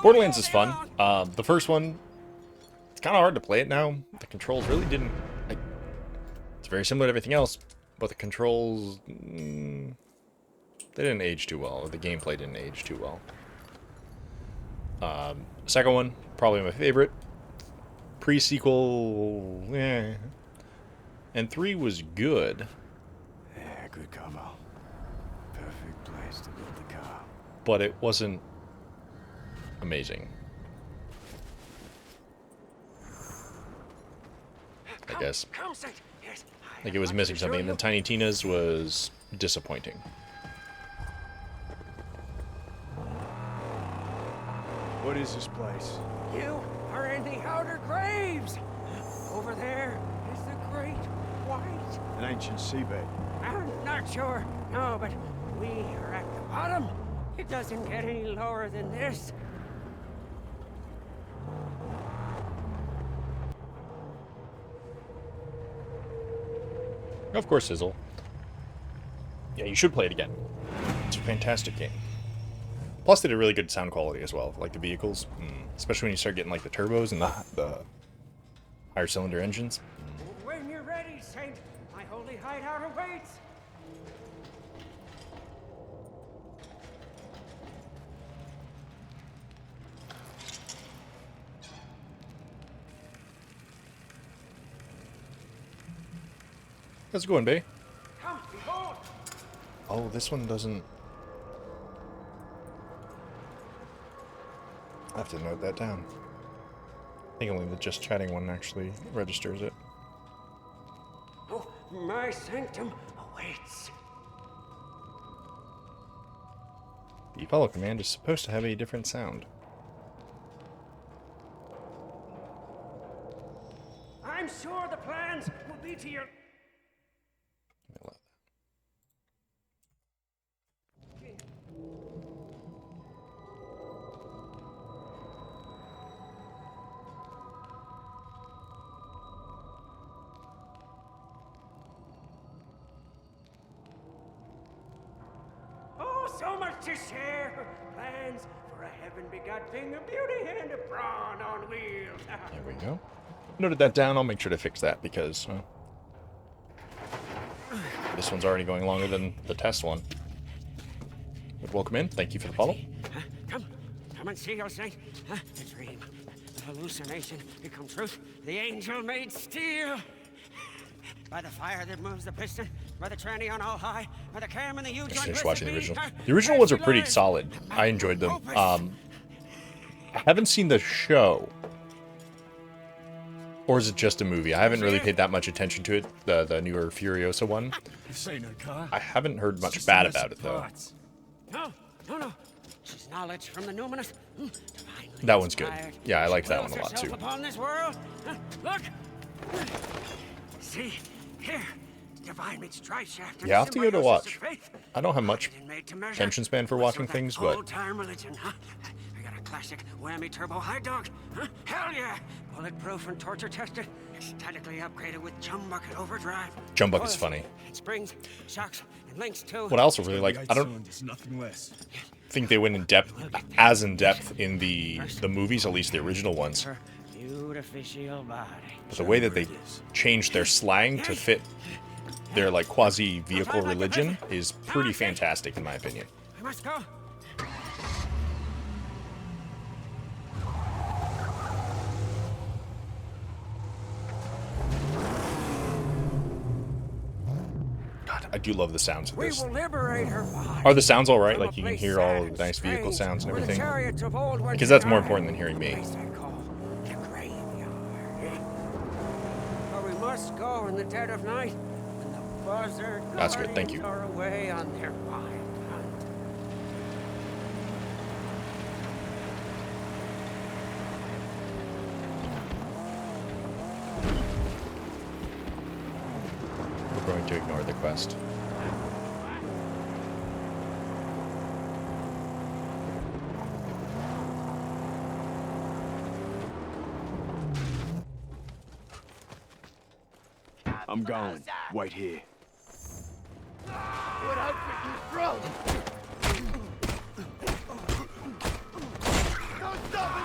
Borderlands is fun. The first one, it's kind of hard to play it now. The controls really didn't... Like, it's very similar to everything else, but the controls... they didn't age too well. Or the gameplay didn't age too well. Second one, probably my favorite. Pre-sequel, eh. And 3 was good. Yeah, good cover. Perfect place to build the car. But it wasn't amazing. I guess. Like it was missing something. And then Tiny Tina's was disappointing. What is this place? You are in the Outer Graves. Over there is the Great White. An ancient seabed. I'm not sure. No, but we are at the bottom. It doesn't get any lower than this. Of course, Sizzle. Yeah, you should play it again. It's a fantastic game. Plus, they did really good sound quality as well, like the vehicles, especially when you start getting like the turbos and the higher cylinder engines. When you're ready, Saint, my holy hideout awaits. How's it going, Bay? Come, behold. Oh, this one doesn't... I have to note that down. I think only the just chatting one actually registers it. Oh, my sanctum awaits. The follow command is supposed to have a different sound. I'm sure the plans will be to your... Oh, so much to share. Plans for a heaven-begot thing of beauty and a brawn on wheels. There we go. Noted that down. I'll make sure to fix that because this one's already going longer than the test one. But welcome in. Thank you for the follow. Come and see, O Saint. The dream, the hallucination become truth. The angel made steel. By the fire that moves the piston, by the tranny on all high, by the cam and the U-joint. Just finished watching the original. The original ones are pretty solid. I enjoyed them. I haven't seen the show. Or is it just a movie? I haven't really paid that much attention to it, the newer Furiosa one. I haven't heard much bad about it, though. No. She's knowledge from the numinous. That one's good. Yeah, I like that one a lot, too. Upon this world. Look. See, here. Divine meets tri-shaft. Yeah, I'll have to go to watch. I don't have much attention span for watching things, but... Old-time religion, huh? I got a classic whammy turbo high dog. Huh? Hell yeah! Bulletproof and torture tested. Statically upgraded with Chum Bucket overdrive. Chum Bucket's funny. Springs, shocks, and links too. What I also really like, I don't think they went in depth, as in depth in the movies, at least the original ones. But the way that they changed their slang to fit their like quasi-vehicle religion is pretty fantastic in my opinion. I must go. God, I do love the sounds of this. We will liberate her body. Are the sounds all right? Like you can hear all the nice vehicle sounds and everything? Because that's more important than hearing me. We must go in the dead of night when the buzzard That's good, thank you. are away on their wild hunt. We're going to ignore the quest. I'm going. Wait here. What outfit you from?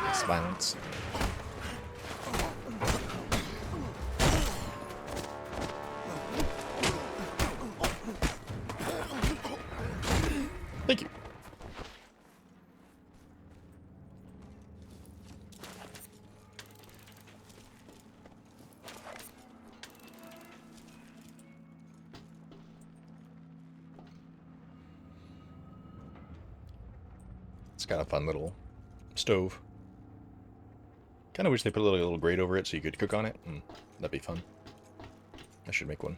Less violence. Thank you. It's got a fun little stove. Kind of wish they put a little grate over it so you could cook on it. That'd be fun. I should make one.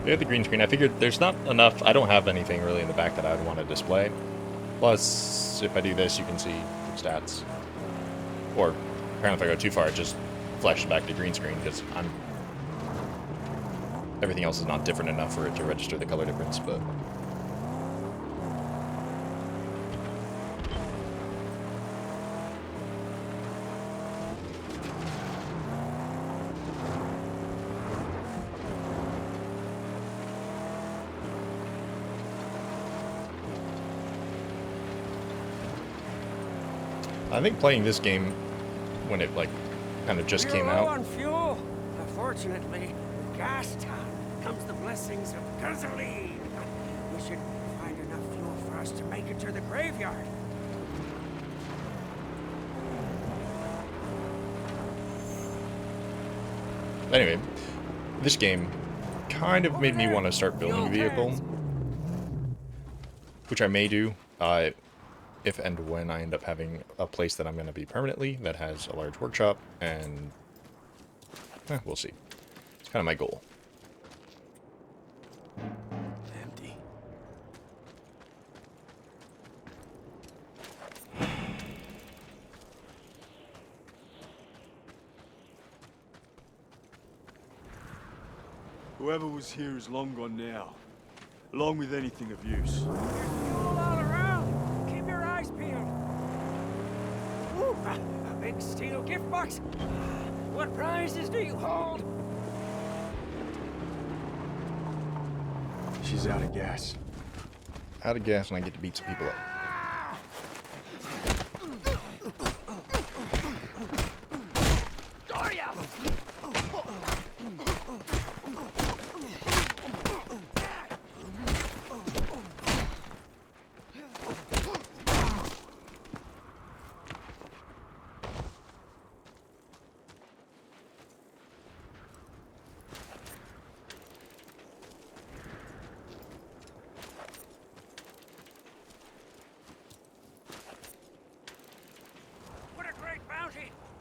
They have the green screen. I figured there's not enough. I don't have anything really in the back that I would want to display. Plus, if I do this, you can see stats. Or, apparently if I go too far, it just flashes back to green screen because everything else is not different enough for it to register the color difference, but... I think playing this game when it like kind of just came out. On fuel. Unfortunately, with Gastown comes the blessings of gasoline. We should find enough fuel for us to make it to the graveyard. Anyway, this game kind of made me want to start building a vehicle, which I may do. If and when I end up having a place that I'm going to be permanently that has a large workshop, and we'll see. It's kind of my goal. Empty. Whoever was here is long gone now, along with anything of use. There's fuel all around. Keep your eyes peeled. Ooh, a big steel gift box. What prizes do you hold? She's out of gas. Out of gas and I get to beat some people up.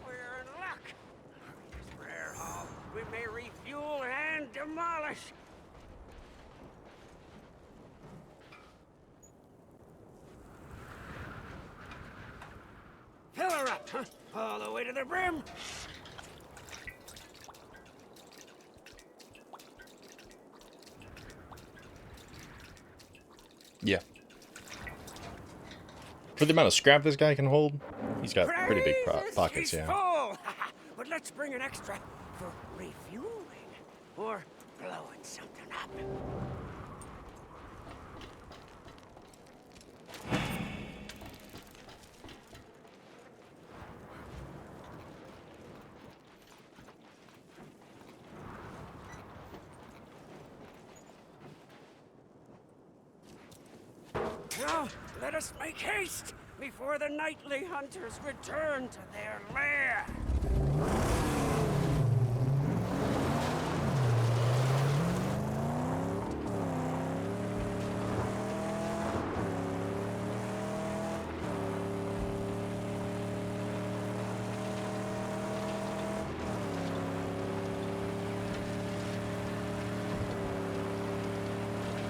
We're in luck. This rare haul, we may refuel and demolish. Fill her up, huh? All the way to the brim. Yeah. For the amount of scrap this guy can hold, he's got pretty big pockets, yeah. Full. But let's bring an extra for refueling or blowing something up. Now, let us make haste before the nightly hunters return to their lair.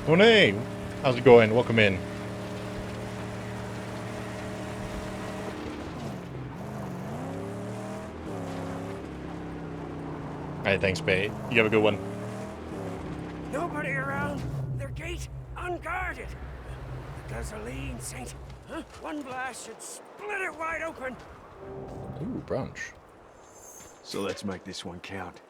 Monet, how's it going? Welcome in. Alright, thanks, Bay. You have a good one. Nobody around. Their gate unguarded. The gasoline, Saint. Huh? One blast should split it wide open. Ooh, brunch. So let's make this one count.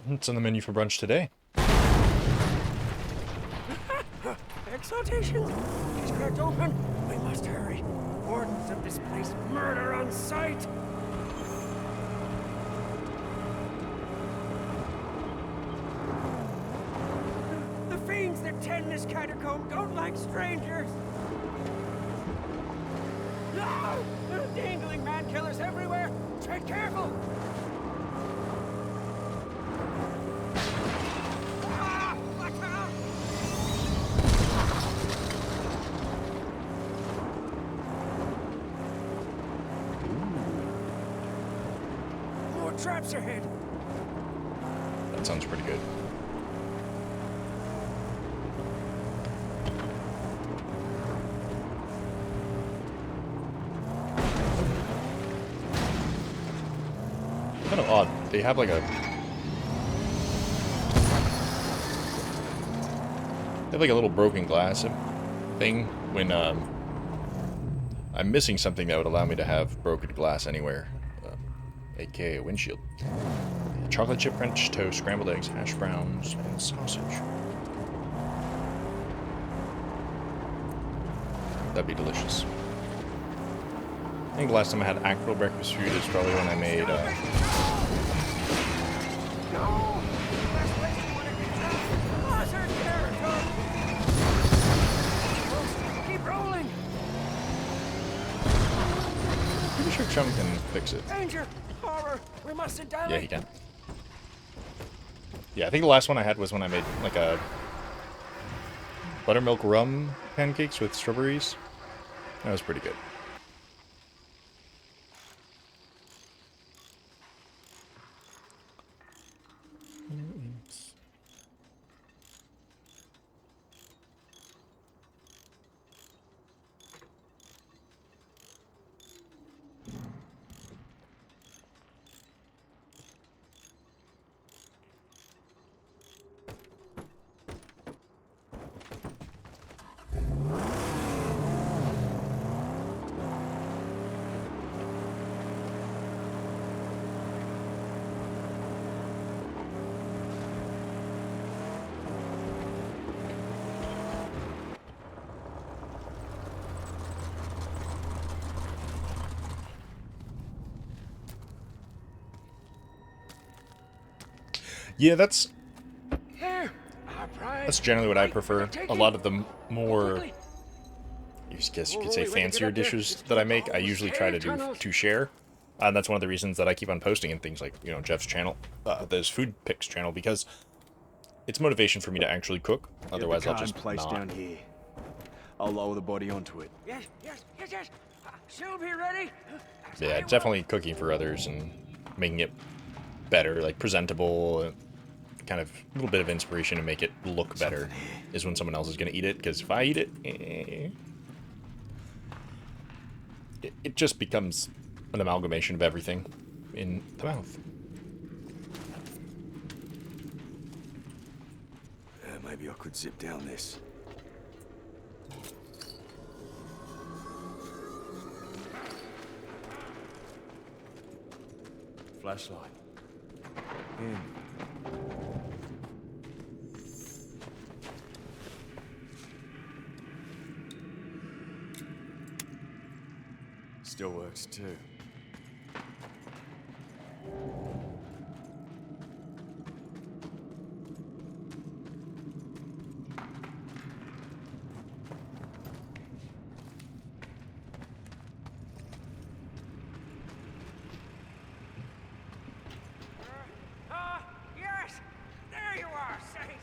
What's on the menu for brunch today? Exaltation! It's cracked open. We must hurry. Wardens of this place murder on sight. The fiends that tend this catacomb don't like strangers. No! There are dangling man-killers everywhere. Tread careful. Ah! Watch out! More traps ahead. That sounds pretty good. Kind of odd. They have like a... They have like a little broken glass thing when I'm missing something that would allow me to have broken glass anywhere. AKA a windshield. Chocolate chip French toast, scrambled eggs, hash browns, and sausage. That'd be delicious. I think the last time I had actual breakfast food is probably when I made, No! Best place to want to get trapped. Hazard territory. Keep rolling. pretty sure Chum can fix it. Danger! Horror! We mustn't die. Yeah, he can. Yeah, I think the last one I had was when I made like a buttermilk rum pancakes with strawberries. That was pretty good. Yeah, that's Here, our prize. That's generally what I Wait, prefer. take A it. lot of the more, Quickly. I guess you could Oh, say, wait, when you get fancier up there, dishes it's that I like make, I all usually try to scary do tunnels. to share. And that's one of the reasons that I keep on posting in things like, Jeff's channel, this food picks channel, because it's motivation for me to actually cook. Otherwise, I'll just place not. down here. I'll lower the body onto it. Yes. She'll be ready. Yeah, definitely cooking for others and making it better, like presentable, kind of a little bit of inspiration to make it look better is when someone else is going to eat it. Because if I eat it, it just becomes an amalgamation of everything in the mouth. Maybe I could zip down this. Flashlight. In. Still works too. Yes. There you are, Saint.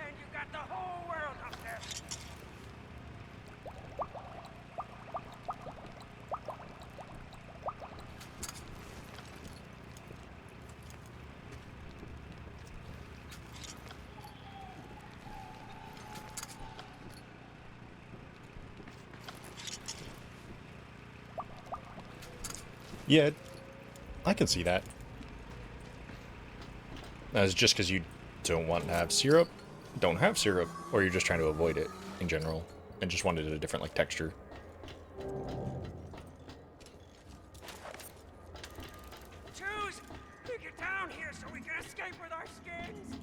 And you got the whole world up there. Yeah, I can see that. That's just because you don't want to have syrup, don't have syrup, or you're just trying to avoid it in general, and just wanted a different, like, texture. Choose! Get down here so we can escape with our skins!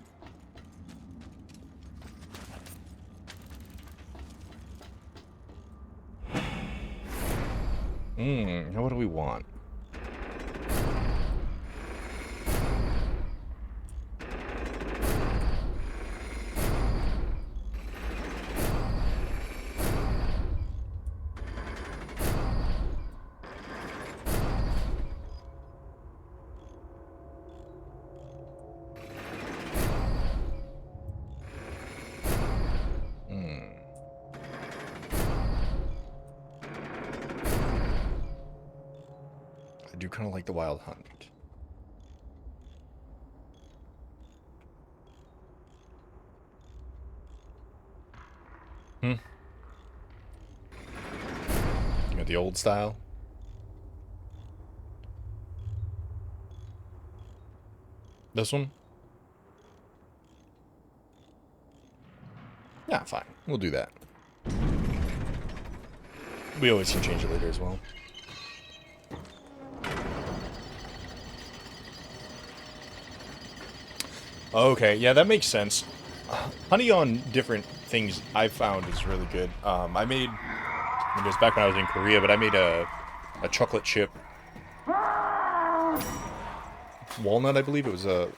Now what do we want? I do kind of like the wild hunt. You know, the old style. This one? Yeah, fine. We'll do that. We always can change it later as well. Okay, yeah, that makes sense. Honey on different things I found is really good. I made, it was back when I was in Korea, but I made a chocolate chip walnut, I believe. It was a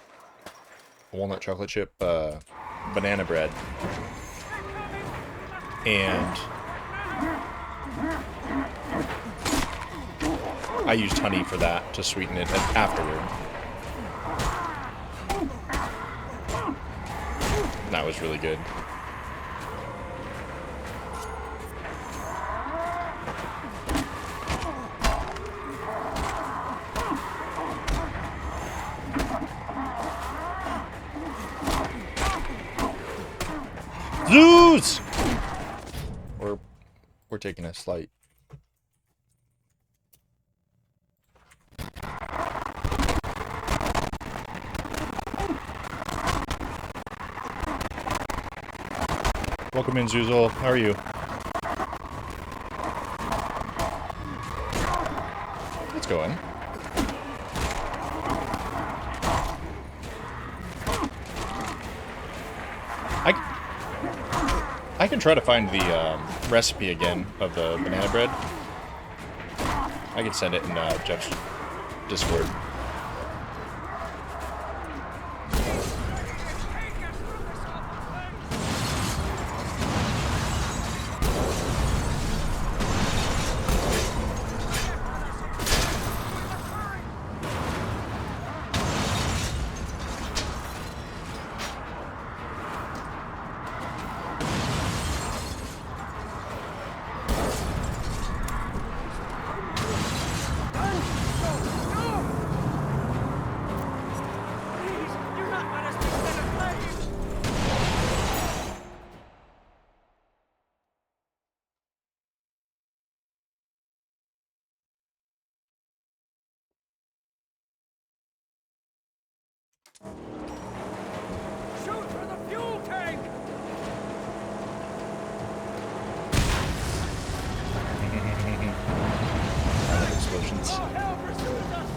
walnut chocolate chip banana bread. And I used honey for that to sweeten it afterward. That was really good. Zeus! We're taking a slight. Welcome in, Zuzul. How are you? Let's go in. I can try to find the recipe again of the banana bread. I can send it in Jeff's Discord. Shoot for the fuel tank! I like explosions. Oh, hell pursues us!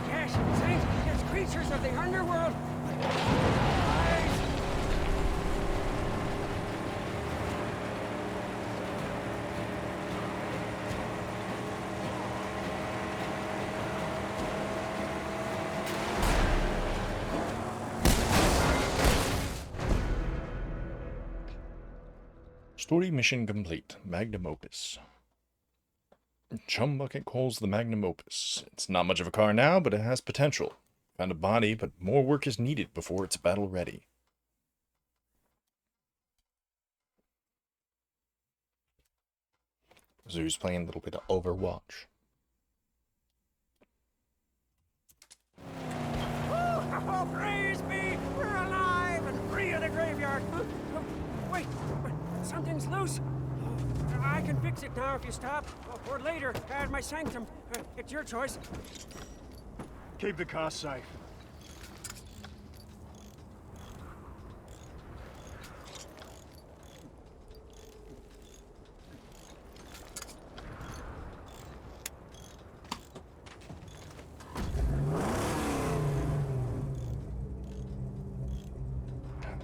Yes, Saint, there's creatures of the underworld. Eyes. Story mission complete. Magnum Opus. Chum Bucket calls the Magnum Opus. It's not much of a car now, but it has potential. Found a body, but more work is needed before it's battle ready. Zoo's playing a little bit of Overwatch. Oh, praise be! We're alive and free of the graveyard. Wait, something's loose. I can fix it now if you stop, or later at my sanctum. It's your choice. Keep the car safe.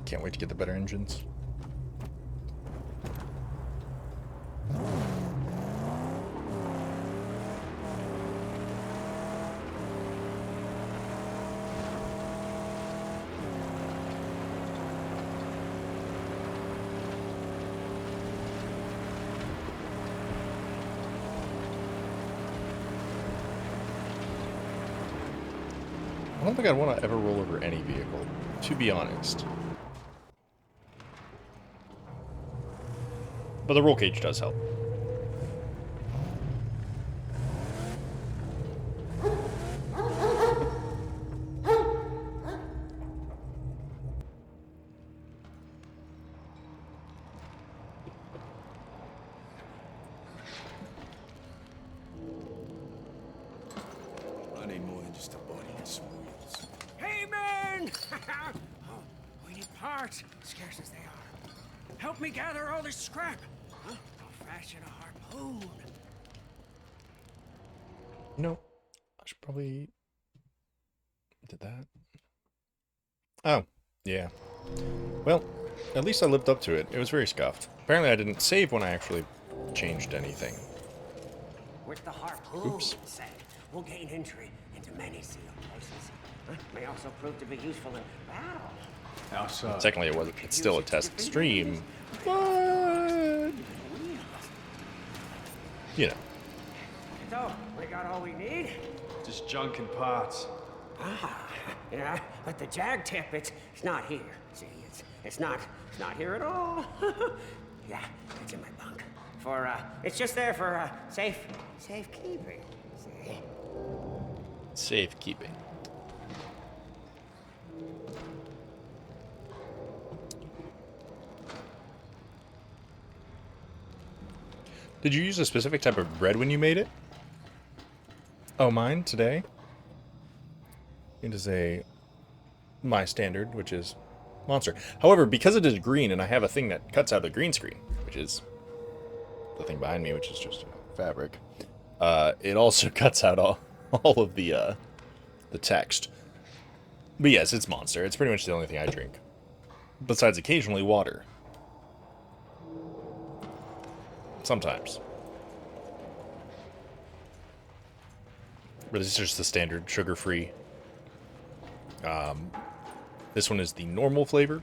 Can't wait to get the better engines. I don't think I'd want to ever roll over any vehicle, to be honest. But the roll cage does help. I need more than just a body and some wheels. Hey, men! Oh, we need parts, scarce as they are. Help me gather all this scrap. Huh? I'll fashion a harpoon. No, I should probably did that. Oh, yeah. Well, at least I lived up to it. It was very scuffed. Apparently I didn't save when I actually changed anything. With the harpoon, Oops. said, we'll gain entry into many sealed places. Huh? May also prove to be useful in battle. Outside. Technically it wasn't. It's still a test stream. But you know. So, we got all we need? Just junk and parts. Ah, yeah, but the jag tip, it's not here. See, it's not here at all. Yeah, it's in my bunk. It's just there for, safekeeping. See? Safekeeping. Did you use a specific type of bread when you made it? Oh, mine today? It is my standard, which is Monster. However, because it is green and I have a thing that cuts out the green screen, which is the thing behind me, which is just fabric, it also cuts out all of the text. But yes, it's Monster. It's pretty much the only thing I drink. Besides occasionally water. Sometimes. But this is just the standard sugar-free. This one is the normal flavor.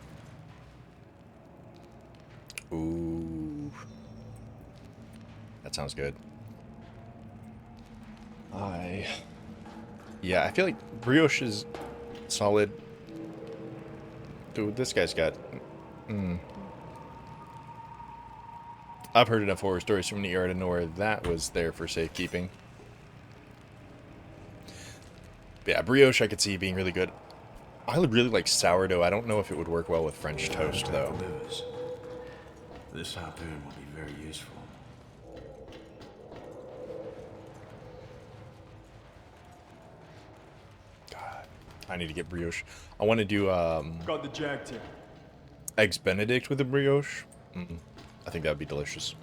Ooh. That sounds good. Yeah, I feel like brioche is solid. Dude, this guy's got... I've heard enough horror stories from the era to know where that was there for safekeeping. But yeah, brioche I could see being really good. I would really like sourdough. I don't know if it would work well with French toast, though. Delivers. This harpoon will be very useful. God, I need to get brioche. I want to do Got the jag tip. eggs Benedict with a brioche. I think that would be delicious.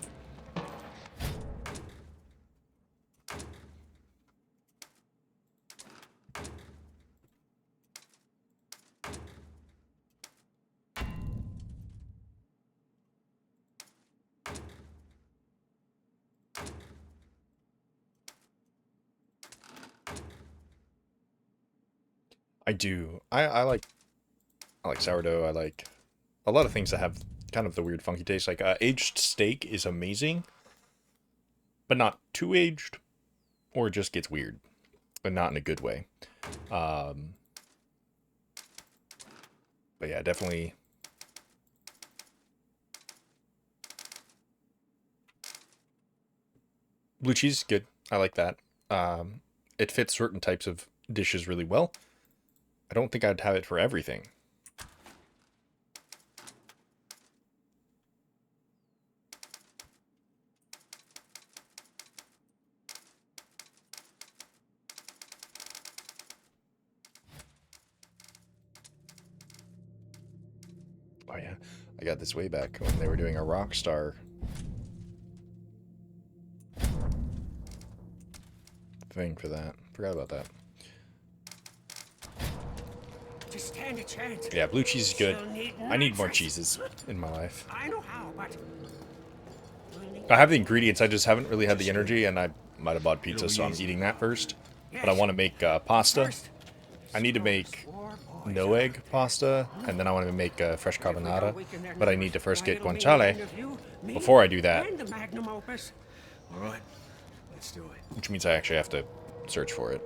I do. I like sourdough. I like a lot of things that have kind of the weird funky taste. Like aged steak is amazing, but not too aged, or it just gets weird, but not in a good way. But yeah, definitely. Blue cheese is good. I like that. It fits certain types of dishes really well. I don't think I'd have it for everything. Oh yeah, I got this way back when they were doing a Rockstar thing for that. Forgot about that. Just stand a chance. Yeah, blue cheese is good. You'll need I need more nitrous. cheeses in my life. I know how, but we'll need I have the ingredients, I just haven't really had the energy, and I might have bought pizza, so I'm eating that first. But I want to make pasta. first. I need to make War boys. no egg pasta, and then I want to make fresh If we go carbonara. weaken their But I numbers, need to first why, get it'll mean the guanciale end of you, me, before I do that, and the magnum opus. All right, let's do it. which means I actually have to search for it.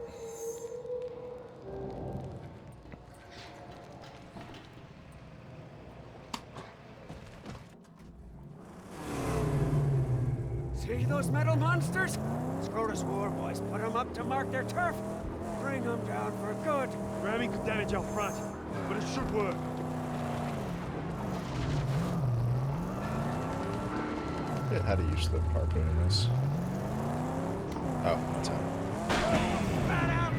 See those metal monsters? Scrotus war boys put them up to mark their turf. Bring them down for good. Ramming could damage our front, but it should work. Forget how to use the harpoon in this. Oh, that's how. Fat out,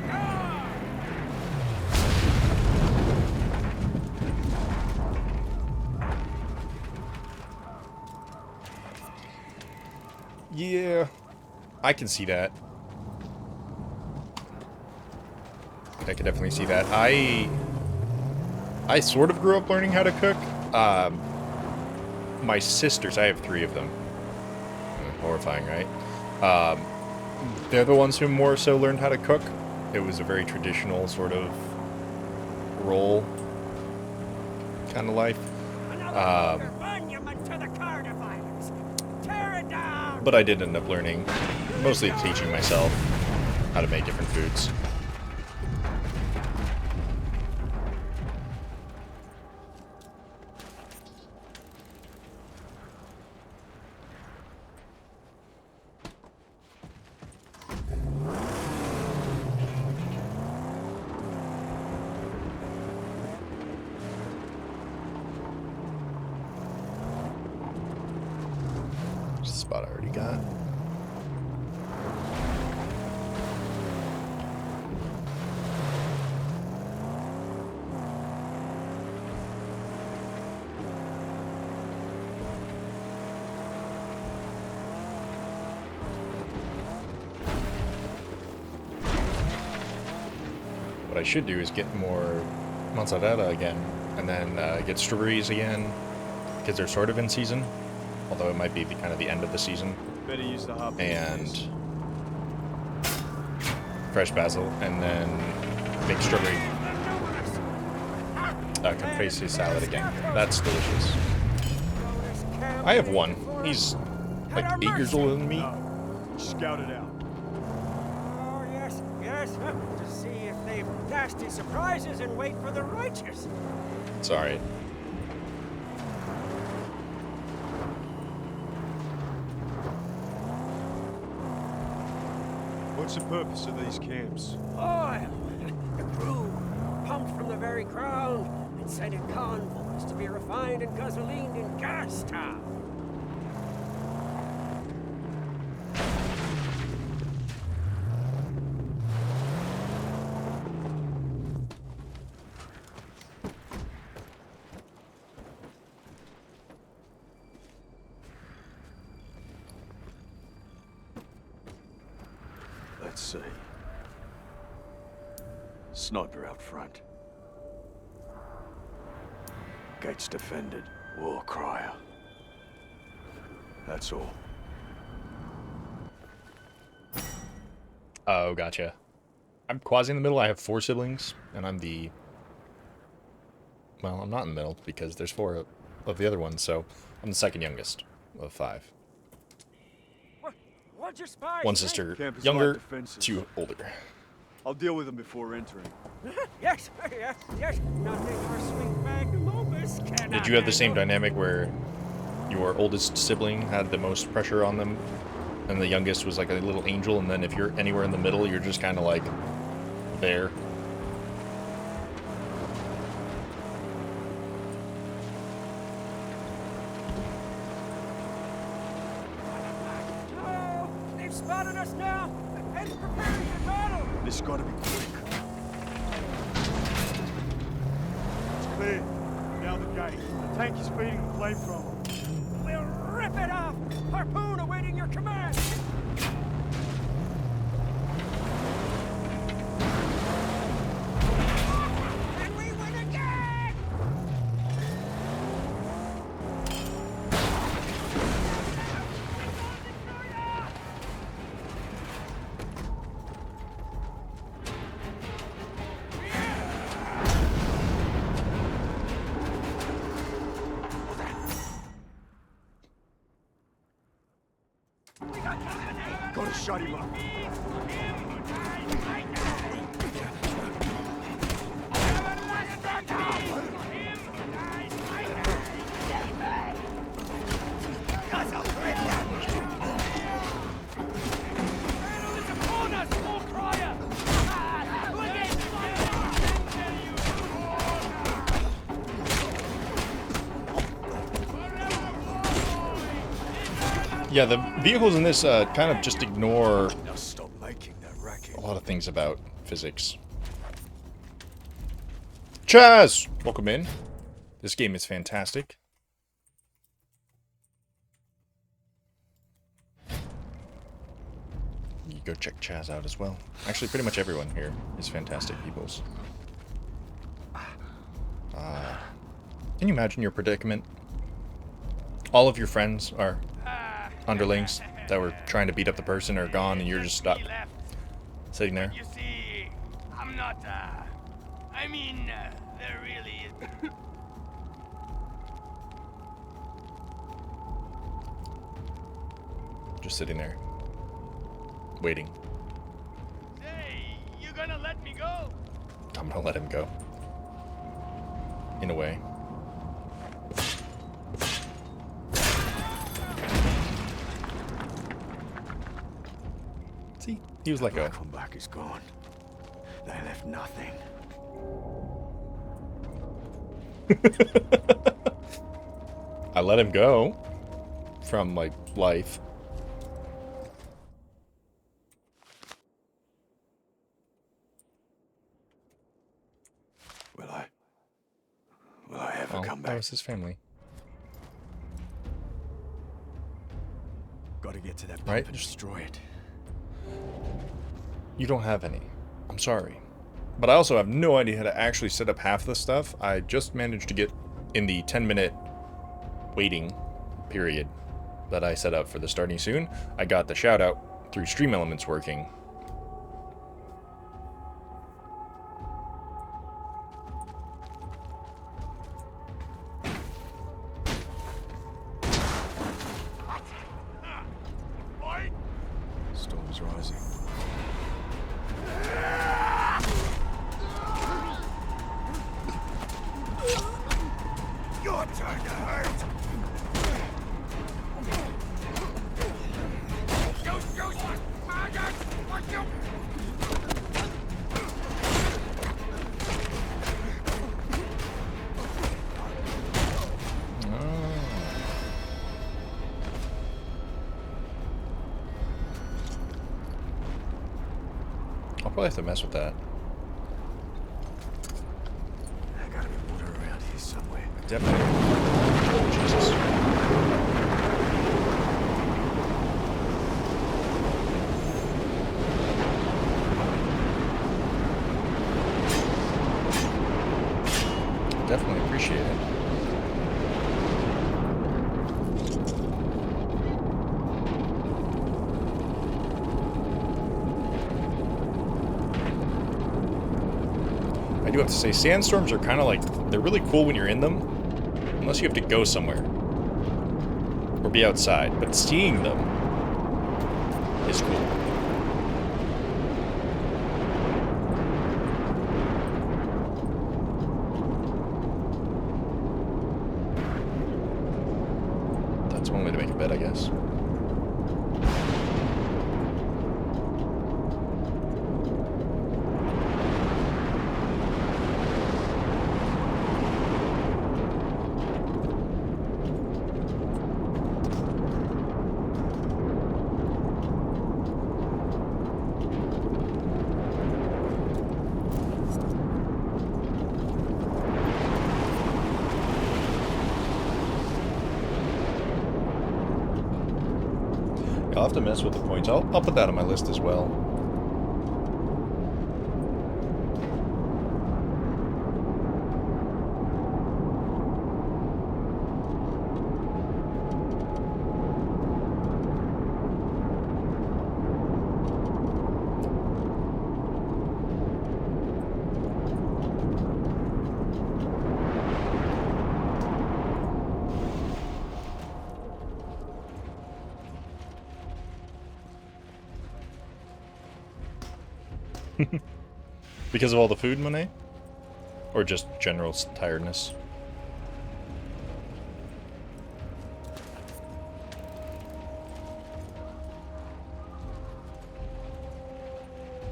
go! Yeah, I can see that. I can definitely see that. I sort of grew up learning how to cook. My sisters, I have 3 of them. Horrifying, right? They're the ones who more so learned how to cook. It was a very traditional sort of role kind of life. Another monument to the Cardifiers. Tear it down! But I did end up learning, mostly teaching myself how to make different foods. Just a spot I already got. What I should do is get more mozzarella again, and then get strawberries again, because they're sort of in season, although it might be the kind of the end of the season, Better use the harpoon. and fresh basil, and then make strawberry caprese salad again. That's delicious. I have one. He's like 8 years older than me. Scout it out. Oh, yes, yes. To see if they've nasty surprises and wait for the righteous. It's alright. What's the purpose of these camps? Oil. The crew pumped from the very ground and sent in convoys to be refined and gasolined in Gastown. Let's see. Sniper out front. Gates defended. War crier. That's all. Oh, gotcha. I'm quasi in the middle. I have 4 siblings, and I'm the... Well, I'm not in the middle, because there's 4 of the other ones, so I'm the second youngest of 5. What'd your spies One say? sister Camp is younger, light defenses. 2 older. I'll deal with them before entering. Yes, yes, yes. Nothing our sweet magnum opus cannot Did you have the same handle. dynamic where your oldest sibling had the most pressure on them and the youngest was like a little angel, and then if you're anywhere in the middle, you're just kind of like there. Oh, they've spotted us now, and preparing for battle. This has got to be quick. It's clear. Down the gate. The tank is feeding the flamethrower. We'll rip it off. Harpoon awaiting your command. And we win again. Gotta shut him up. Yeah, the vehicles in this kind of just ignore Now stop making that racket. a lot of things about physics. Chaz! Welcome in. This game is fantastic. You go check Chaz out as well. Actually, pretty much everyone here is fantastic peoples. Can you imagine your predicament? All of your friends are underlings that were trying to beat up the person are gone, and you're just stuck sitting there. You see, I'm not, I mean, there really is... Just sitting there, waiting. Say, you gonna let me go? I'm gonna let him go. In a way. See, he was let go. Come back is gone. They left nothing. I let him go from like life. Will I ever Well, come that back? was his family, Gotta get to that pump right? and destroy it. You don't have any. I'm sorry. But I also have no idea how to actually set up half the stuff. I just managed to get in the 10-minute waiting period that I set up for the starting soon. I got the shout out through Stream Elements working. Storm's rising. Your turn to hurt. I'll probably have to mess with that. There gotta be water around here somewhere. Definitely. Oh, Jesus. Definitely appreciate it. I do have to say, sandstorms are kind of like, they're really cool when you're in them, unless you have to go somewhere or be outside, but seeing them is cool. That's one way to make a bed, I guess. I'll have to mess with the points. I'll put that on my list as well. Because of all the food, Monet? Or just general tiredness?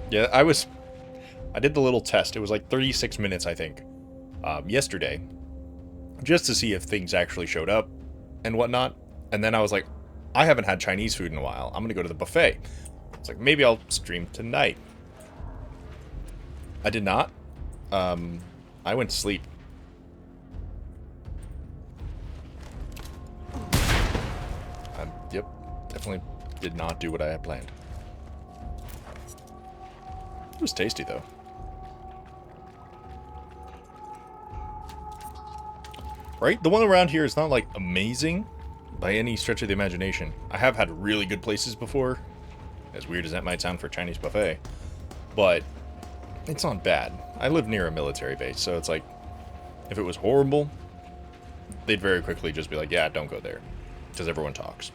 Yeah, I did the little test. It was like 36 minutes, I think, yesterday, just to see if things actually showed up and whatnot. And then I was like, I haven't had Chinese food in a while. I'm going to go to the buffet. It's like, maybe I'll stream tonight. I did not. I went to sleep. Yep, definitely did not do what I had planned. It was tasty, though. Right? The one around here is not, like, amazing by any stretch of the imagination. I have had really good places before, as weird as that might sound for a Chinese buffet, but it's not bad. I live near a military base, so it's like, if it was horrible, they'd very quickly just be like, yeah, don't go there, because everyone talks.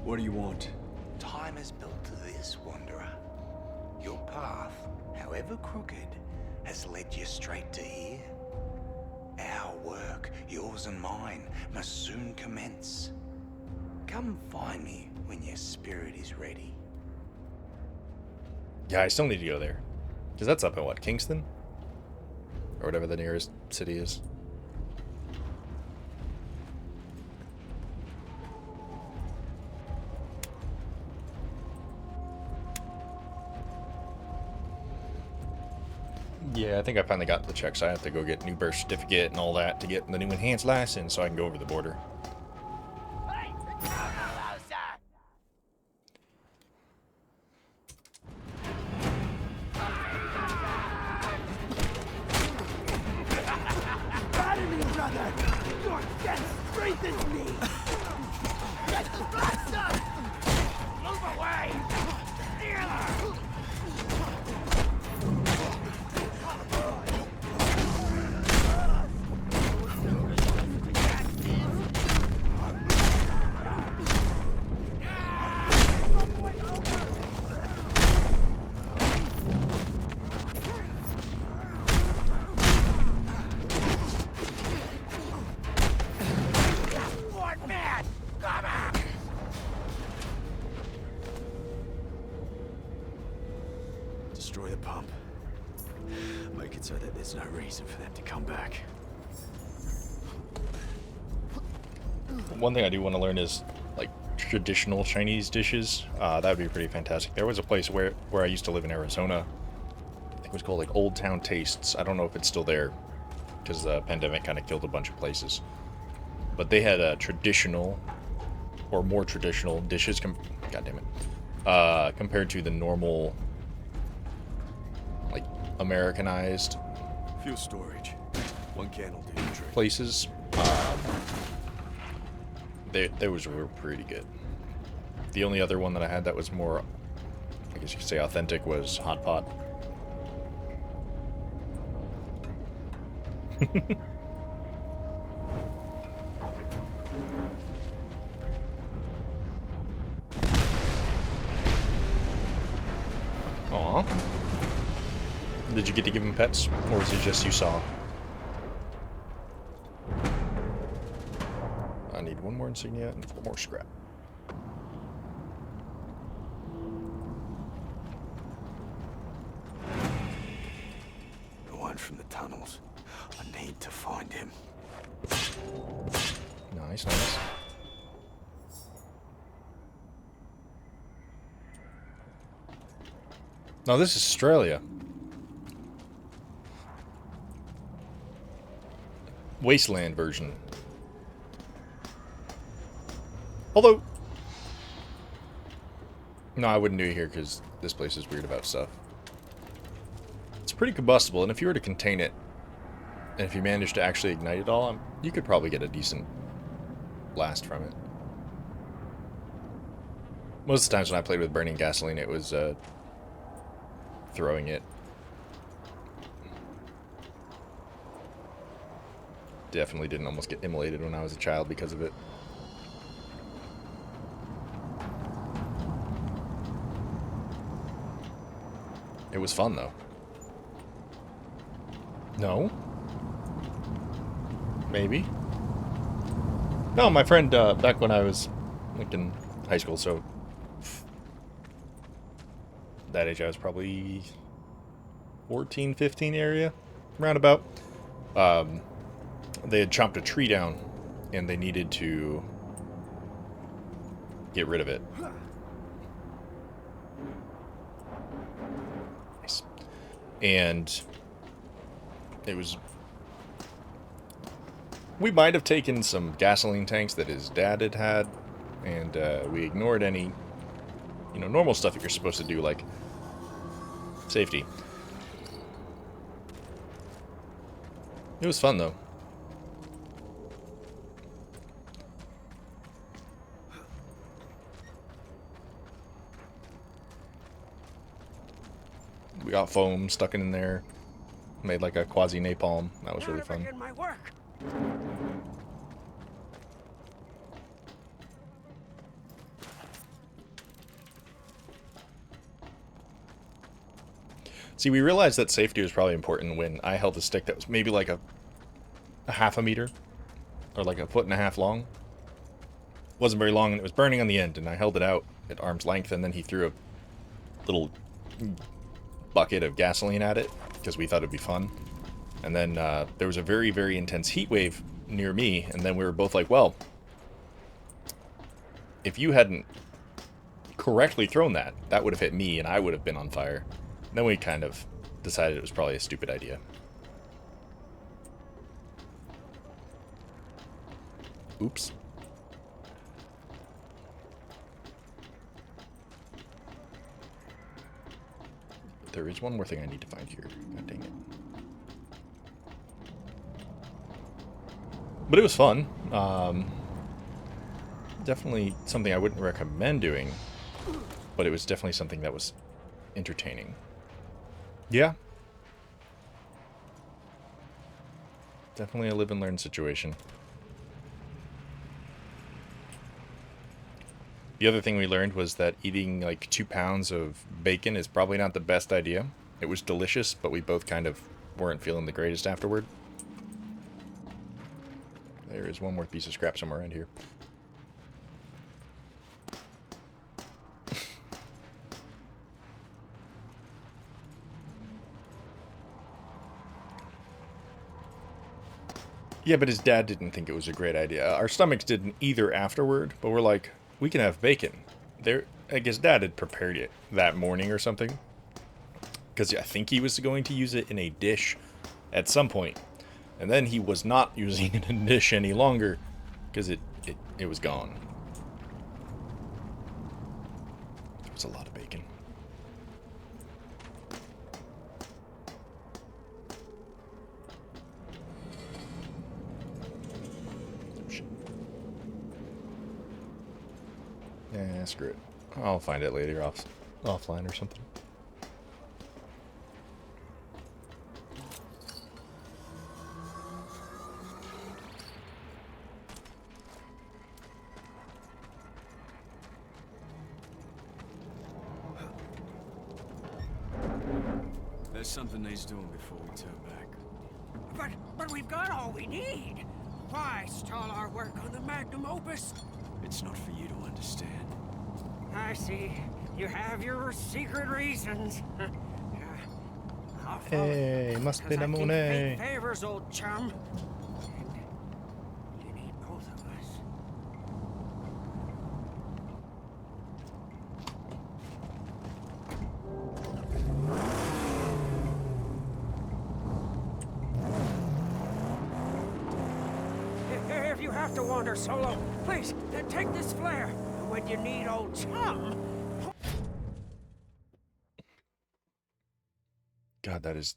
What do you want? Time is built to this, Wanderer. Your path, however crooked, has led you straight to here. Our work, yours and mine, must soon commence. Come find me when your spirit is ready. Yeah, I still need to go there. Because that's up in, what, Kingston? Or whatever the nearest city is. Yeah, I think I finally got the checks. I have to go get new birth certificate and all that to get the new enhanced license so I can go over the border. Destroy the pump. Make it so that there's no reason for them to come back. One thing I do want to learn is, like, traditional Chinese dishes. That would be pretty fantastic. There was a place where I used to live in Arizona. I think it was called, like, Old Town Tastes. I don't know if it's still there, because the pandemic kind of killed a bunch of places. But they had a traditional, or more traditional dishes, God damn it, compared to the normal, like, Americanized Fuel storage. One can will do the trick. places. Those were pretty good. The only other one that I had that was more, I guess you could say, authentic was Hot Pot. Aw. Did you get to give him pets, or was it just you saw? I need one more insignia and 4 more scrap. The one from the tunnels. I need to find him. Nice, nice. No, this is Australia. Wasteland version. Although, no, I wouldn't do it here because this place is weird about stuff. It's pretty combustible, and if you were to contain it, and if you managed to actually ignite it all, you could probably get a decent blast from it. Most of the times when I played with burning gasoline, it was throwing it. Definitely didn't almost get immolated when I was a child because of it. It was fun, though. No? Maybe? No, my friend, back when I was like in high school, so that age I was probably 14, 15 area, roundabout. They had chopped a tree down, and they needed to get rid of it. Nice. And it was... We might have taken some gasoline tanks that his dad had had, and we ignored any, normal stuff that you're supposed to do, like safety. It was fun, though. We got foam stuck in there. Made like a quasi-napalm. That was really fun. My work. See, we realized that safety was probably important when I held a stick that was maybe like a half a meter. Or like a foot and a half long. It wasn't very long, and it was burning on the end, and I held it out at arm's length, and then he threw a little bucket of gasoline at it, because we thought it'd be fun. And then there was a very, very intense heat wave near me, and then we were both like, well, if you hadn't correctly thrown that, that would have hit me, and I would have been on fire. And then we kind of decided it was probably a stupid idea. Oops. There is one more thing I need to find here. God dang it. But it was fun. Definitely something I wouldn't recommend doing, but it was definitely something that was entertaining. Yeah. Definitely a live and learn situation. The other thing we learned was that eating like 2 pounds of bacon is probably not the best idea. It was delicious, but we both kind of weren't feeling the greatest afterward. There is one more piece of scrap somewhere around here. Yeah, but his dad didn't think it was a great idea. Our stomachs didn't either afterward, but we're like, we can have bacon. I guess Dad had prepared it that morning or something. Because I think he was going to use it in a dish at some point. And then he was not using it in a dish any longer. Because it was gone. There was a lot of bacon. Yeah, screw it. I'll find it later offline or something. There's something needs doing before we turn back. But we've got all we need. Why stall our work on the magnum opus? It's not for you to understand. I see. You have your secret reasons. I'll follow Hey, must be the I think money. fate favors, old chum. And you need both of us. have to wander solo. Please, take this flare. And when you need old chum, God, that is...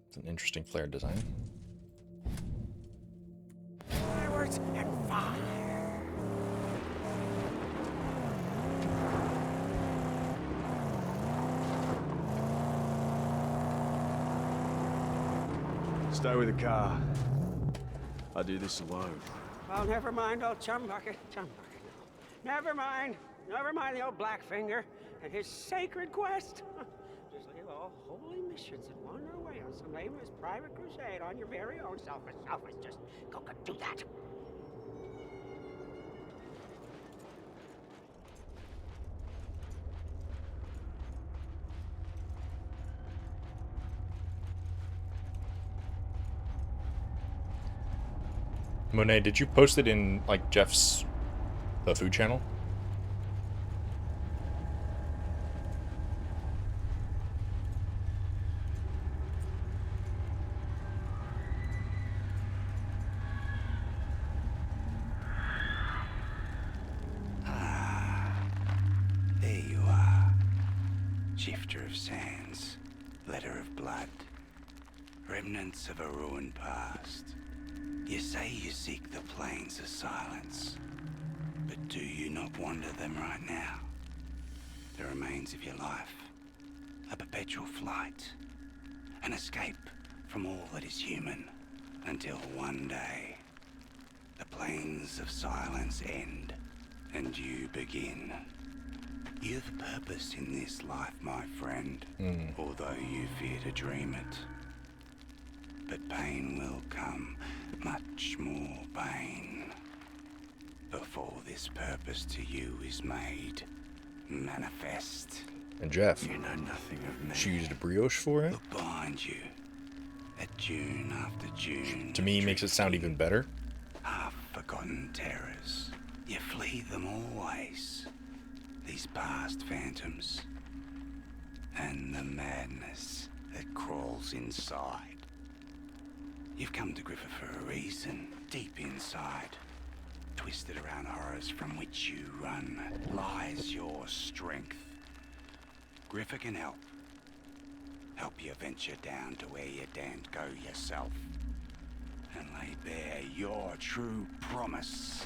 It's an interesting flare design. fireworks and fire. Stay with the car. I do this alone. Well, never mind old Chum Bucket. Chum Bucket, no. Never mind. Never mind the old Blackfinger and his sacred quest. Just leave all holy missions and wander away on some aimless private crusade on your very own. Selfish. Just go do that. Monet, did you post it in, like, Jeff's... the food channel? There you are. Shifter of sands, letter of blood, remnants of a ruined past. You say you seek the plains of silence, but do you not wander them right now? The remains of your life, a perpetual flight, an escape from all that is human, until one day, the plains of silence end, and you begin. You have a purpose in this life, my friend, although you fear to dream it. But pain will come, much more pain, before this purpose to you is made manifest. And Jeff, You know nothing of me. she used a brioche for it? Look behind you, at June after June. To me, makes it sound even better. Half-forgotten terrors. You flee them always. These past phantoms. And the madness that crawls inside. You've come to Griffa for a reason. Deep inside, twisted around horrors from which you run, lies your strength. Griffa can help. Help you venture down to where you daren't go yourself. And lay bare your true promise.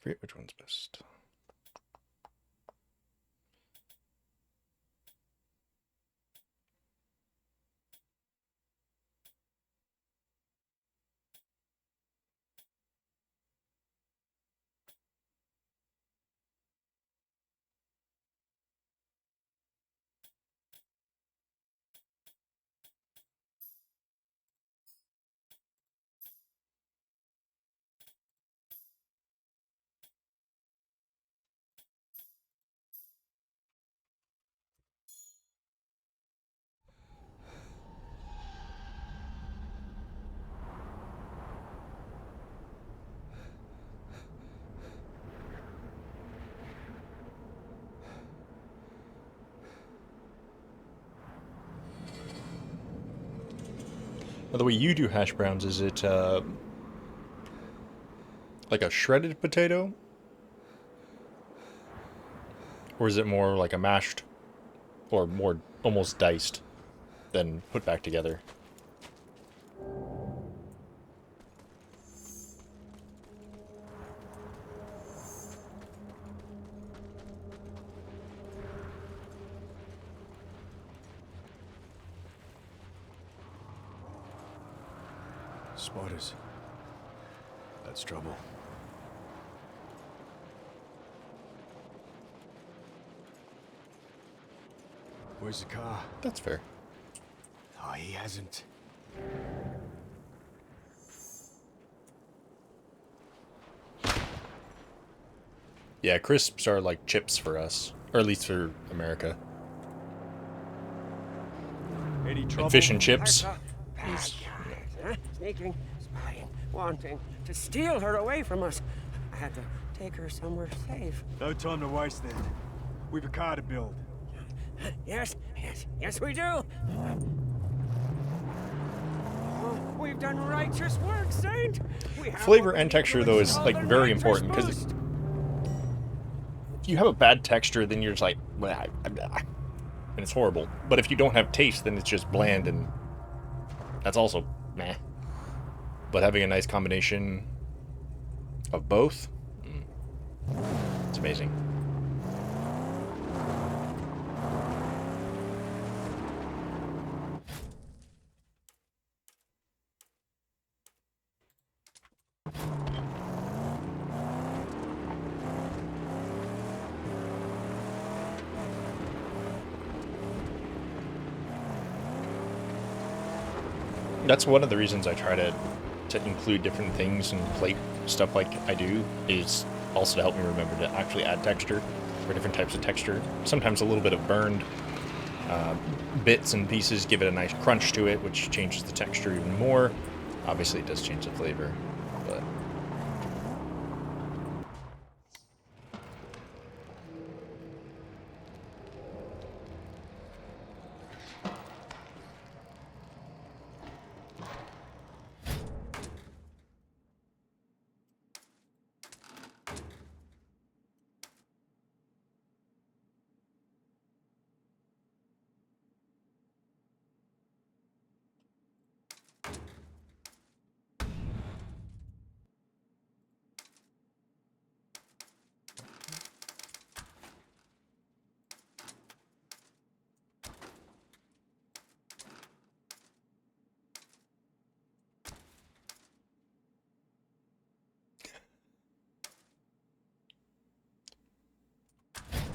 Forget which one's best. Now, the way you do hash browns, is it like a shredded potato? Or is it more like a mashed, or more almost diced than put back together? Spiders. That's trouble. Where's the car? That's fair. Oh, he hasn't. Yeah, crisps are like chips for us, or at least for America. Any trouble? Like fish and chips. Bad guys, huh? Sneaking, spying, wanting to steal her away from us. I had to take her somewhere safe. No time to waste then. We've a car to build. Yes, yes, we do. Oh, we've done righteous work, Saint. We have Flavor what we and need texture, to though, is install like the very nitrous important because boost. if you have a bad texture, then you're just like, blah, blah, and it's horrible. But if you don't have taste, then it's just bland, and that's also meh. But having a nice combination of both, it's amazing. That's one of the reasons I try to include different things and plate stuff like I do, is also to help me remember to actually add texture for different types of texture. Sometimes a little bit of burned bits and pieces give it a nice crunch to it, which changes the texture even more. Obviously it does change the flavor, but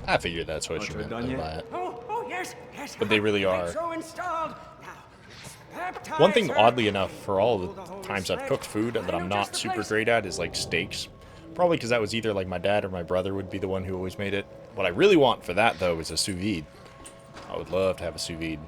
I figured that's what you Nitro meant done yet? by it. Oh, yes. But they really are. Nitro installed. Now, baptize One thing, her. oddly enough, for all Hold the Holy times I've Spirit. cooked food that I I'm know not just the super place. great at is like steaks. Probably because that was either like my dad or my brother would be the one who always made it. What I really want for that, though, is a sous vide. I would love to have a sous vide.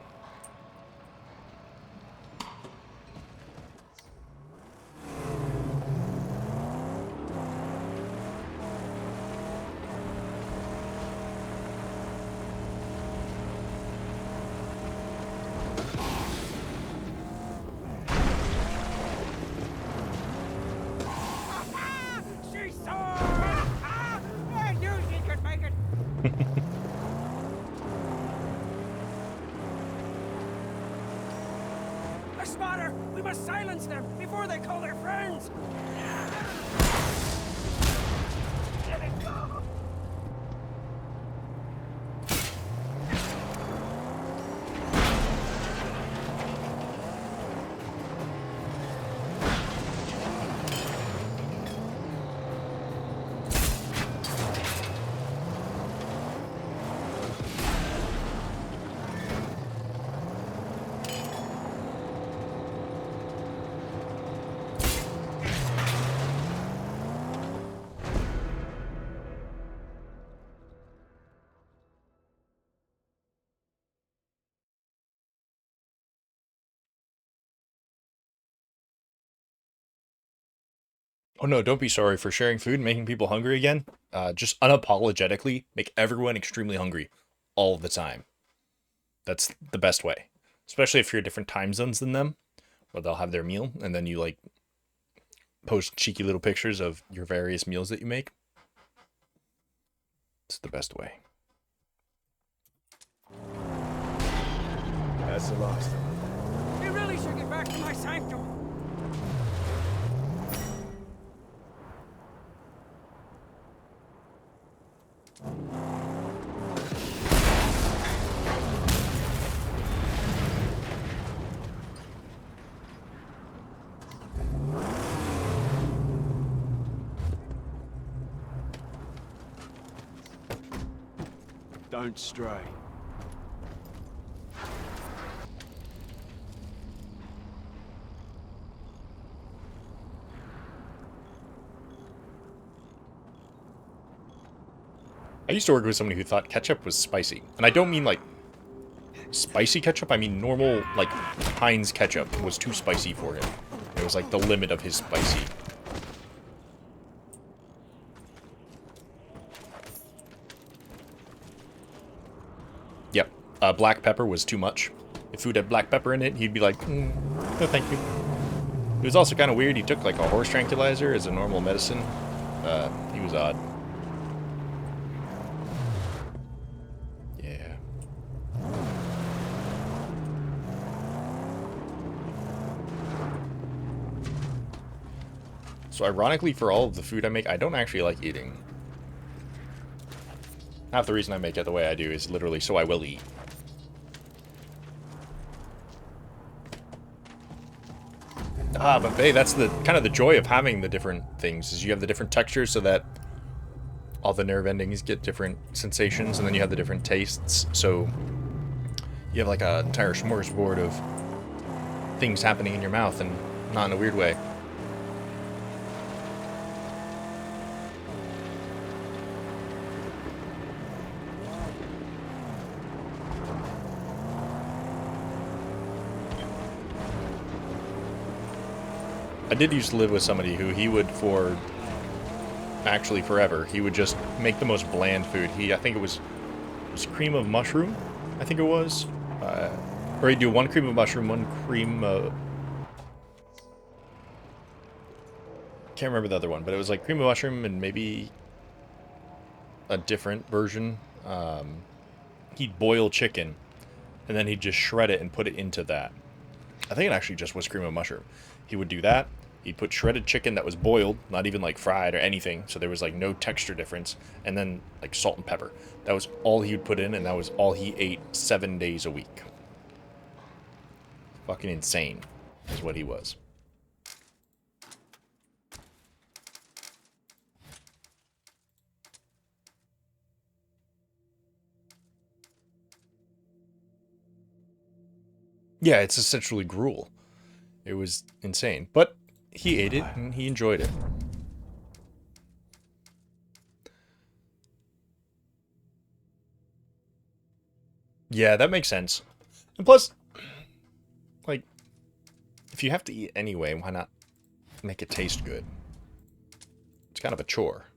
She saw. I knew she could make it. A spotter! We must silence them before they call their friends. Let it go. Oh no, don't be sorry for sharing food and making people hungry again. Just unapologetically make everyone extremely hungry all the time. That's the best way. Especially if you're at different time zones than them, where they'll have their meal and then you like post cheeky little pictures of your various meals that you make. It's the best way. That's the last of it. You really should get back to my sanctum. Don't stray. I used to work with somebody who thought ketchup was spicy. And I don't mean like spicy ketchup, I mean normal like Heinz ketchup was too spicy for him. It was like the limit of his spicy. black pepper was too much. If food had black pepper in it, he'd be like, no thank you. It was also kind of weird. He took like a horse tranquilizer as a normal medicine. He was odd. Yeah. So ironically, for all of the food I make, I don't actually like eating. Half the reason I make it the way I do is literally so I will eat. Ah, but hey, that's the kind of the joy of having the different things, is you have the different textures so that all the nerve endings get different sensations, and then you have the different tastes, so you have like an entire smorgasbord of things happening in your mouth, and not in a weird way. I did used to live with somebody who he would, for actually forever, he would just make the most bland food. I think it was cream of mushroom, I think it was. Or he'd do one cream of mushroom, one cream of... Can't remember the other one, but it was like cream of mushroom and maybe a different version. He'd boil chicken, and then he'd just shred it and put it into that. I think it actually just was cream of mushroom. He would do that. He'd put shredded chicken that was boiled, not even like fried or anything, so there was like no texture difference, and then like salt and pepper. That was all he would put in, and that was all he ate 7 days a week. Fucking insane is what he was. Yeah, it's essentially gruel. It was insane. But he ate it, and he enjoyed it. Yeah, that makes sense. And plus, like, if you have to eat anyway, why not make it taste good? It's kind of a chore.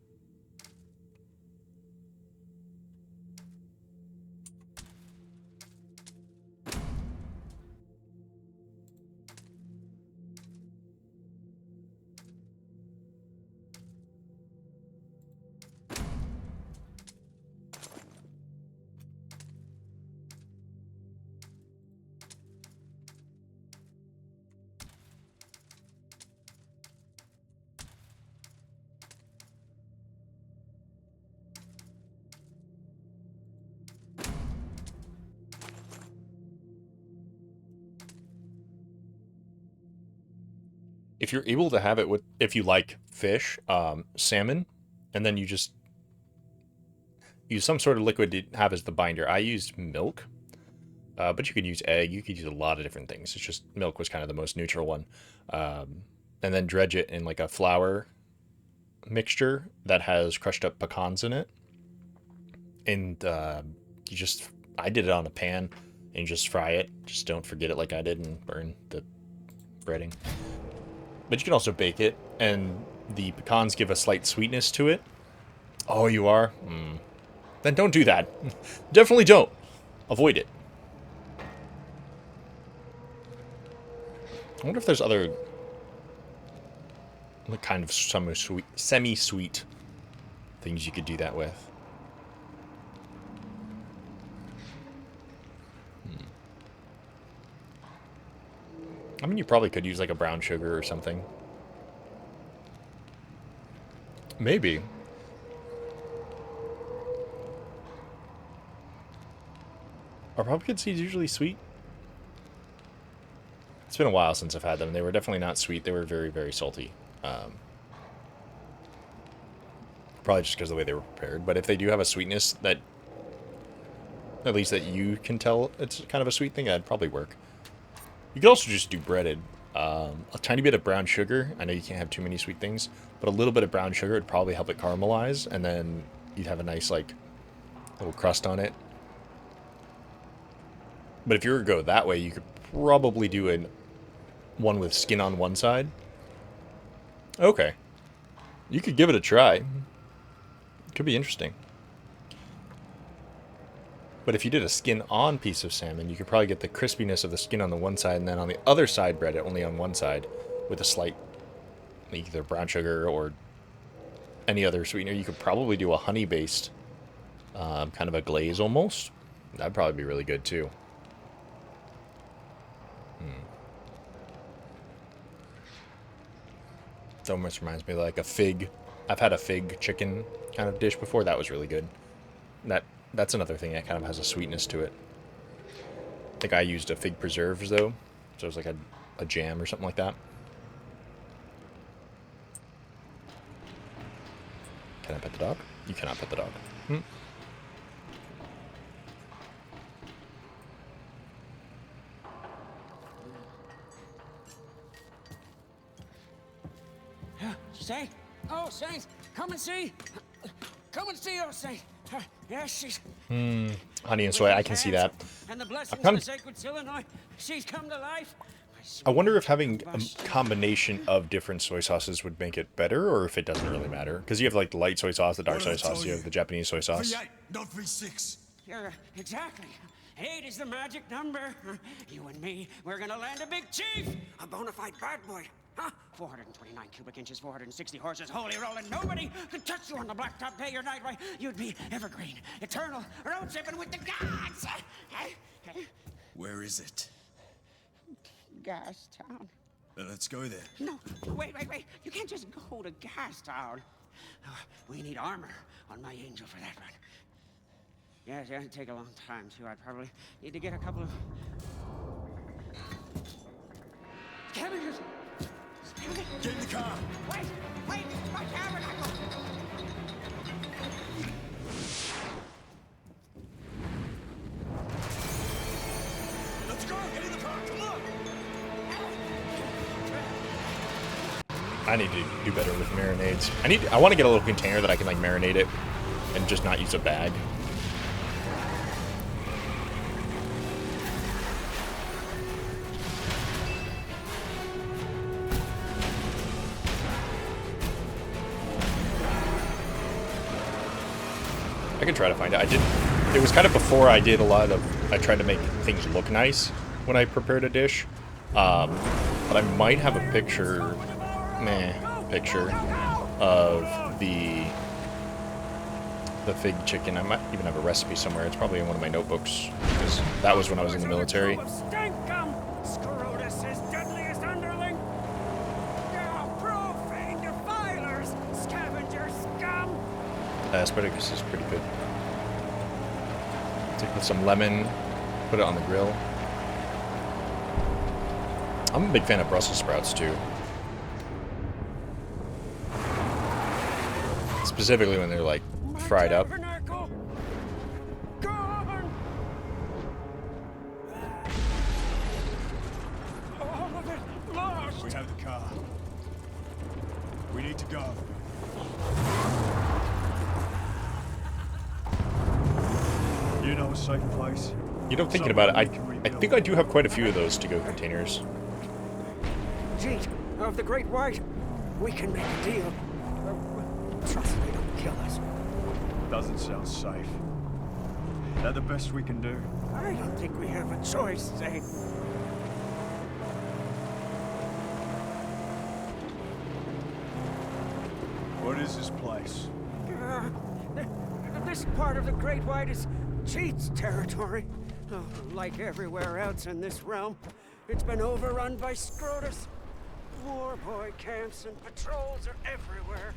If you're able to have it with, if you like fish, salmon, and then you just use some sort of liquid to have as the binder. I used milk, but you could use egg. You could use a lot of different things. It's just milk was kind of the most neutral one. And then dredge it in like a flour mixture that has crushed up pecans in it. And I did it on a pan and just fry it. Just don't forget it like I did and burn the breading. But you can also bake it, and the pecans give a slight sweetness to it. Oh, you are? Then don't do that. Definitely don't. Avoid it. I wonder if there's other kind of semi-sweet things you could do that with. I mean, you probably could use like a brown sugar or something. Maybe. Are pumpkin seeds usually sweet? It's been a while since I've had them. They were definitely not sweet. They were very, very salty. Probably just because of the way they were prepared. But if they do have a sweetness that, at least that you can tell it's kind of a sweet thing, that'd probably work. You could also just do breaded. A tiny bit of brown sugar. I know you can't have too many sweet things, but a little bit of brown sugar would probably help it caramelize, and then you'd have a nice, like, little crust on it. But if you were to go that way, you could probably do one with skin on one side. Okay. You could give it a try. Could be interesting. But if you did a skin-on piece of salmon, you could probably get the crispiness of the skin on the one side, and then on the other side bread it only on one side with a slight, either brown sugar or any other sweetener. You could probably do a honey-based, kind of a glaze almost. That'd probably be really good too. It almost reminds me of like a fig. I've had a fig chicken kind of dish before. That was really good. That's another thing that kind of has a sweetness to it. I think I used a fig preserves though, so it was like a jam or something like that. Can I pet the dog? You cannot pet the dog. Saint? Oh, Saint, come and see. Come and see, oh, Saint. Yes, she's... Honey and soy, I can see that. And the blessings kind of of- the sacred Illinois. She's come to life. I wonder if having a combination of different soy sauces would make it better, or if it doesn't really matter. Because you have like the light soy sauce, the dark soy sauce, you have the Japanese soy sauce. V8, not V6. Yeah, exactly. 8 is the magic number. You and me, we're gonna land a big chief. A bona fide bad boy. Huh? 429 cubic inches, 460 horses, holy rolling. Nobody could touch you on the blacktop day or night. Why, you'd be evergreen, eternal, road tripping with the gods. Where is it? Gas Town. Let's go there. No, wait. You can't just go to Gas Town. We need armor on my angel for that one. Yes, it'd take a long time, too. I'd probably need to get a couple of... Scavengers! Get in the car. Wait, my tabernacle! Let's go. Get in the car. Come on. I need to do better with marinades. I want to get a little container that I can like marinate it and just not use a bag. I could try to find it. It was kind of before I tried to make things look nice when I prepared a dish. But I might have a picture of the fig chicken. I might even have a recipe somewhere. It's probably in one of my notebooks, because that was when I was in the military. Stinkum! Scrotus' deadliest underling! You profane defilers! Scavenger scum! Asparagus is pretty good. Take with some lemon, put it on the grill. I'm a big fan of Brussels sprouts too. Specifically when they're like fried up. Tabernacle gone! All of it lost! We have the car. We need to go. You know a safe place? You know, thinking about it, I think I do have quite a few of those to-go containers. Jeet, of the Great White, we can make a deal. Trust they don't kill us. Doesn't sound safe. That the best we can do? I don't think we have a choice, Zane. What is this place? This part of the Great White is Cheat's territory. Oh, like everywhere else in this realm, it's been overrun by Scrotus. War boy camps and patrols are everywhere.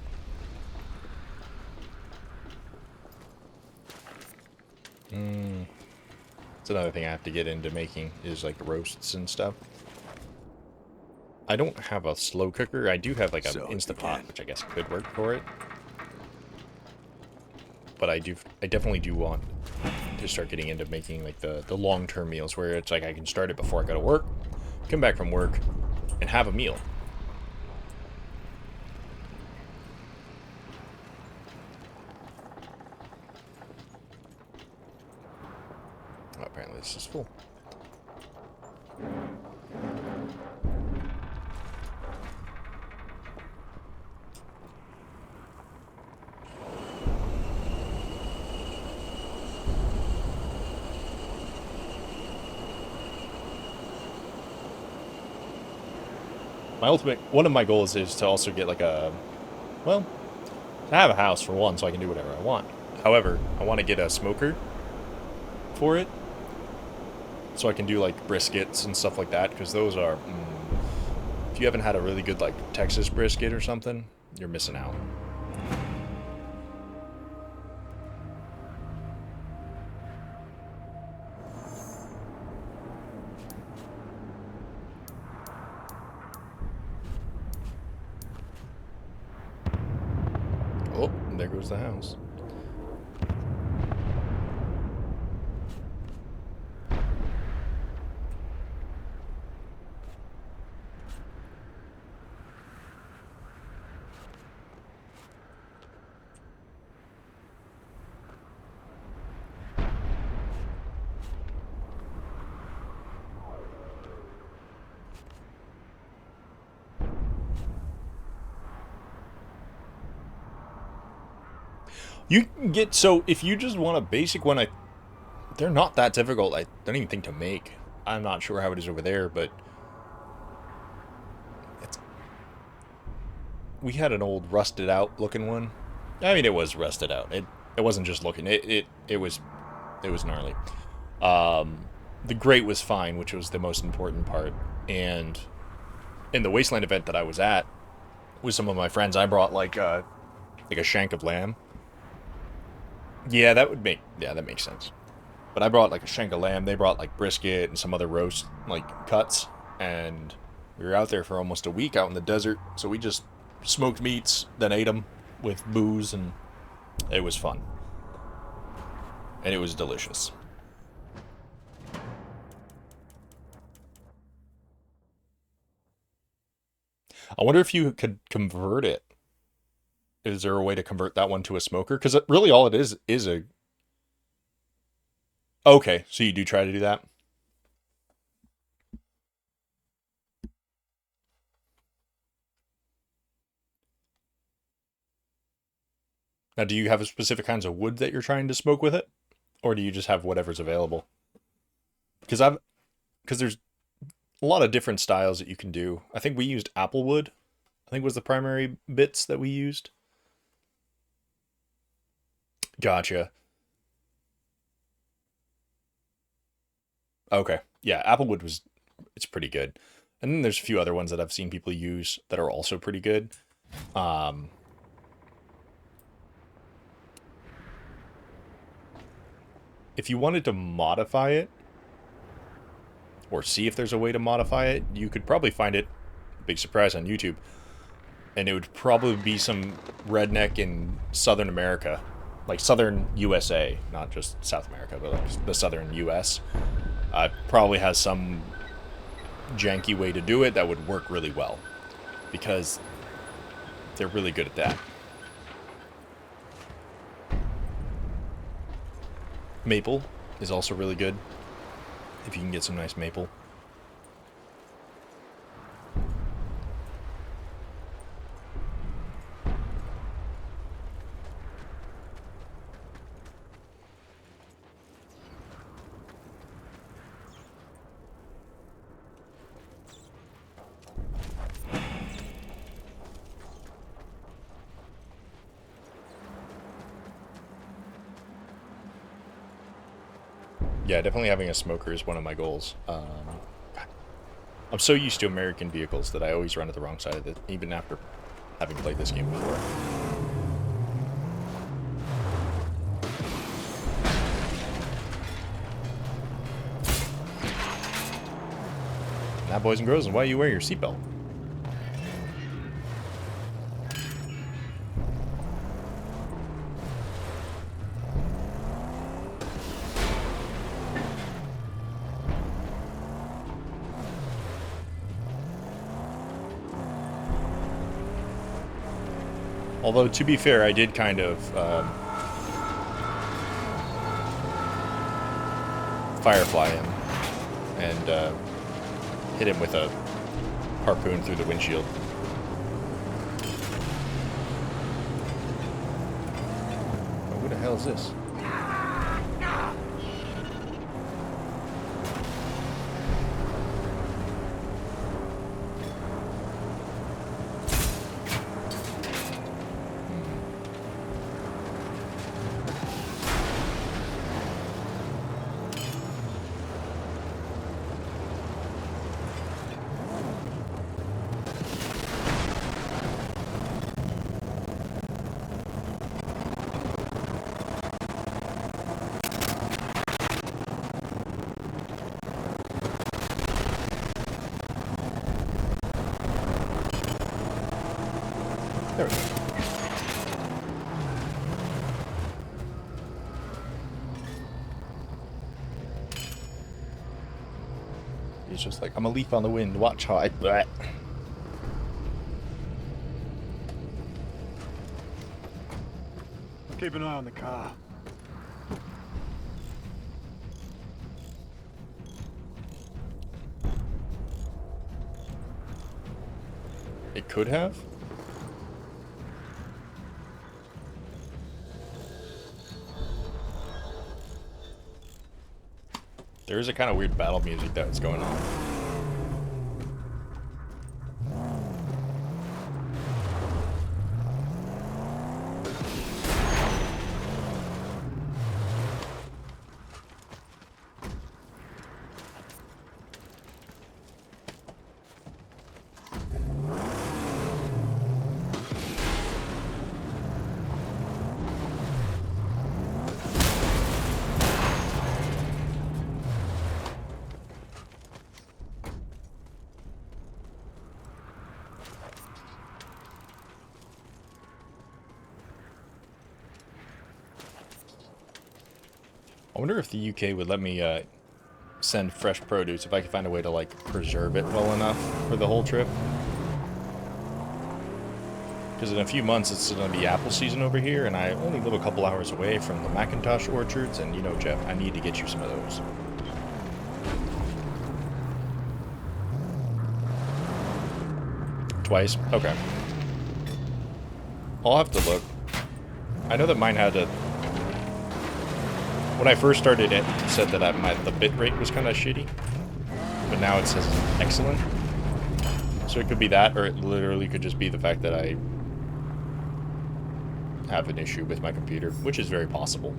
It's another thing I have to get into making is like roasts and stuff. I don't have a slow cooker. I do have like an Instapot, which I guess could work for it. But I definitely do want to start getting into making like the long-term meals where it's like I can start it before I go to work, come back from work, and have a meal. Oh, apparently this is full. one of my goals is to also get like a, well, to have a house for one, so I can do whatever I want. However, I want to get a smoker for it, so I can do like briskets and stuff like that, because those are, if you haven't had a really good like Texas brisket or something, you're missing out. Oh, and there goes the house. You can get, so if you just want a basic one, they're not that difficult. I don't even think to make. I'm not sure how it is over there, but we had an old rusted out looking one. I mean, it was rusted out. It wasn't just looking. It was gnarly. The grate was fine, which was the most important part. And in the Wasteland event that I was at with some of my friends, I brought like a shank of lamb. Yeah, that makes sense. But I brought like a shank of lamb. They brought like brisket and some other roast like cuts, and we were out there for almost a week out in the desert. So we just smoked meats, then ate them with booze, and it was fun. And it was delicious. I wonder if you could convert it. Is there a way to convert that one to a smoker? Because really all it is a... Okay, so you do try to do that? Now, do you have specific kinds of wood that you're trying to smoke with it? Or do you just have whatever's available? Because there's a lot of different styles that you can do. I think we used apple wood. I think was the primary bits that we used. Gotcha. Okay. Yeah, applewood it's pretty good. And then there's a few other ones that I've seen people use that are also pretty good. If you wanted to modify it, or see if there's a way to modify it, you could probably find it, big surprise, on YouTube. And it would probably be some redneck in Southern America. Like Southern USA, not just South America, but like the Southern US. Probably has some janky way to do it that would work really well. Because they're really good at that. Maple is also really good. If you can get some nice maple. Yeah, definitely having a smoker is one of my goals. I'm so used to American vehicles that I always run at the wrong side of it, even after having played this game before. Now, boys and girls, why are you wearing your seatbelt? Although, to be fair, I did kind of firefly him and hit him with a harpoon through the windshield. Oh, who the hell is this? There we go. He's just like, I'm a leaf on the wind, watch how I... Bleh. Keep an eye on the car. It could have? There is a kind of weird battle music that's going on. I wonder if the UK would let me send fresh produce if I could find a way to like preserve it well enough for the whole trip. Because in a few months it's going to be apple season over here, and I only live a couple hours away from the Macintosh orchards, and you know, Jeff, I need to get you some of those. Twice? Okay. I'll have to look. I know that mine had a... When I first started it said that the bit rate was kind of shitty, but now it says excellent. So it could be that, or it literally could just be the fact that I have an issue with my computer, which is very possible.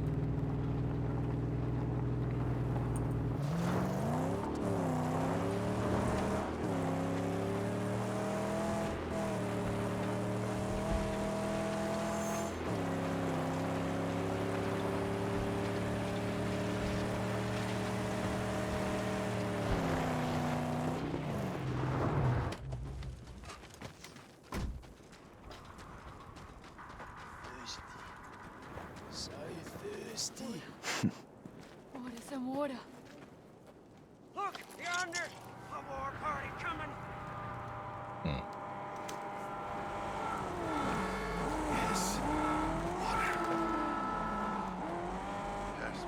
Water, some water. Look, yonder! A war party coming! Yes. Water. Yes.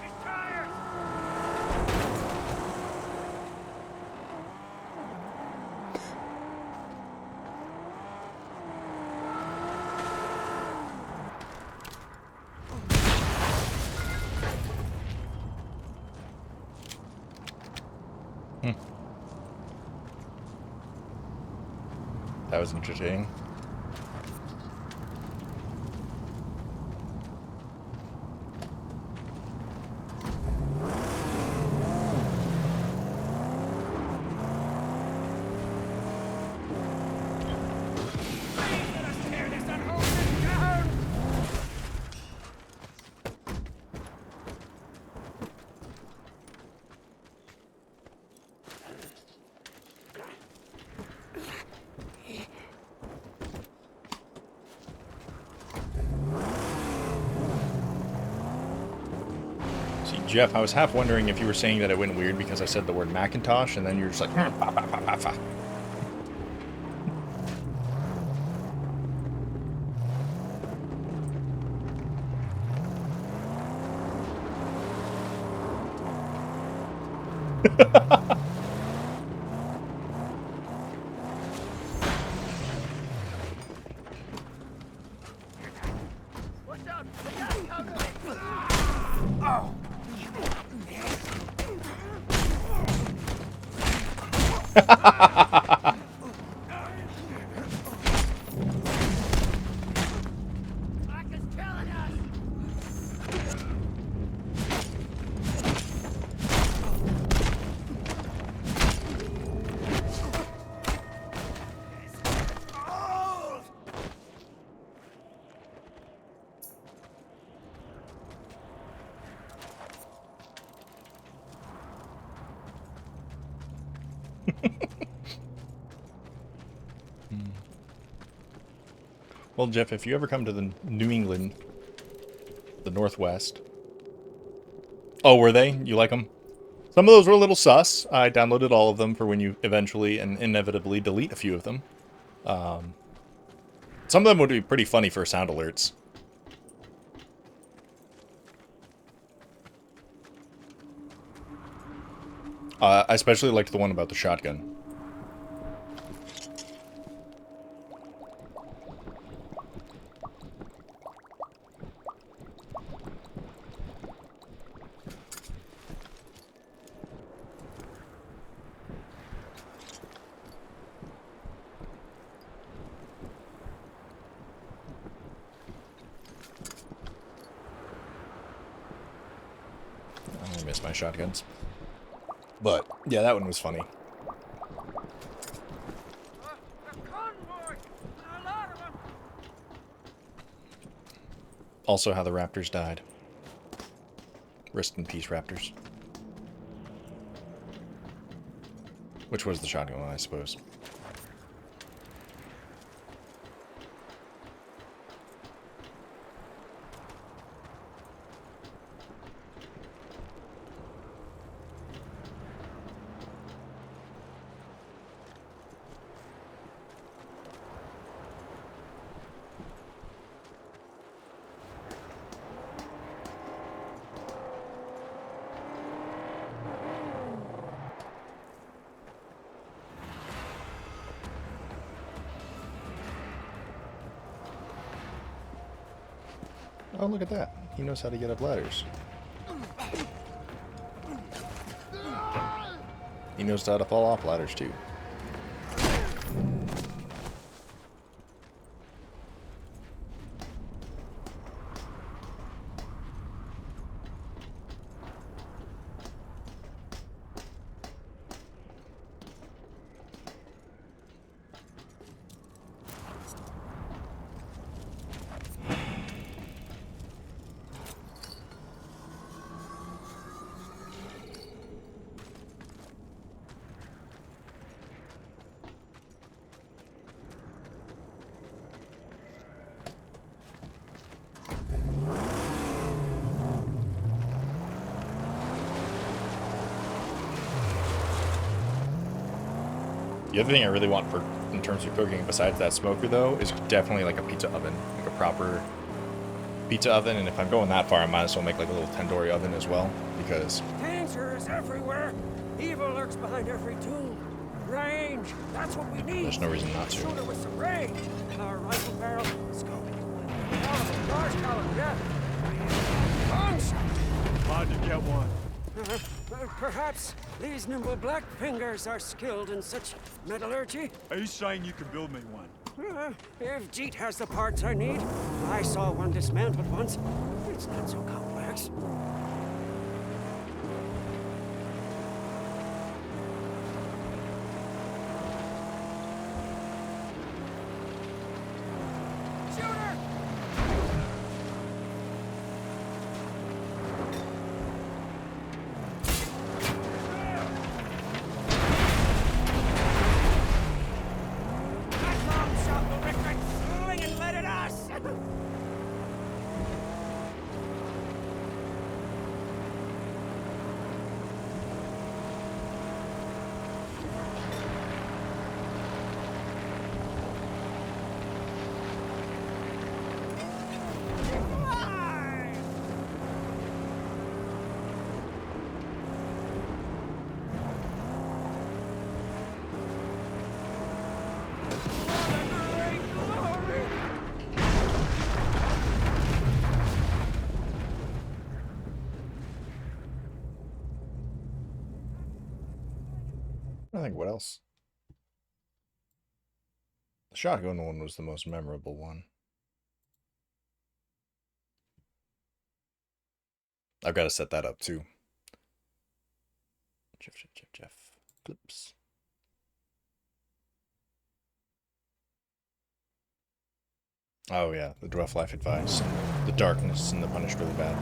He's tired! That was entertaining. Let us tear this unholy thing down! See, Jeff, I was half wondering if you were saying that it went weird because I said the word Macintosh, and then you're just like, "Hmm, bah, bah, bah, bah, bah." Watch out! The gas coming! Black is killing us! Well, Jeff, if you ever come to the New England, the Northwest. Oh, were they? You like them? Some of those were a little sus. I downloaded all of them for when you eventually and inevitably delete a few of them. Some of them would be pretty funny for sound alerts. I especially liked the one about the shotgun. I miss my shotguns. But, yeah, that one was funny. Also how the raptors died. Rest in peace, raptors. Which was the shotgun one, I suppose. Oh, look at that. He knows how to get up ladders. He knows how to fall off ladders, too. The other thing I really want for in terms of cooking, besides that smoker though, is definitely like a pizza oven, like a proper pizza oven. And if I'm going that far, I might as well make like a little tandoori oven as well, because Danger is everywhere. Evil lurks behind every tomb. Range. That's what we need. there's no reason not to. Shoot it with some range. Our rifle barrel. Scope. Large caliber, yeah. Gunshot. Hard to get one. Perhaps these nimble black fingers are skilled in such metallurgy. Are you saying you can build me one? If Jeet has the parts I need, I saw one dismantled once. It's not so complex. Shooter! That long shot will rip that swing and let it us! I think what else? The shotgun one was the most memorable one. I've got to set that up too. Jeff. Clips. Oh yeah, the Dwarf Life Advice. The darkness and the punish really bad.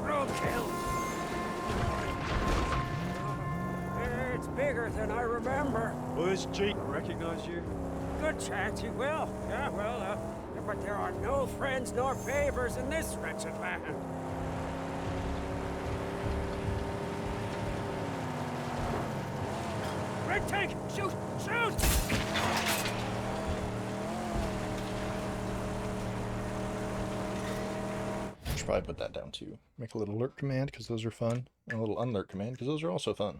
Roadkill! bigger than I remember. Well, this Jeet recognize you? Good chance he will. Yeah, well, but there are no friends nor favors in this wretched land. Red tank! Shoot! Shoot! Should probably put that down too. Make a little alert command because those are fun, and a little unalert command because those are also fun.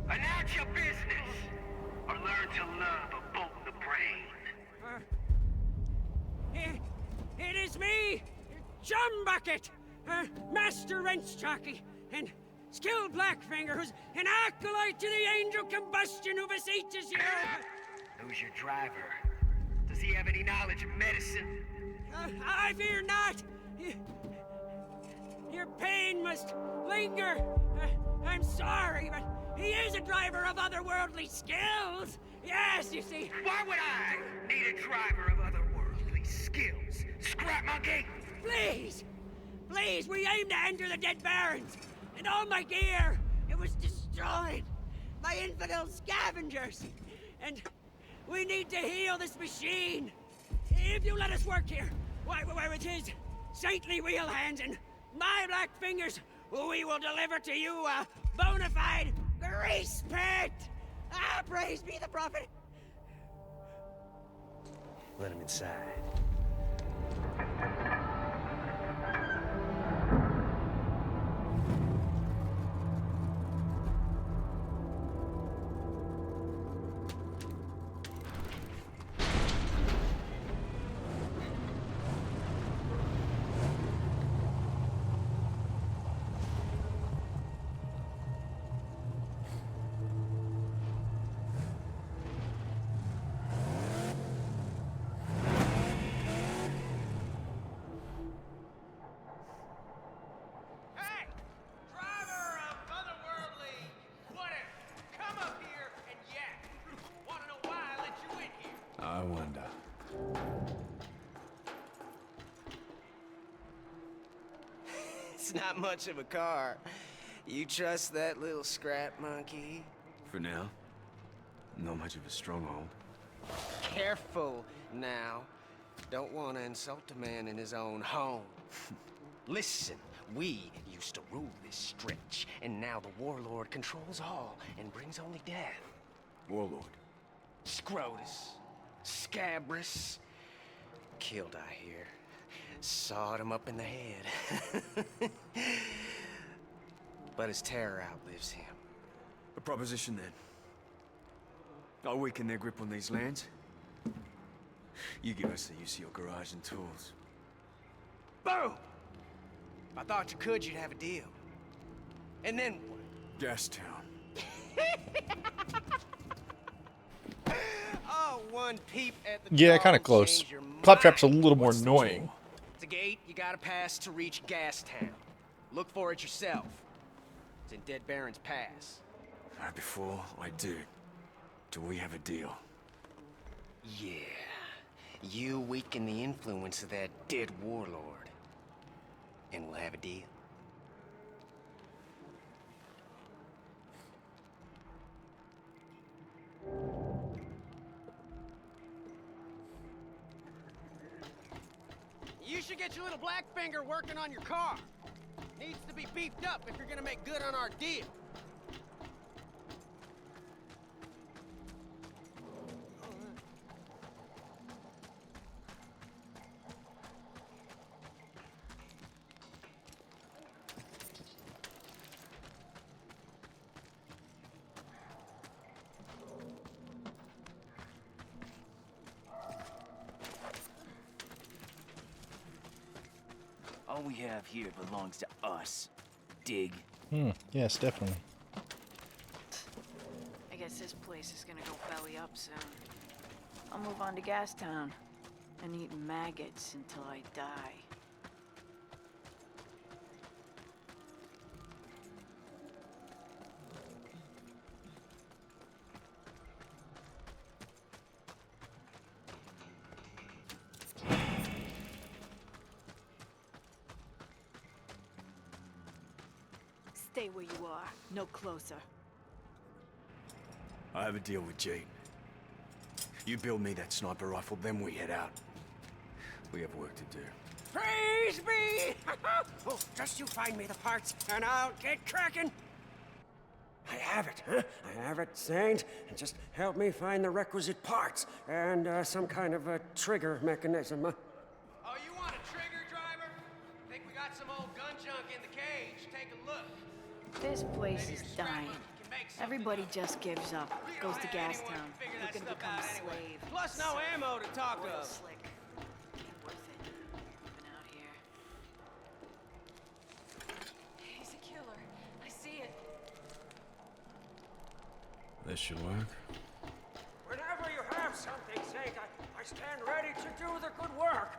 Announce your business, or learn to love a bolt in the brain. It is me, Chum Bucket, Master Wrench Jockey, and skilled Blackfinger, who's an acolyte to the angel combustion who beseeches you. Who's your driver? Does he have any knowledge of medicine? I fear not. Your pain must linger. I'm sorry, but he is a driver of otherworldly skills. Yes, you see. Why would I need a driver of otherworldly skills? Scrap monkey! Please, please, we aim to enter the Dead Barrens, and all my gear, it was destroyed by infidel scavengers, and we need to heal this machine. If you let us work here, why, with his saintly wheel hands and my black fingers, we will deliver to you a bona fide grease pit. Ah, praise be the prophet. Let him inside. Hey! Driver of otherworldly whatever! Come up here and yak! Wanna know why I let you in here? I wonder. It's not much of a car. You trust that little scrap monkey? For now, not much of a stronghold. Careful now. Don't want to insult a man in his own home. Listen, we used to rule this stretch, and now the warlord controls all and brings only death. Warlord. Scrotus, Scabrous, killed, I hear. Sawed him up in the head. But his terror outlives him. A proposition then. I'll weaken their grip on these lands. You give us the use of your garage and tools. Boom! If I thought you could, you'd have a deal. And then what? Gastown. Oh, one peep at the Yeah, dog kind of close. changed your Claptrap's a mind. little more What's the annoying. tool? It's a gate you gotta pass to reach Gastown. Look for it yourself. It's in Dead Barrens Pass. Right before I do we have a deal? Yeah. You weaken the influence of that dead warlord. And we'll have a deal. You should get your little Blackfinger working on your car. Needs to be beefed up if you're gonna make good on our deal. All we have here belongs to us. Dig. Yes, definitely. I guess this place is gonna go belly up soon. I'll move on to Gastown and eat maggots until I die. Stay where you are, no closer. I have a deal with Jade. You build me that sniper rifle, then we head out. We have work to do. Praise be! Oh, just you find me the parts, and I'll get cracking. I have it, huh? I have it, Saint. And just help me find the requisite parts and some kind of a trigger mechanism. Oh, you want a trigger, driver? Think we got some old gun junk in the cage? Take a look. This place Maybe is your scrapbook dying. can make something Everybody up. just gives up, We goes don't to have anyone Gastown, to figure that looking to stuff become a out anyway. slave. Plus no ammo to talk Oil of. slick. Ain't worth it. Been out here. He's a killer. I see it. This should work. Whenever you have something, Saint, I stand ready to do the good work.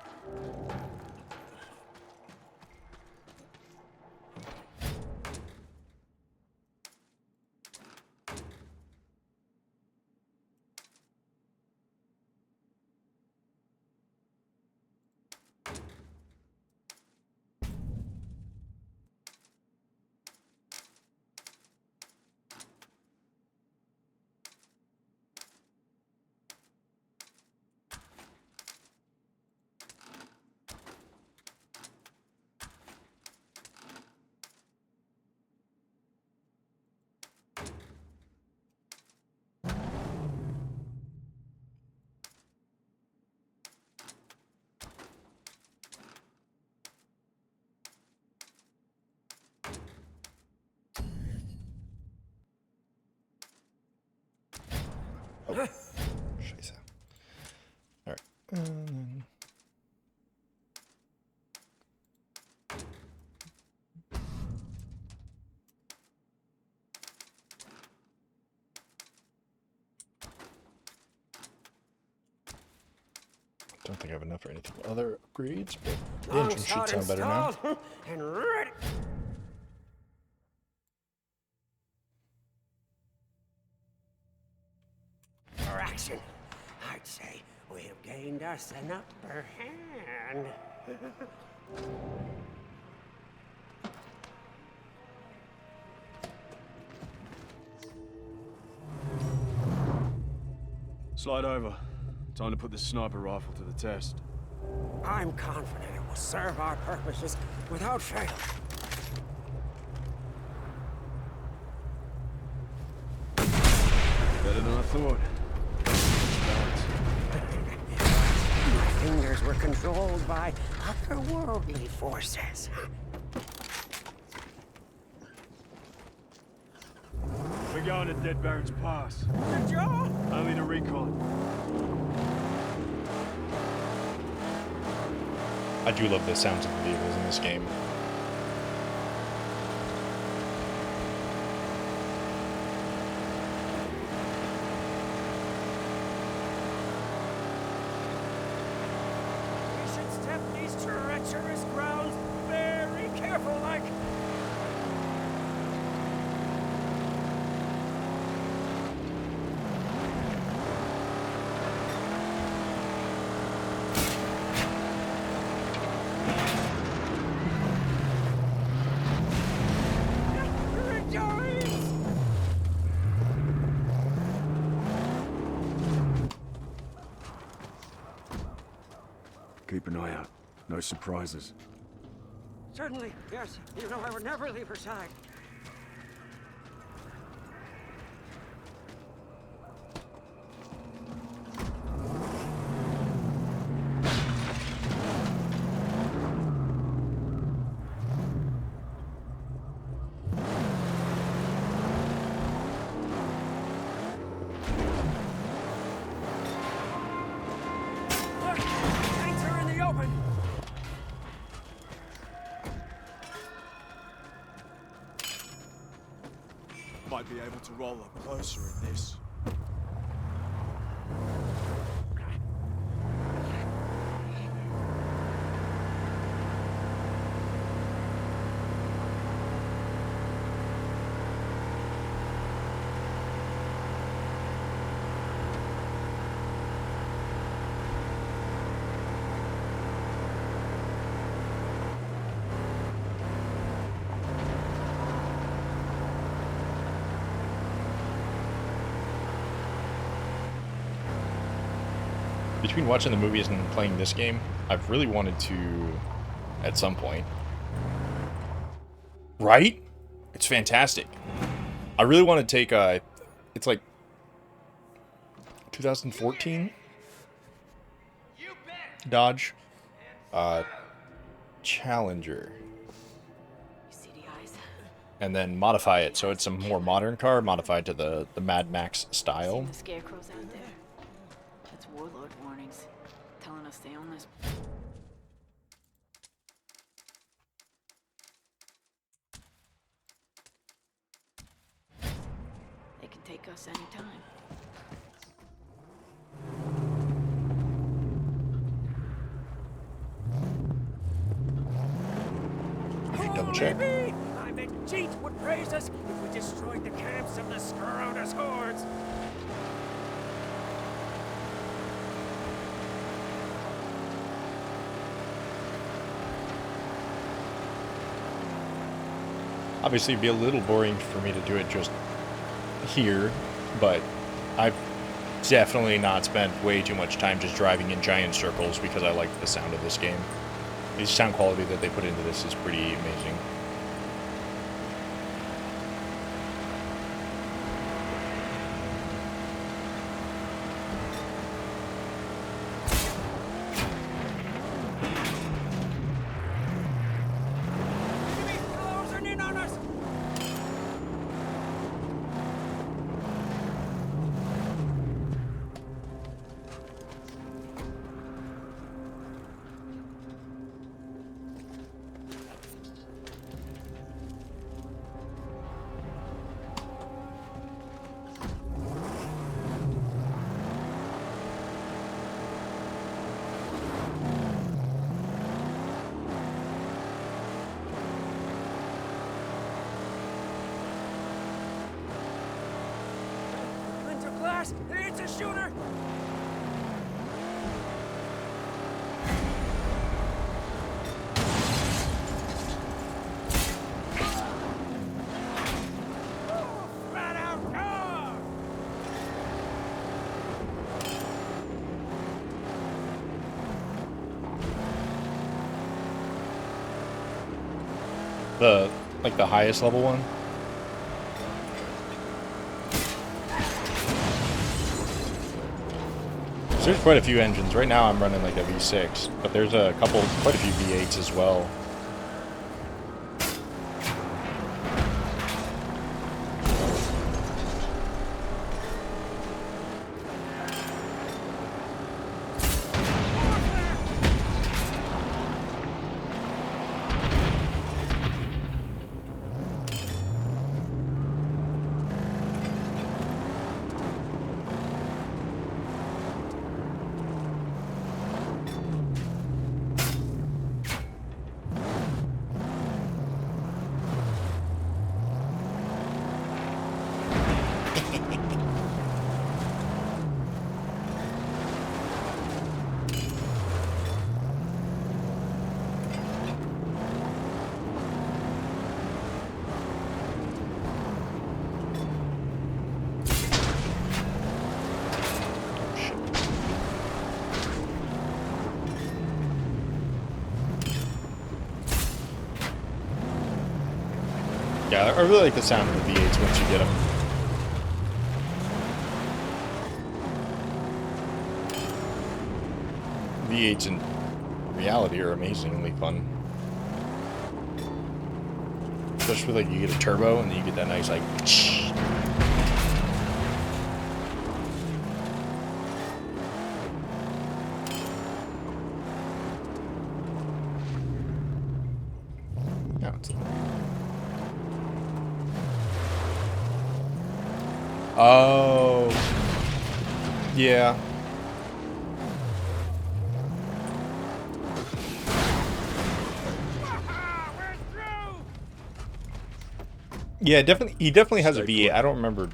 Scheiße. Alright. Don't think I have enough for anything other upgrades, but the engine should sound better now. Installed and ready. For action, I'd say we've gained us an upper hand. Slide over. Time to put this sniper rifle to the test. I'm confident it will serve our purposes without fail. Better than I thought. My fingers were controlled by otherworldly forces. We're going to Dead Baron's Pass. Did you? Only to recon. I do love the sounds of the vehicles in this game. We should step these treacherous grounds very careful like. Rejoice! Keep an eye out. No surprises. Certainly, yes. You know I would never leave her side. Look! Tanks are in the open! might be able to roll up closer in this. Between watching the movies and playing this game, I've really wanted to, at some point. Right? It's fantastic. I really want to take it's like 2014 Dodge Challenger. And then modify it so it's a more modern car, modified to the Mad Max style. The scarecrows out there. That's warlord warnings, telling us they own this. They can take us anytime. Double check. I meant Jeet would praise us if we destroyed the camps of the Scrotus hordes. Obviously, it'd be a little boring for me to do it just here, but I've definitely not spent way too much time just driving in giant circles because I like the sound of this game. The sound quality that they put into this is pretty amazing. Closing in on us. Into glass. It's a shooter. Flat out car. The highest level one. So there's quite a few engines. Right now I'm running like a V6, but there's quite a few V8s as well. Yeah, I really like the sound of the V8s once you get them. V8s in reality are amazingly fun. Especially like you get a turbo and then you get that nice like Oh. Yeah. Yeah, definitely. He definitely has a V8. I don't remember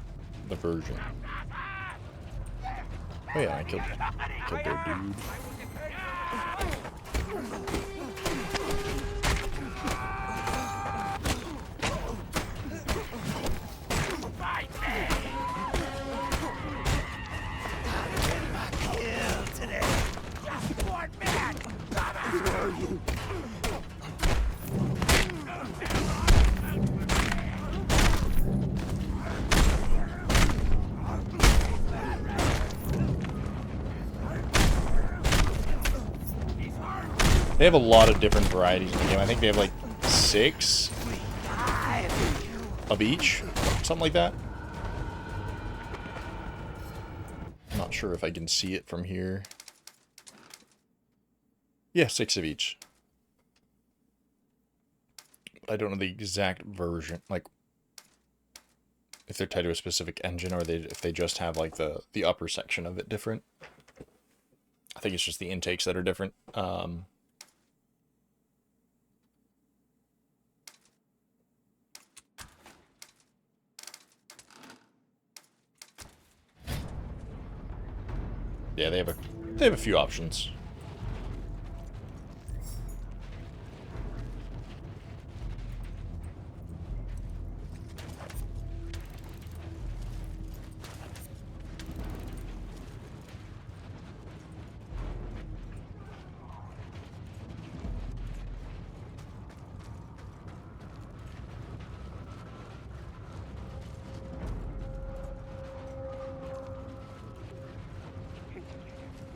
the version. Oh yeah, I killed their dude. They have a lot of different varieties in the game. I think they have like 6 of each, something like that. I'm not sure if I can see it from here. Yeah, 6 of each. I don't know the exact version, like if they're tied to a specific engine or if they just have like the upper section of it different. I think it's just the intakes that are different. Yeah, they have a few options.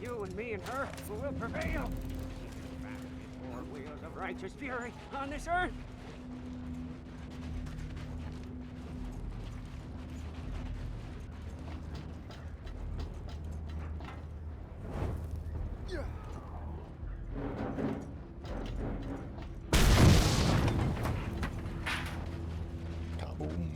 You and me and her will prevail. Four wheels of righteous fury on this earth. Kaboom.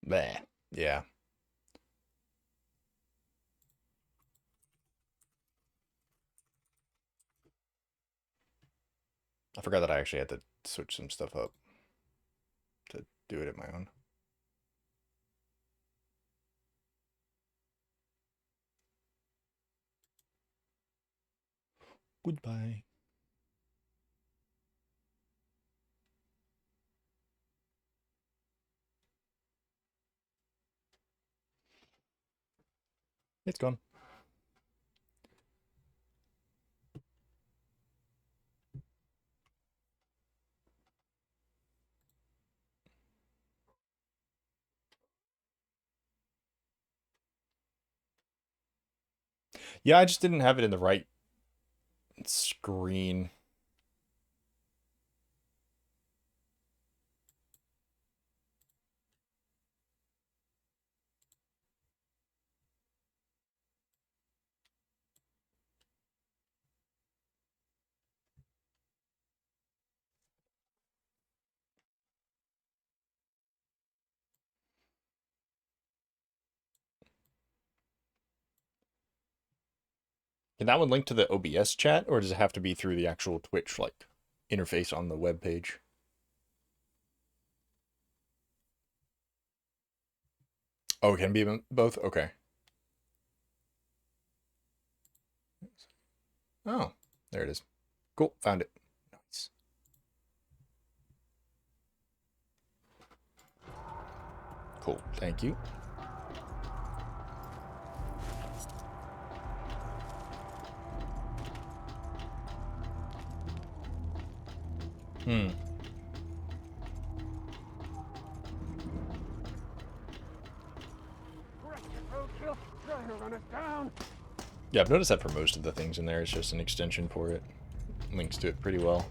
Bleh. Yeah. I forgot that I actually had to switch some stuff up to do it at my own. Goodbye. It's gone. Yeah, I just didn't have it in the right screen. Can that one link to the OBS chat, or does it have to be through the actual Twitch like interface on the web page? Oh, it can be both? Okay. Oh, there it is. Cool, found it. Nice. Cool, thank you. Hmm. Yeah, I've noticed that for most of the things in there, it's just an extension for it. Links to it pretty well.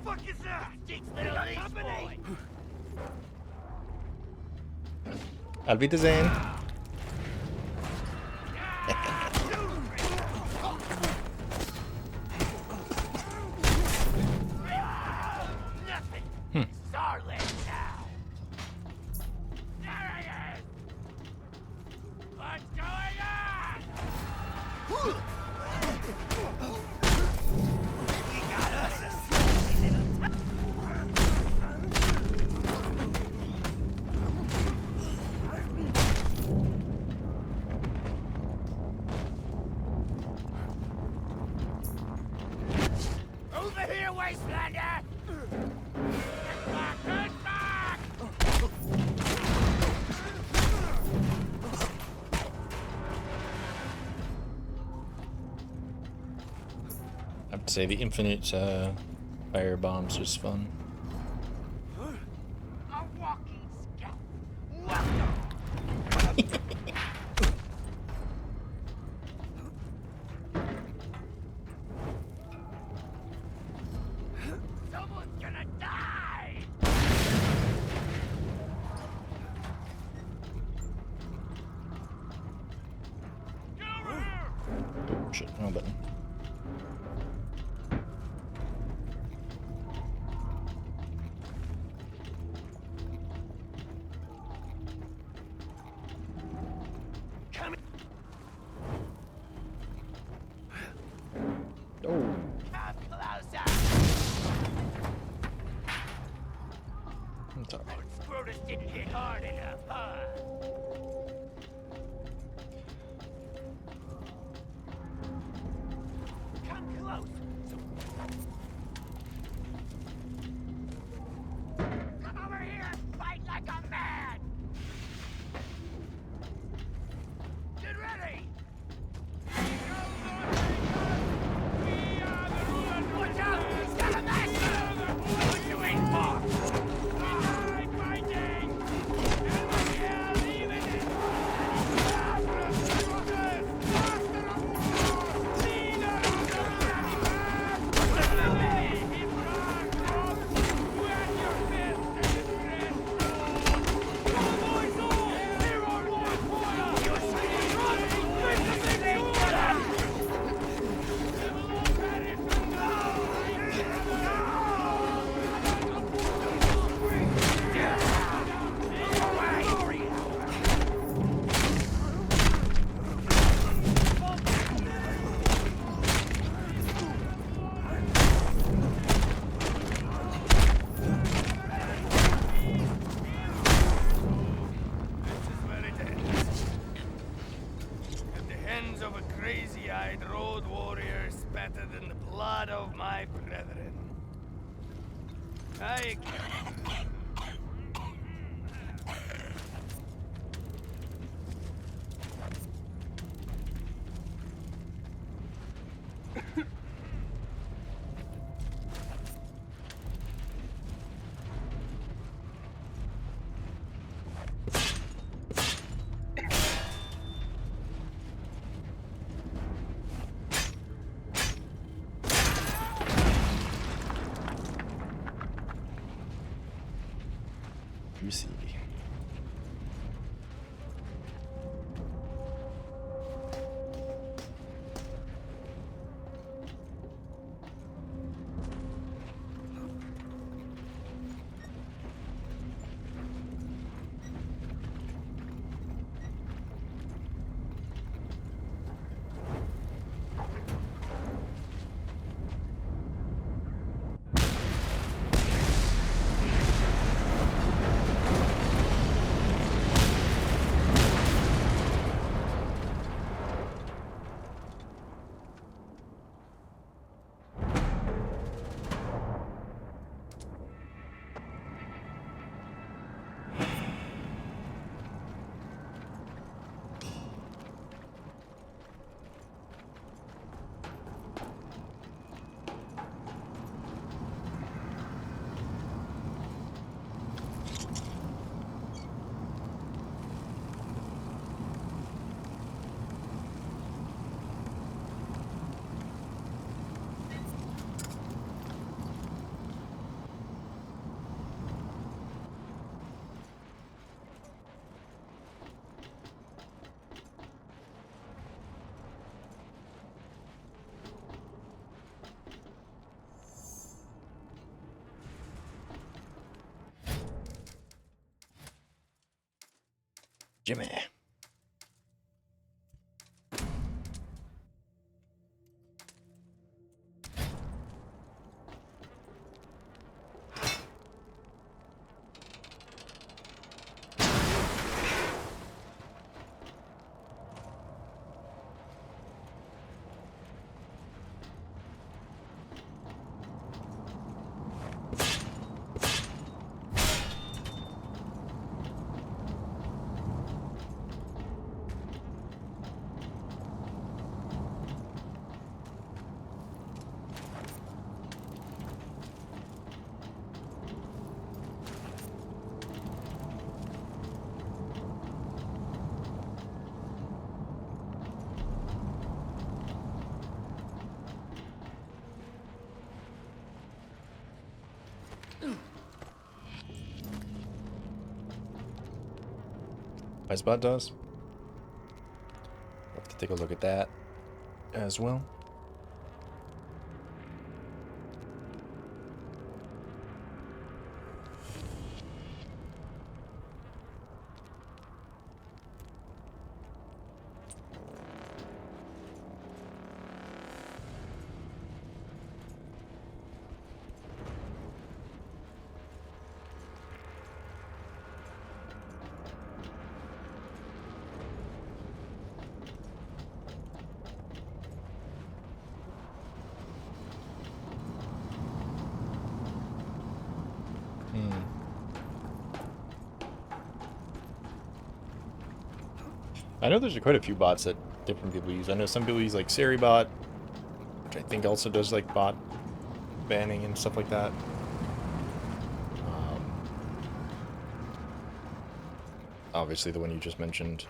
Fuck is that? Jinx little company! Auf Wiedersehen. Nothing. It's our land now. There he is. What's going on? He got us a sneaky little over here, Wastelander! Get back! Get back! I have to say the infinite fire bombs was fun. A walking scout. Welcome! Someone's gonna die! Get over here! Oh shit, wrong button. Oh. Come closer! It's alright. Brutus didn't hit hard enough, huh? Come close! Come over here and fight like a man! Get ready! Watch out! He's got a master! What you waiting for? Of a crazy-eyed road warrior spattered in the blood of my brethren. I You see. Jimmy. Icebot does. Have to take a look at that as well. I know there's quite a few bots that different people use. I know some people use like Seribot, which I think also does like bot banning and stuff like that. Obviously the one you just mentioned.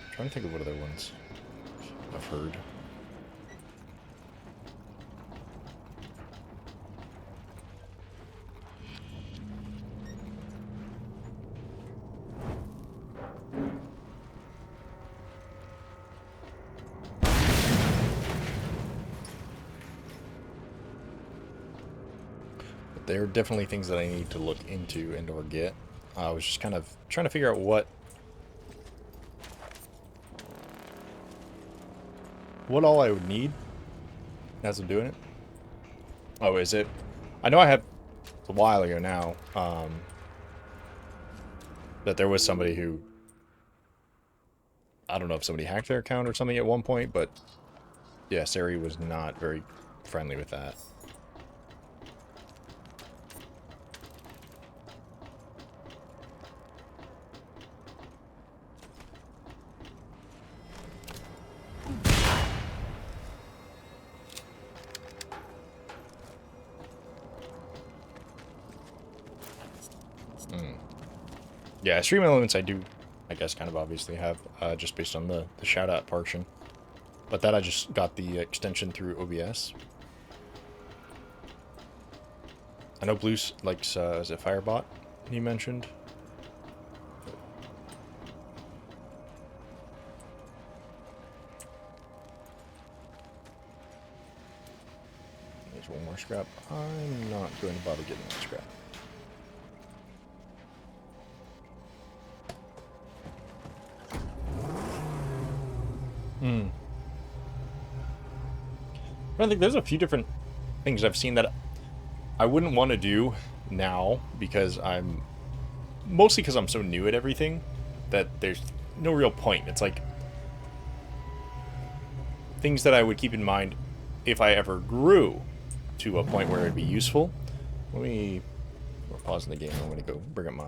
I'm trying to think of what other ones I've heard. There are definitely things that I need to look into and or get. I was just kind of trying to figure out what all I would need as I'm doing it. Oh, is it? I know I have a while ago now that there was somebody who, I don't know if somebody hacked their account or something at one point, but yeah, Sari was not very friendly with that. Yeah, stream elements I do, I guess, kind of obviously have, just based on the shout-out portion. But that I just got the extension through OBS. I know Blue likes, is it Firebot? he mentioned. There's one more scrap. I'm not going to bother getting that scrap. I think there's a few different things I've seen that I wouldn't want to do now because mostly because I'm so new at everything that there's no real point. It's like things that I would keep in mind if I ever grew to a point where it'd be useful. We're pausing the game. I'm going to go bring up my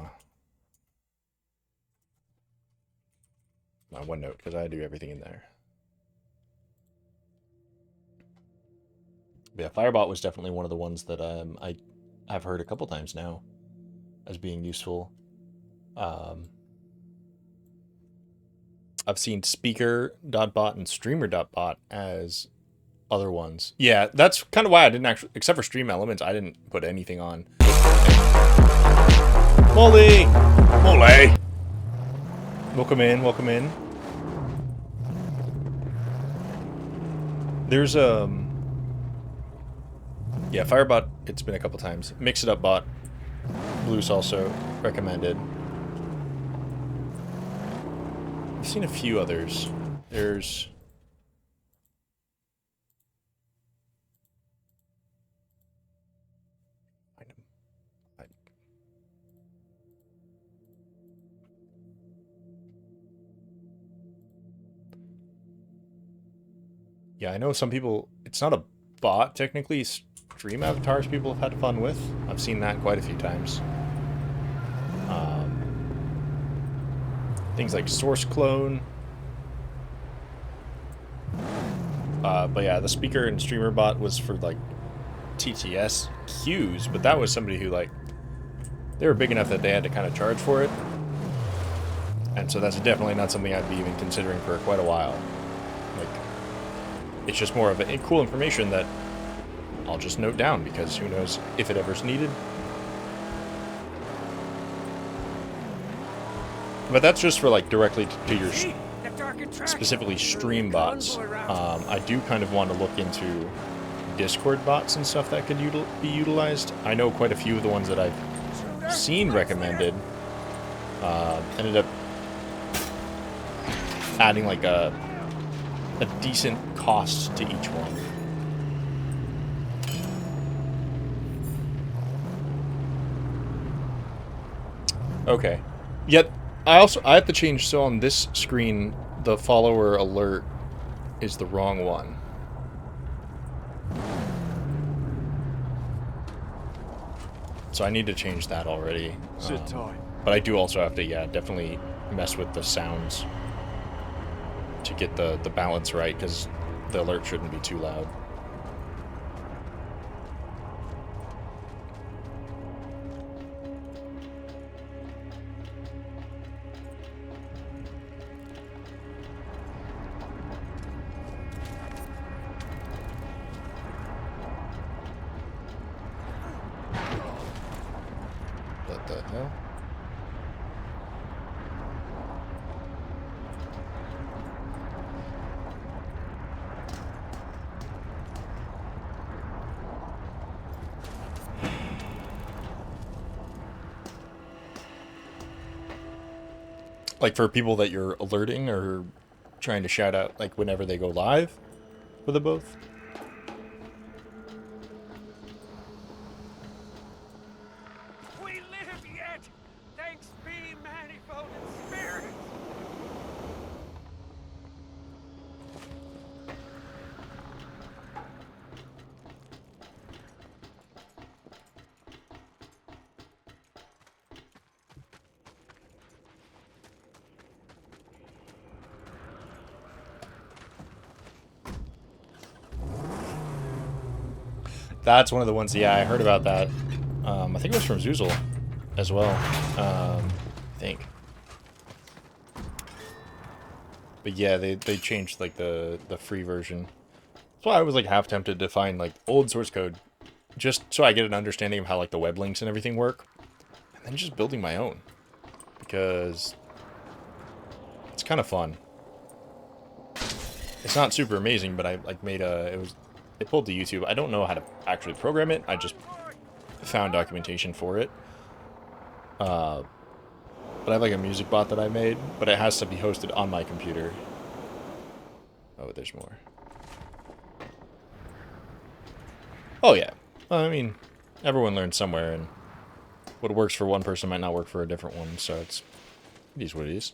OneNote because I do everything in there. But yeah, Firebot was definitely one of the ones that I've heard a couple times now as being useful. I've seen Speaker.bot and Streamer.bot as other ones. Yeah, that's kind of why I didn't actually, except for Stream Elements, I didn't put anything on. Molly! Molly! Welcome in, welcome in. There's, yeah, Firebot, it's been a couple times. Mix It Up Bot, Blues also recommended. I've seen a few others. There's... Yeah, I know some people, it's not a bot technically, stream avatars people have had fun with. I've seen that quite a few times. Things like Source Clone. But yeah, the Speaker and Streamer bot was for like TTS queues, but that was somebody who like, they were big enough that they had to kind of charge for it. And so that's definitely not something I'd be even considering for quite a while. Like, it's just more of a cool information that I'll just note down because who knows if it ever's needed. But that's just for like directly to your specifically stream bots. I do kind of want to look into Discord bots and stuff that could be utilized. I know quite a few of the ones that I've seen recommended ended up adding like a decent cost to each one. Okay. Yet I have to change, so on this screen the follower alert is the wrong one. So I need to change that already. Sit tight. But I do also have to, yeah, definitely mess with the sounds to get the balance right, because the alert shouldn't be too loud. What the hell? Like for people that you're alerting or trying to shout out like whenever they go live for the both? We live yet! Thanks be manifold in spirit! That's one of the ones, yeah, I heard about that. I think it was from Zoozle as well. I think. But yeah, they changed like the free version. That's why I was like half tempted to find like old source code just so I get an understanding of how like the web links and everything work. And and just building my own, because it's kind of fun. It's not super amazing, but I like made a, it pulled to YouTube. I don't know how to actually program it. I just found documentation for it. But I have like a music bot that I made, but it has to be hosted on my computer. Oh, there's more. Oh yeah. Well, I mean, everyone learns somewhere, and what works for one person might not work for a different one, so it is what it is.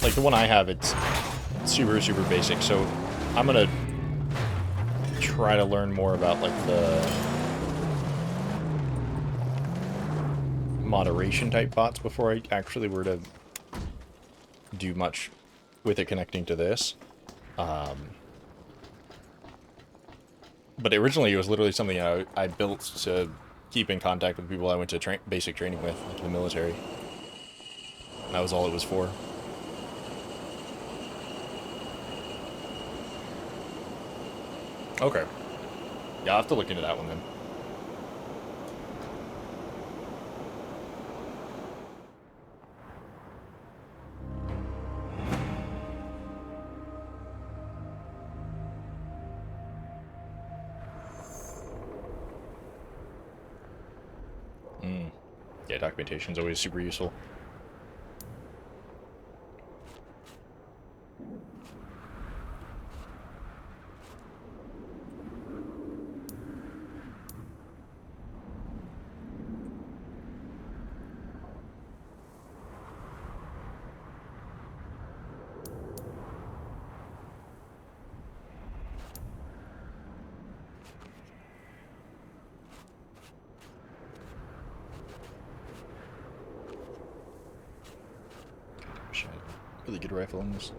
Like the one I have, it's super, super basic, so I'm gonna try to learn more about like the moderation type bots before I actually were to do much with it connecting to this. But originally it was literally something I built to keep in contact with people I went to basic training with, like the military. And that was all it was for. Okay. Yeah, I'll have to look into that one then. Yeah, documentation's always super useful. Really good rifle on this.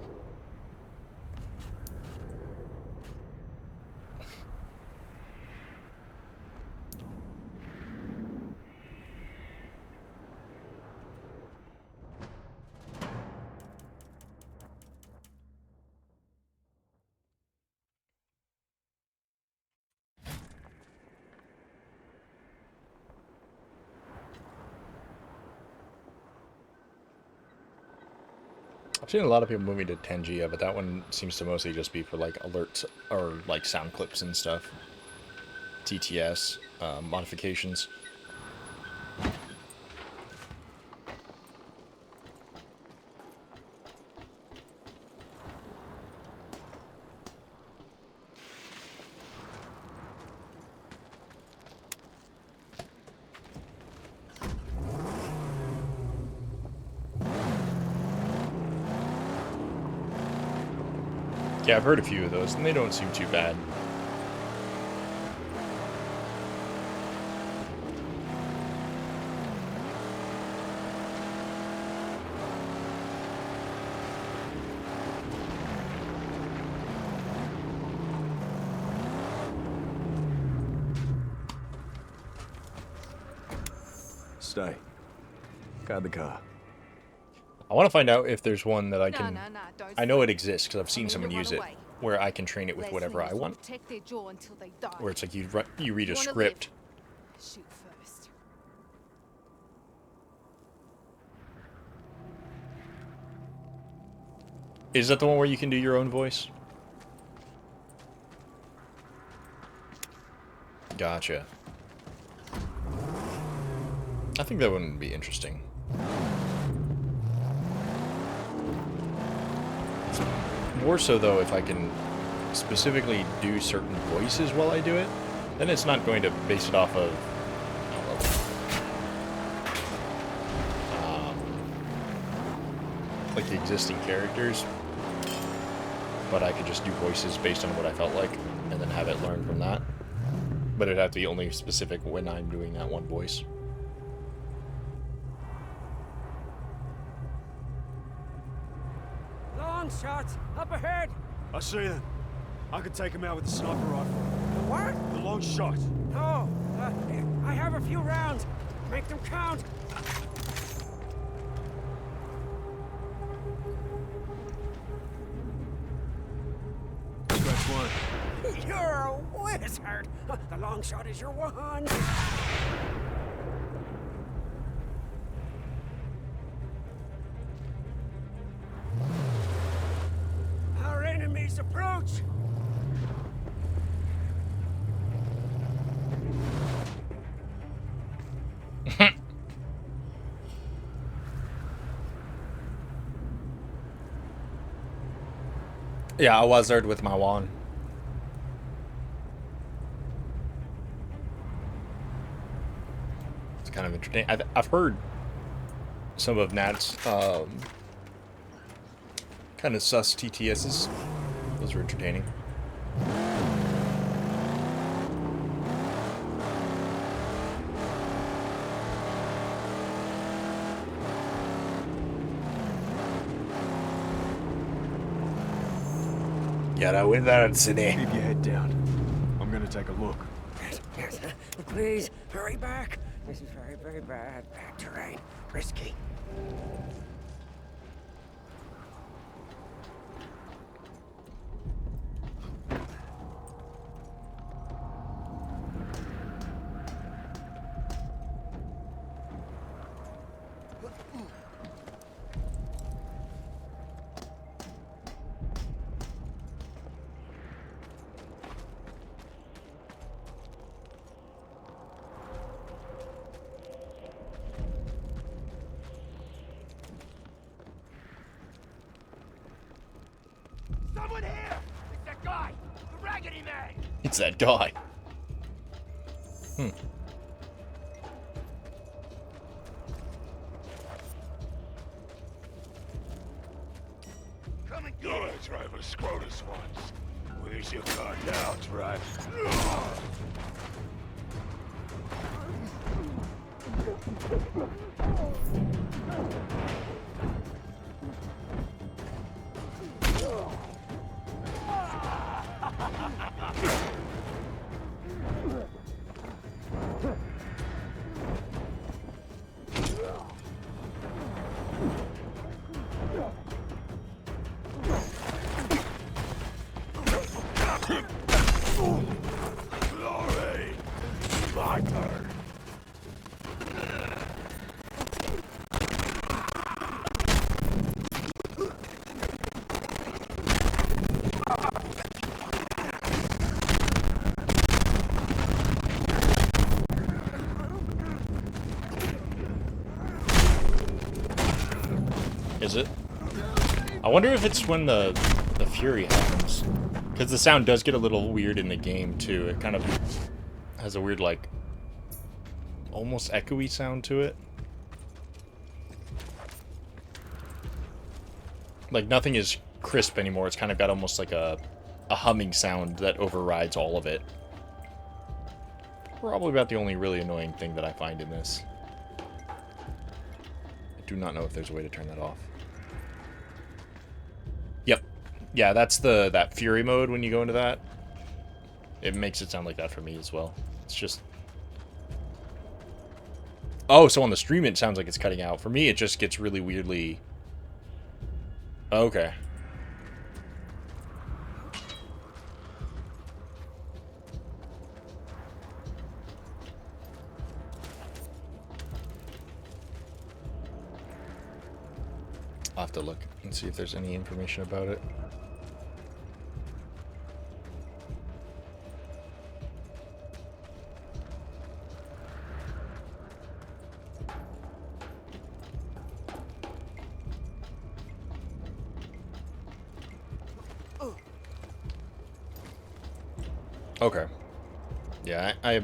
I've seen a lot of people moving to Tengia, but that one seems to mostly just be for like alerts or like sound clips and stuff. TTS, modifications. Yeah, I've heard a few of those, and they don't seem too bad. Stay. Guard the car. I want to find out if there's one that I can... don't I know sleep. it exists because I've seen someone use it, where I can train it with whatever I want. Protect their jaw until they die. Where it's like you read a Wanna script. live? Shoot first. Is that the one where you can do your own voice? Gotcha. I think that wouldn't be interesting. More so, though, if I can specifically do certain voices while I do it, then it's not going to base it off of like the existing characters, but I could just do voices based on what I felt like, and then have it learn from that. But it'd have to be only specific when I'm doing that one voice. Long shots up ahead. I see them. I could take them out with the sniper rifle. The what? The long shot. Oh, I have a few rounds. Make them count. Scratch one. You're a wizard. The long shot is your one. Our enemies approach. Yeah, I wizard with my wand. It's kind of interesting. I've heard some of Nat's kind of sus TTSs. Those were entertaining. Gotta win that city. Keep your head down. I'm gonna take a look. Yes. Please, hurry back. This is very, very bad terrain. Risky. Someone here! It's that guy! The Raggedy Man! It's that guy. Come and get it! Let's rival Scrotus once. Where's your card now, right? Glory! My turn! Is it? I wonder if it's when the fury happens. Because the sound does get a little weird in the game, too. It kind of has a weird, like, almost echoey sound to it. Like, nothing is crisp anymore. It's kind of got almost like a humming sound that overrides all of it. Probably about the only really annoying thing that I find in this. I do not know if there's a way to turn that off. Yep. Yeah, that's that fury mode when you go into that. It makes it sound like that for me as well. It's just... Oh, so on the stream it sounds like it's cutting out. For me, it just gets really weirdly... Okay. I'll have to look and see if there's any information about it. Okay. Yeah, I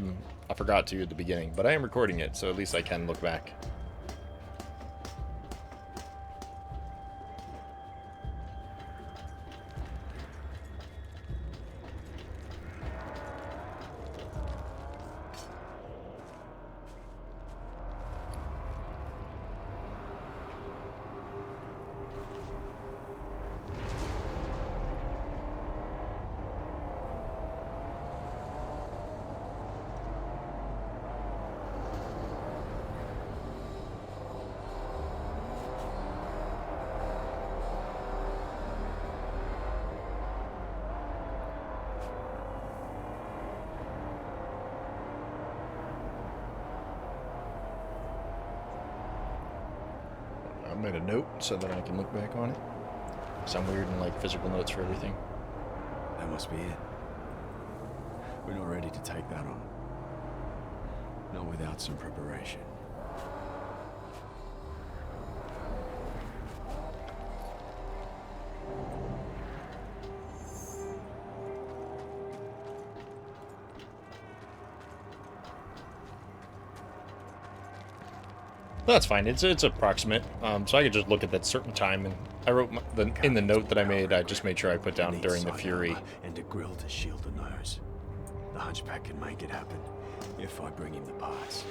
forgot to at the beginning, but I am recording it, so at least I can look back. made a note so that I can look back on it. Because I'm weird and like physical notes for everything. That must be it. We're not ready to take that on. Not without some preparation. That's fine. It's approximate. So I could just look at that certain time, and I wrote in the note that I made. I just made sure I put down during the Fury. And a grill to shield the nose. The Hunchback can make it happen if I bring him the parts.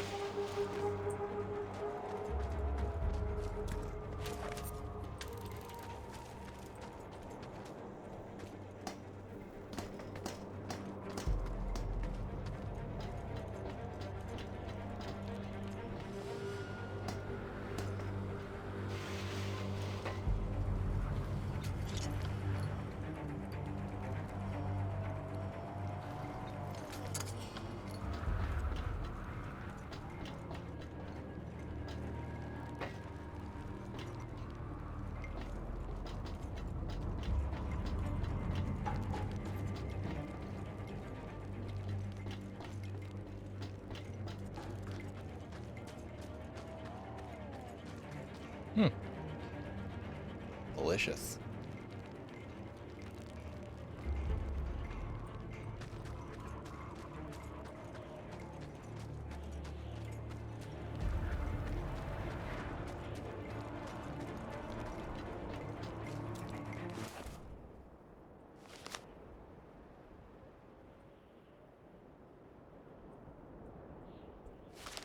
Delicious.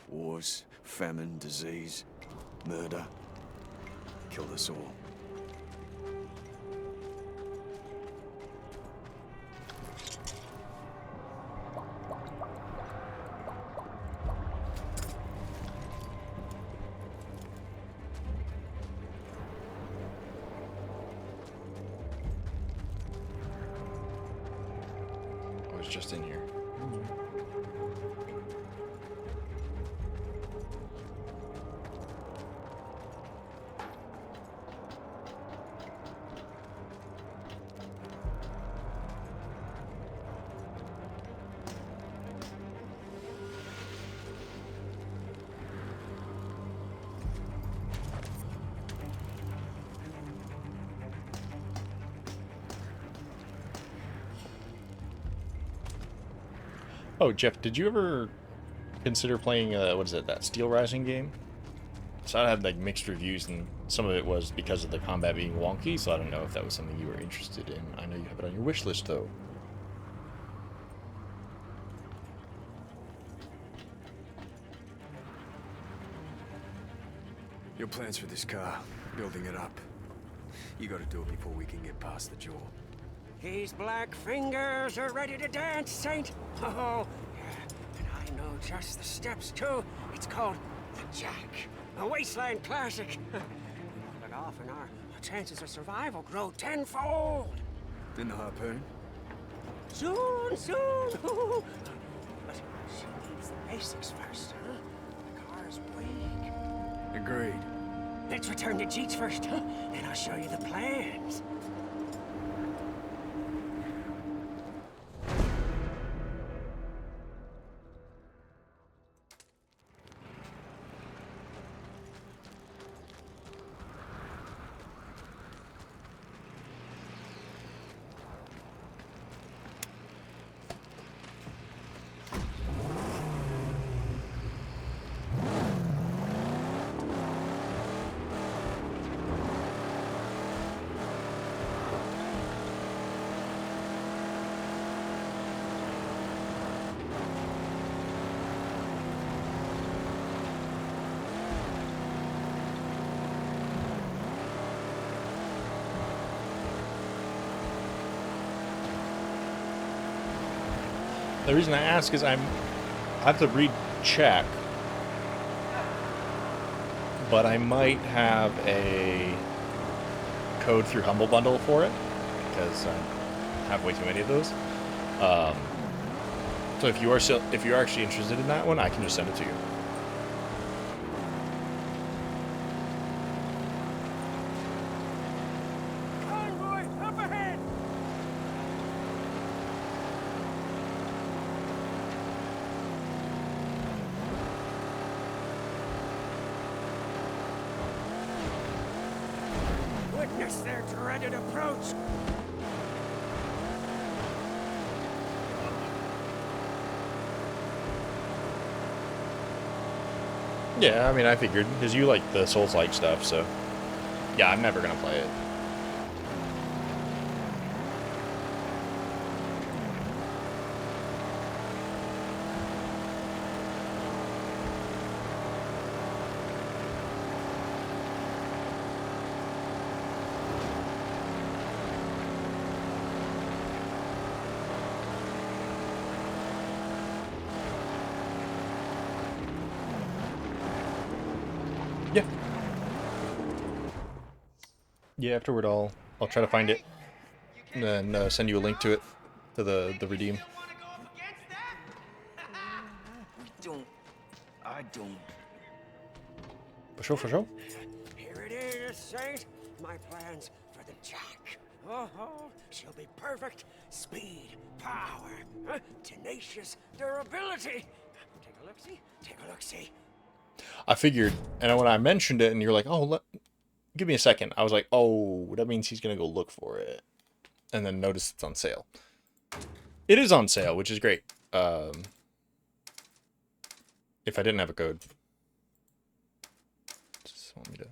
Wars, famine, disease, murder. Killed us all. I was just in here. Oh, Jeff, did you ever consider playing, what is it, that Steel Rising game? So I had like mixed reviews, and some of it was because of the combat being wonky, so I don't know if that was something you were interested in. I know you have it on your wish list, though. Your plans for this car, building it up. You gotta do it before we can get past the jaw. These black fingers are ready to dance, Saint. Oh, yeah. And I know just the steps, too. It's called the Jack, a wasteland classic. We pull it off, and our chances of survival grow tenfold. Then the harpoon? Soon, soon. But she needs the basics first, huh? The car's weak. Agreed. Let's return to Jeets first, huh? And I'll show you the plans. The reason I ask is I have to recheck, but I might have a code through Humble Bundle for it, because I have way too many of those. So if you are actually interested in that one, I can just send it to you. Curse their dreaded approach! Yeah, I mean, I figured, because you like the Souls-like stuff, so... Yeah, I'm never gonna play it. Yeah. Yeah, afterward I'll try to find it and then send you a link to it, to the redeem. I don't. For sure. Here it is, Saint. My plans for the Jack. Oh, she'll be perfect. Speed, power, tenacious durability. Take a look-see. Take a look-see. I figured, and when I mentioned it, and you're like, "Oh, give me a second," I was like, "Oh, that means he's gonna go look for it," and then notice it's on sale. It is on sale, which is great. If I didn't have a code, just want me to.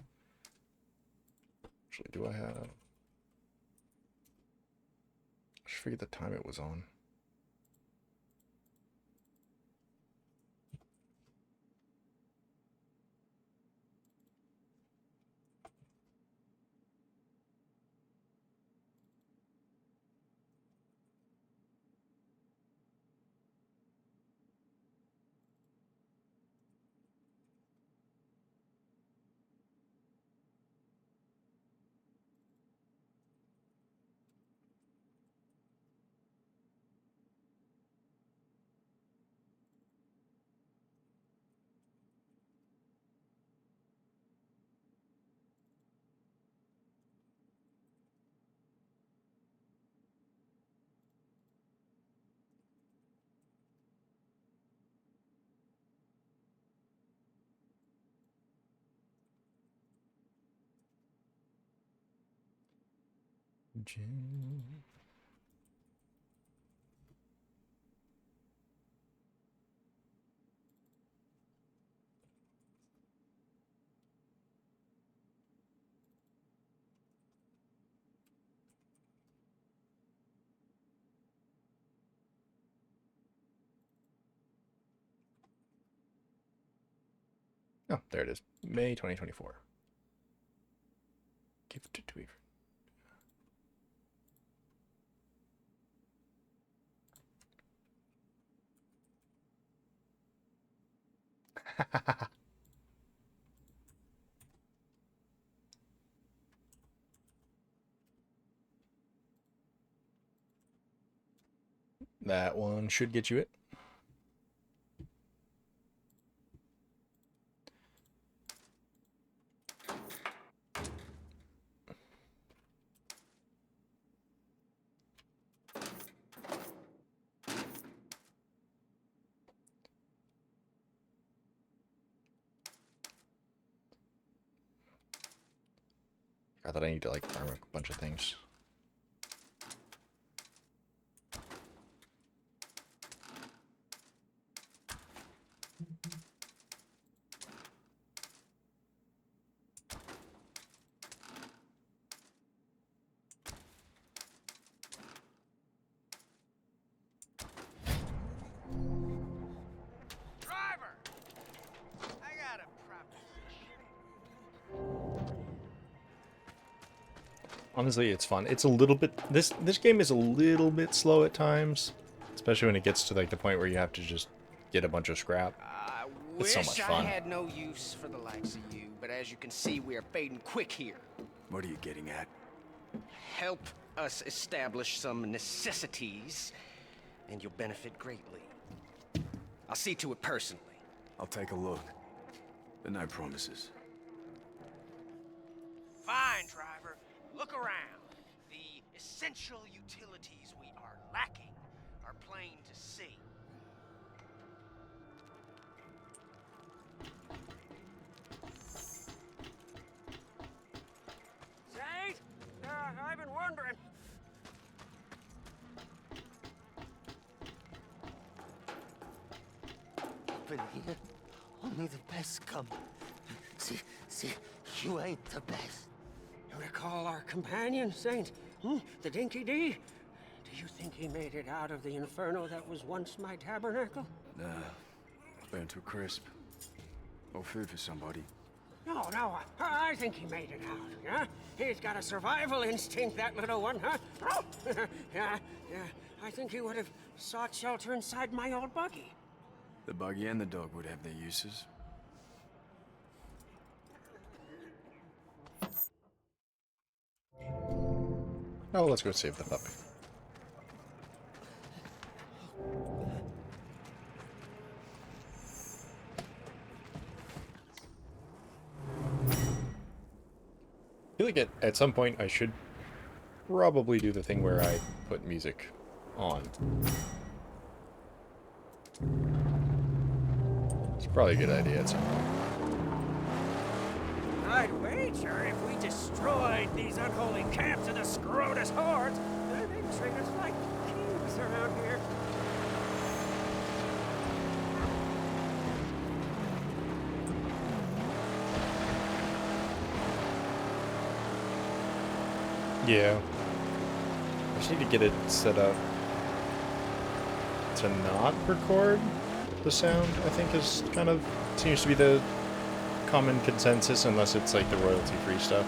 Actually, do I have? I just forget the time it was on. Oh, there it is. May 2024. Gifted to Weaver. That one should get you it. I thought I need to like farm a bunch of things. Driver! I got a proposition. Honestly, it's fun. It's a little bit this game is a little bit slow at times, especially when it gets to like the point where you have to just get a bunch of scrap. It's so much fun. I had no use for the likes of you, but as you can see, we are fading quick here. What are you getting at? Help us establish some necessities, and you'll benefit greatly. I'll see to it personally. I'll take a look. But no promises. Fine, driver. Look around. The essential utilities we are lacking are plain to see. Saint, happen here. Only the best come. See, you ain't the best. You recall our companion, Saint? The Dinky D? Do you think he made it out of the inferno that was once my tabernacle? Nah, burnt to a crisp. Or food for somebody. No, I think he made it out, yeah? He's got a survival instinct, that little one, huh? Yeah, I think he would have sought shelter inside my old buggy. The buggy and the dog would have their uses. Oh, let's go save the puppy. I feel like at some point I should probably do the thing where I put music on. It's probably a good idea at some point. I'd wager if we destroyed these unholy camps of the Scrotus hordes, they'd treat us like kings around here. Yeah. I just need to get it set up to not record the sound, I think is kind of seems to be the common consensus, unless it's like the royalty-free stuff.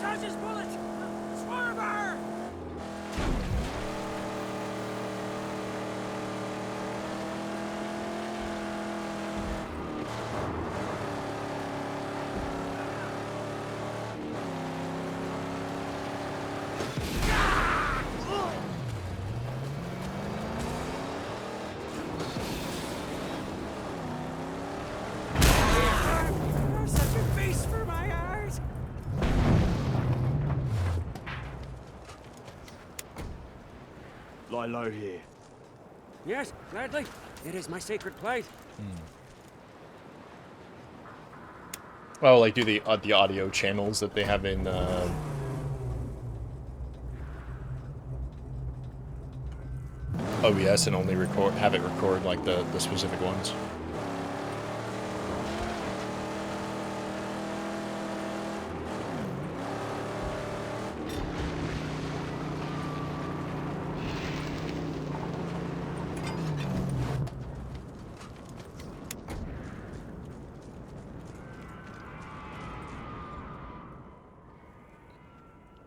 Dodge his bullet! Swerver! Such a feast for my eyes! Lie low here. Yes, gladly. It is my sacred place. Oh, like do the audio channels that they have in OBS and only have it record like the specific ones.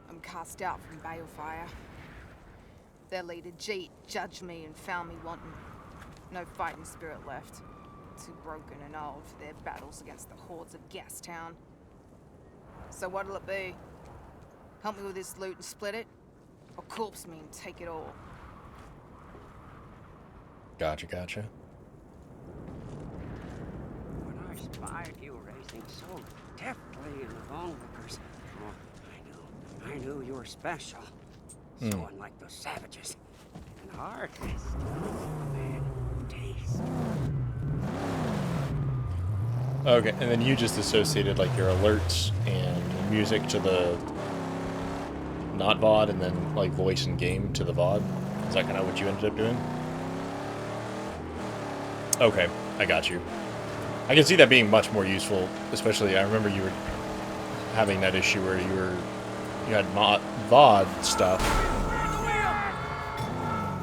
I'm cast out from Balefire. Their leader, Jeet, judged me and found me wanting. No fighting spirit left. Too broken and old for their battles against the hordes of Gastown. So what'll it be? Help me with this loot and split it? Or corpse me and take it all? Gotcha. When I spied you racing so deftly in the onlookers, I knew you were special. So unlike those savages. An artist. A man of taste. Okay, and then you just associated like your alerts and music to the not VOD, and then like voice and game to the VOD. Is that kind of what you ended up doing? Okay, I got you. I can see that being much more useful, especially I remember you were having that issue where you had VOD stuff,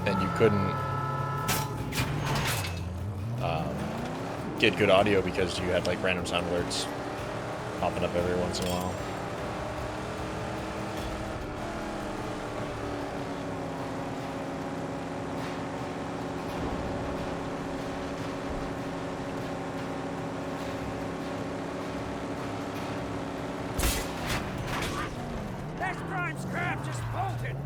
and you couldn't get good audio because you had like random sound alerts popping up every once in a while. That prime scrap just bolted!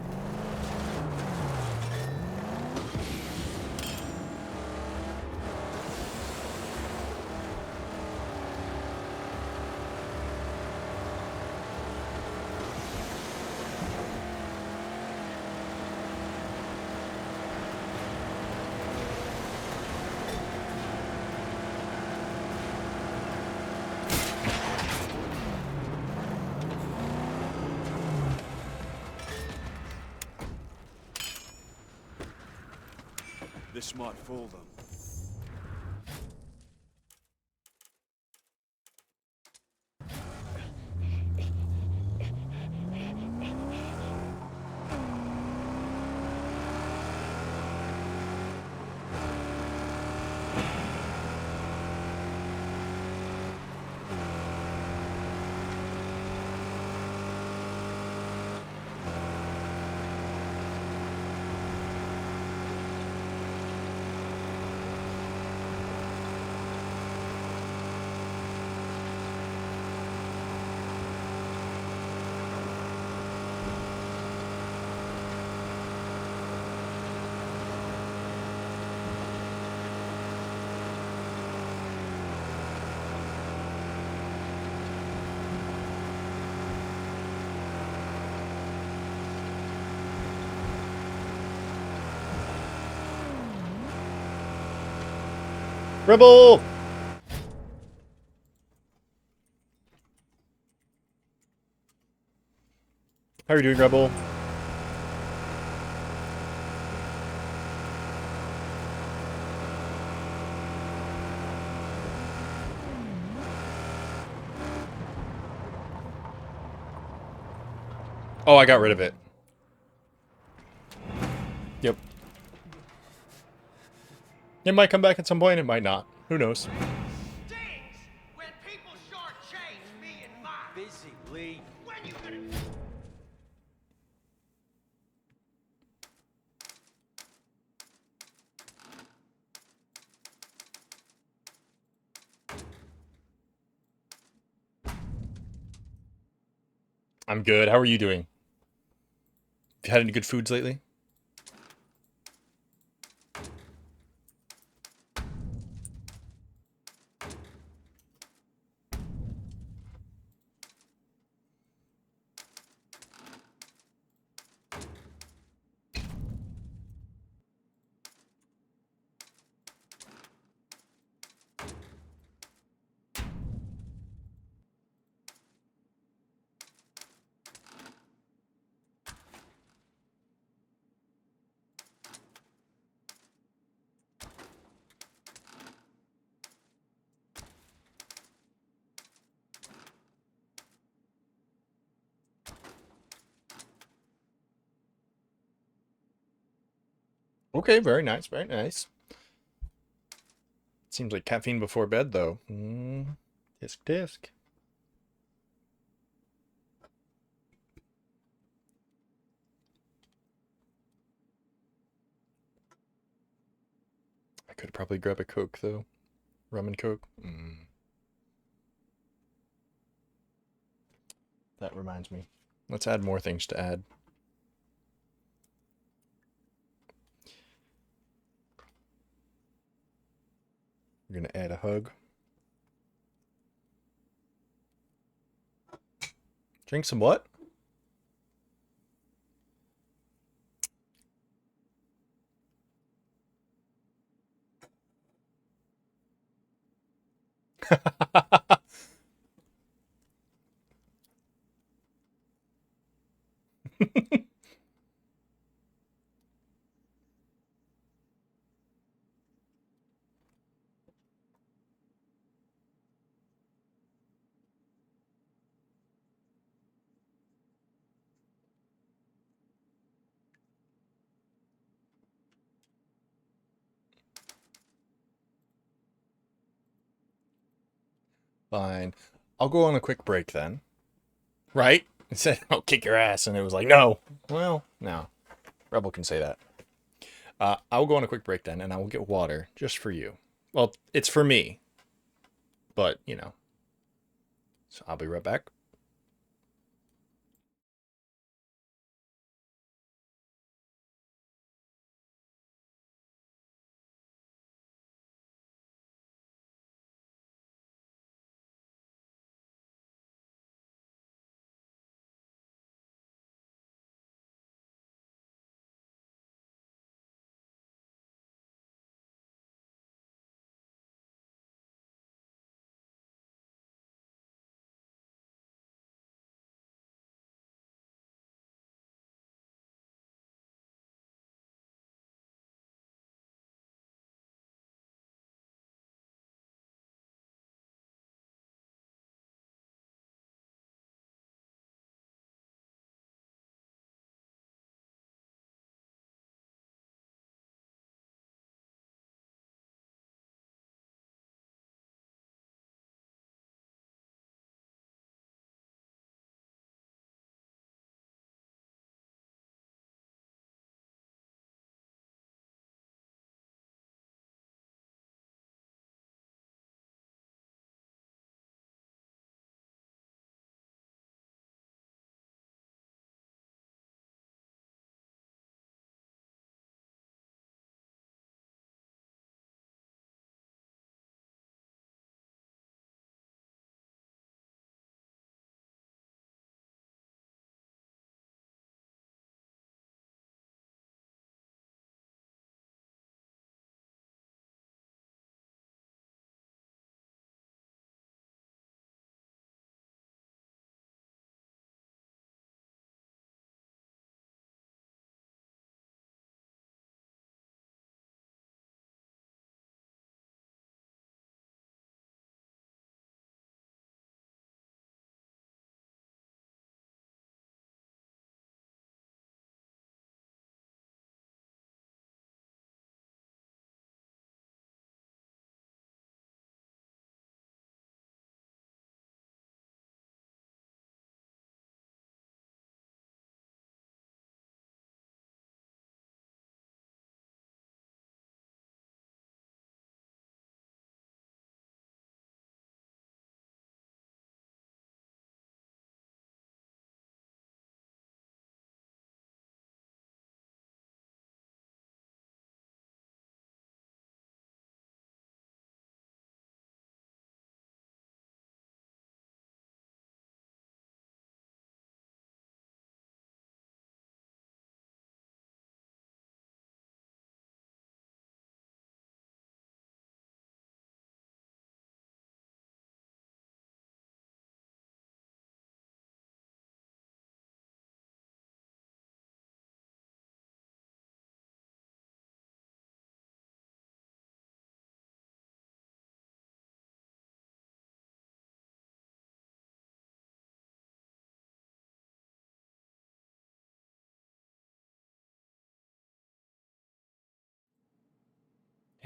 This might fool them. Rebel! How are you doing, Rebel? Oh, I got rid of it. Yep. It might come back at some point, it might not. Who knows? Stings! When people shortchange me and mine. Busy, Lee. When you gonna... I'm good. How are you doing? Have you had any good foods lately? Okay, very nice, very nice. Seems like caffeine before bed, though. Disc, disc. I could probably grab a Coke, though. Rum and Coke. That reminds me. Let's add more things to add. We're going to add a hug. Drink some what? Fine. I'll go on a quick break then. Right? It said, I'll kick your ass, and it was like, no. Well, no. Rebel can say that. I'll go on a quick break then, and I will get water just for you. Well, it's for me. But, you know. So I'll be right back.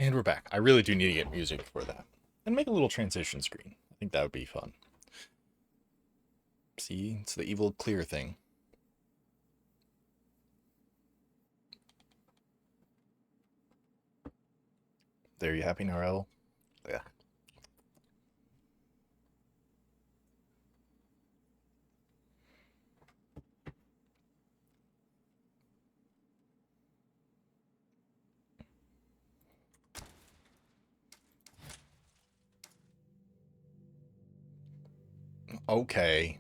And we're back. I really do need to get music for that. And make a little transition screen. I think that would be fun. See, it's the evil clear thing. There, you happy, Narelle? Yeah. Okay.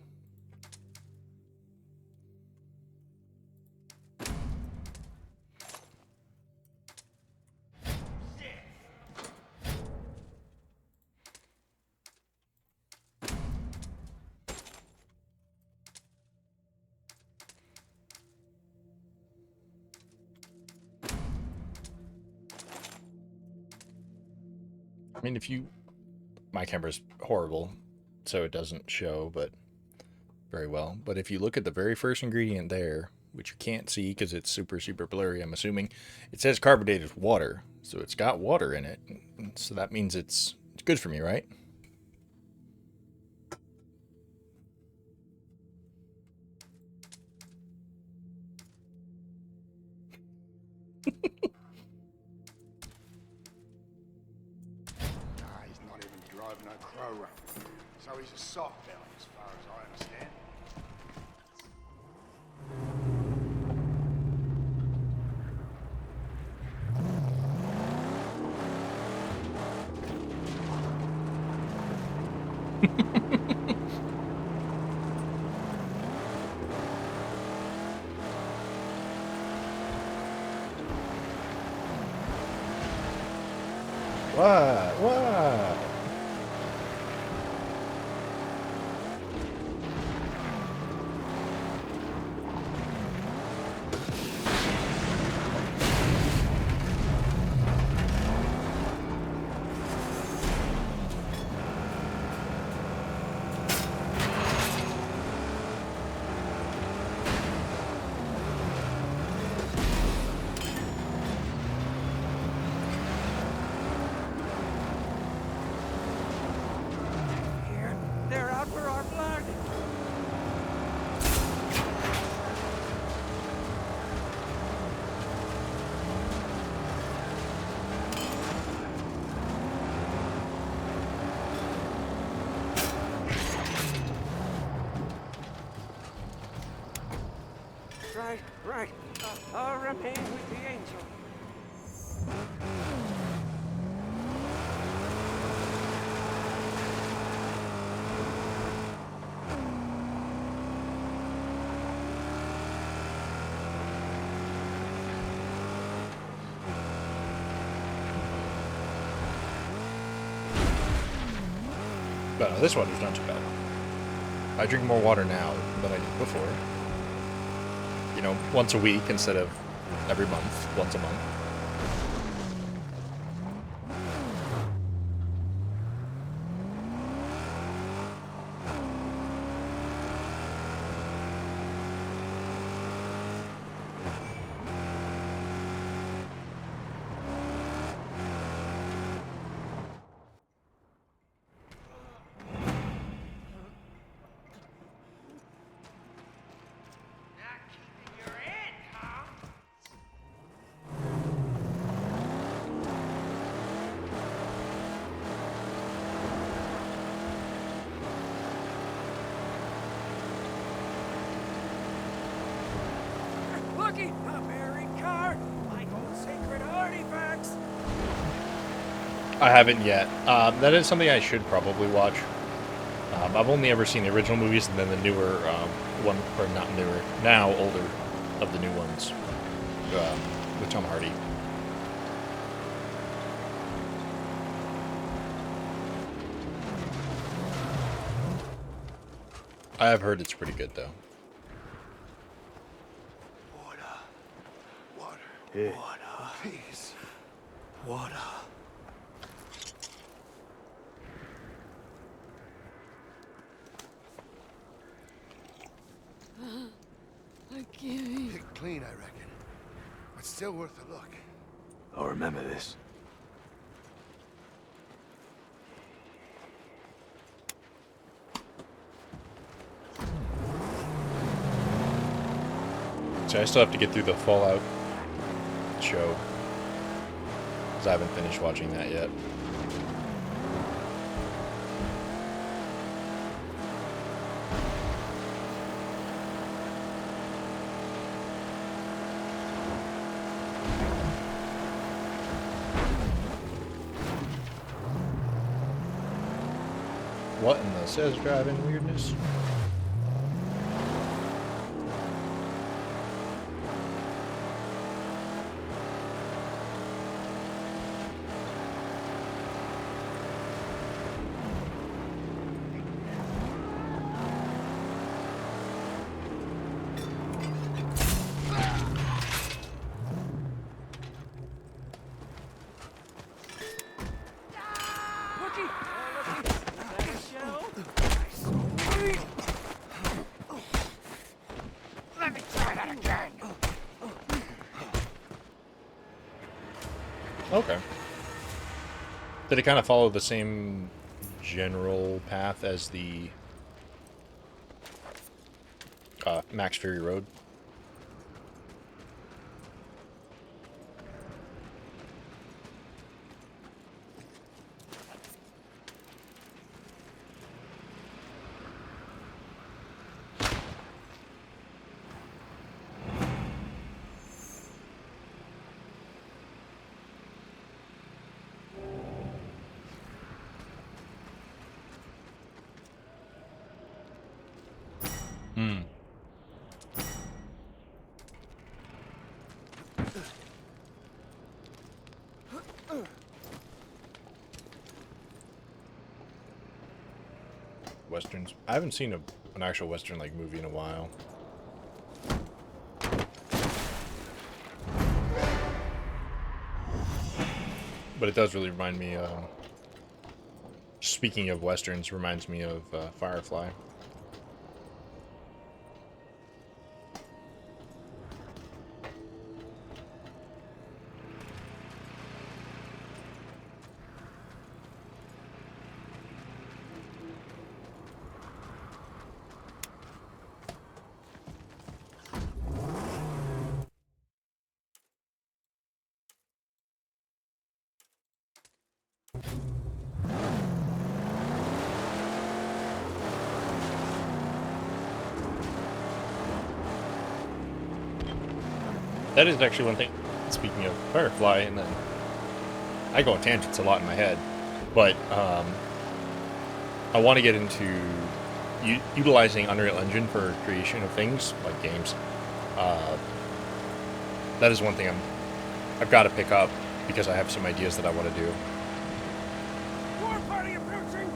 I mean, if you... My camera's horrible, so it doesn't show, but very well. But if you look at the very first ingredient there, which you can't see because it's super, super blurry, I'm assuming, it says carbonated water. So it's got water in it. So that means it's good for me, right? He's not even drove no crow run. So he's a soft belly, as far as I understand. What? What? They're out for our blood. Right. I'll remain with the angel. But this water's not too bad. I drink more water now than I did before. You know, once a week instead of every month, once a month. Looky, a buried card. My old sacred artifacts. I haven't yet. That is something I should probably watch. I've only ever seen the original movies and then the newer one, or not newer, now older of the new ones with Tom Hardy. I have heard it's pretty good though. Water. Here. Water. Please. Water. I can't. Picked clean, I reckon. But still worth a look. I'll remember this. So I still have to get through the Fallout show, because I haven't finished watching that yet. What in the says driving weirdness? Let me try that again. Okay. Did it kind of follow the same general path as the Max Fury Road? Hmm. Westerns. I haven't seen an actual Western like movie in a while. But it does really remind me, speaking of Westerns, reminds me of Firefly. That is actually one thing, speaking of Firefly, and then I go on tangents a lot in my head, but I want to get into utilizing Unreal Engine for creation of things, like games. That is one thing I've got to pick up, because I have some ideas that I want to do. War party approaching!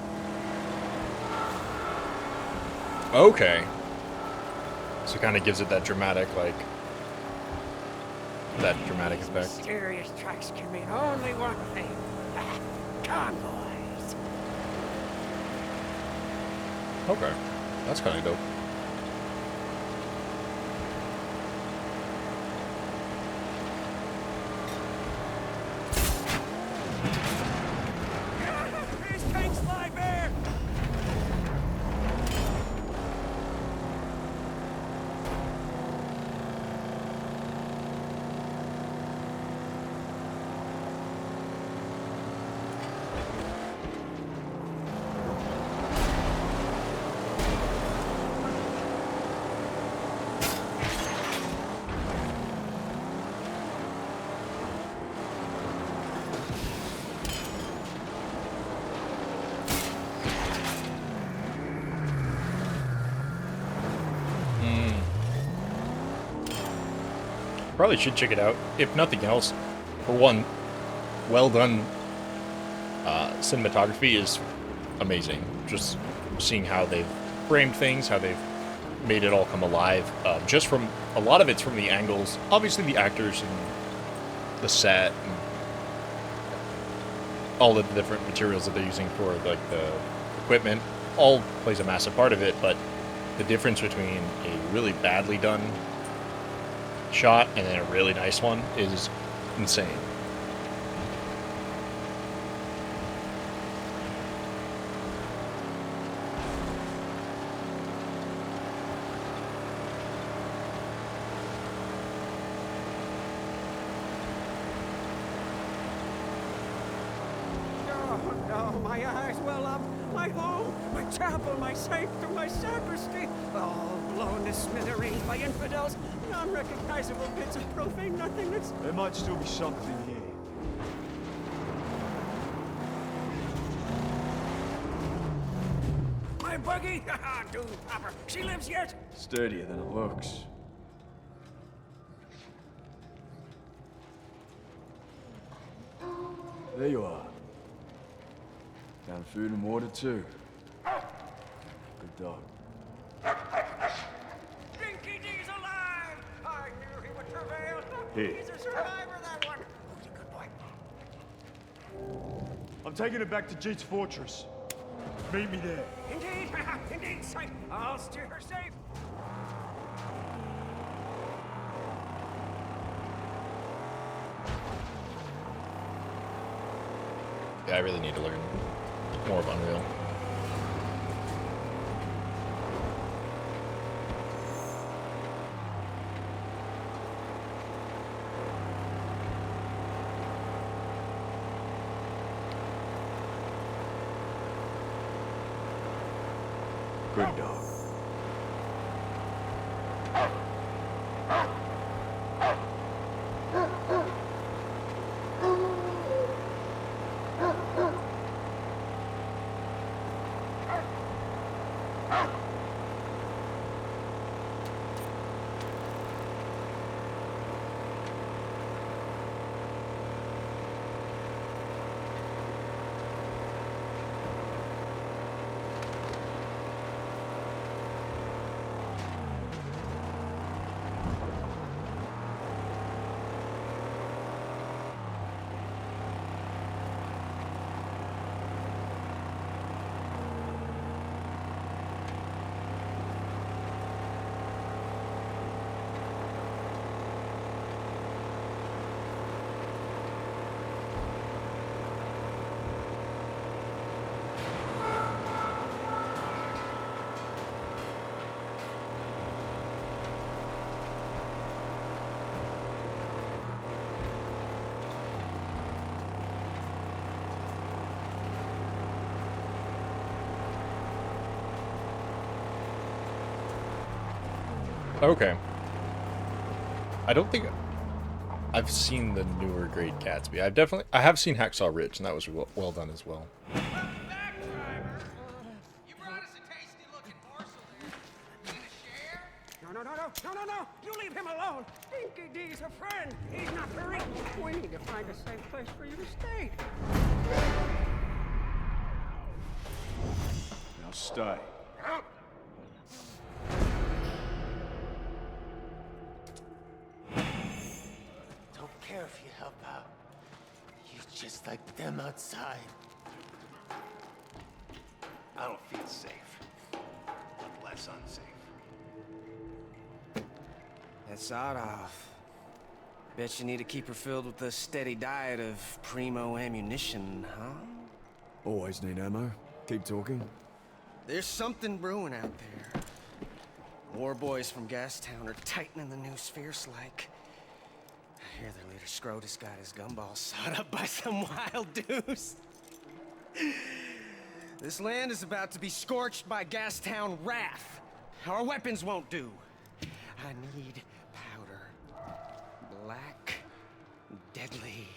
Okay. So it kind of gives it that dramatic, like, that dramatic effect. Mysterious tracks can mean only one thing. Convoys. Okay. That's kind of dope. These tanks lie bare! Probably should check it out, if nothing else. For one, well done cinematography is amazing. Just seeing how they've framed things, how they've made it all come alive. Just from, a lot of it's from the angles, obviously the actors and the set, and all the different materials that they're using for like the equipment, all plays a massive part of it, but the difference between a really badly done shot and then a really nice one is insane. Oh, my eyes well up. My home, my chapel, my sanctum, my sacristy, all blown to smithereens by infidels, non-recognizable bits of profane nothingness. There might still be something here. My buggy? Dude, Hopper, she lives yet? Sturdier than it looks. There you are. Found food and water too. Good dog. Dinky D's alive! I knew he would prevail. Here. He's a survivor, that one. He's a good boy. I'm taking it back to Jeet's fortress. Meet me there. Indeed, indeed, sight. I'll steer her safe. Yeah, I really need to learn more of Unreal. Good dog. Okay. I don't think I've seen the newer Great Gatsby. I have seen Hacksaw Ridge, and that was well done as well. No. You leave him alone. Dinky D's a friend. He's not for real. We need to find a safe place for you to stay. Now stay. Don't care if you help out. You're just like them outside. I don't feel safe. But less unsafe. That's odd off. Bet you need to keep her filled with a steady diet of primo ammunition, huh? Always need ammo. Keep talking. There's something brewing out there. War boys from Gastown are tightening the noose fierce-like. I hear their leader Scrotus got his gumball sawed up by some wild deuce. This land is about to be scorched by Gastown wrath. Our weapons won't do. I need powder. Black, deadly,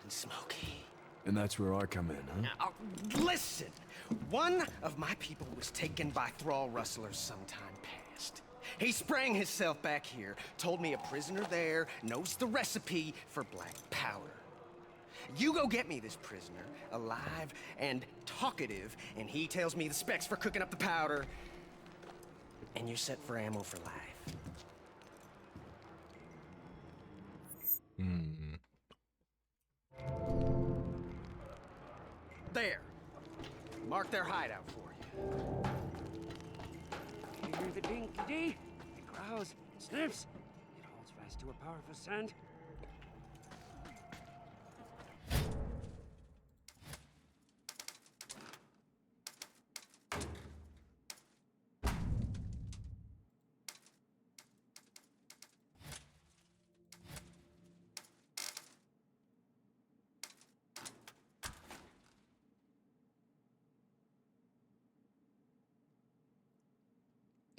and smoky. And that's where I come in, huh? Now, listen! One of my people was taken by thrall rustlers sometime past. He sprang himself back here, told me a prisoner there knows the recipe for black powder. You go get me this prisoner, alive and talkative, and he tells me the specs for cooking up the powder, and you're set for ammo for life. There. Mark their hideout for you. You hear the Dinky D? It growls, sniffs. It holds fast to a powerful scent.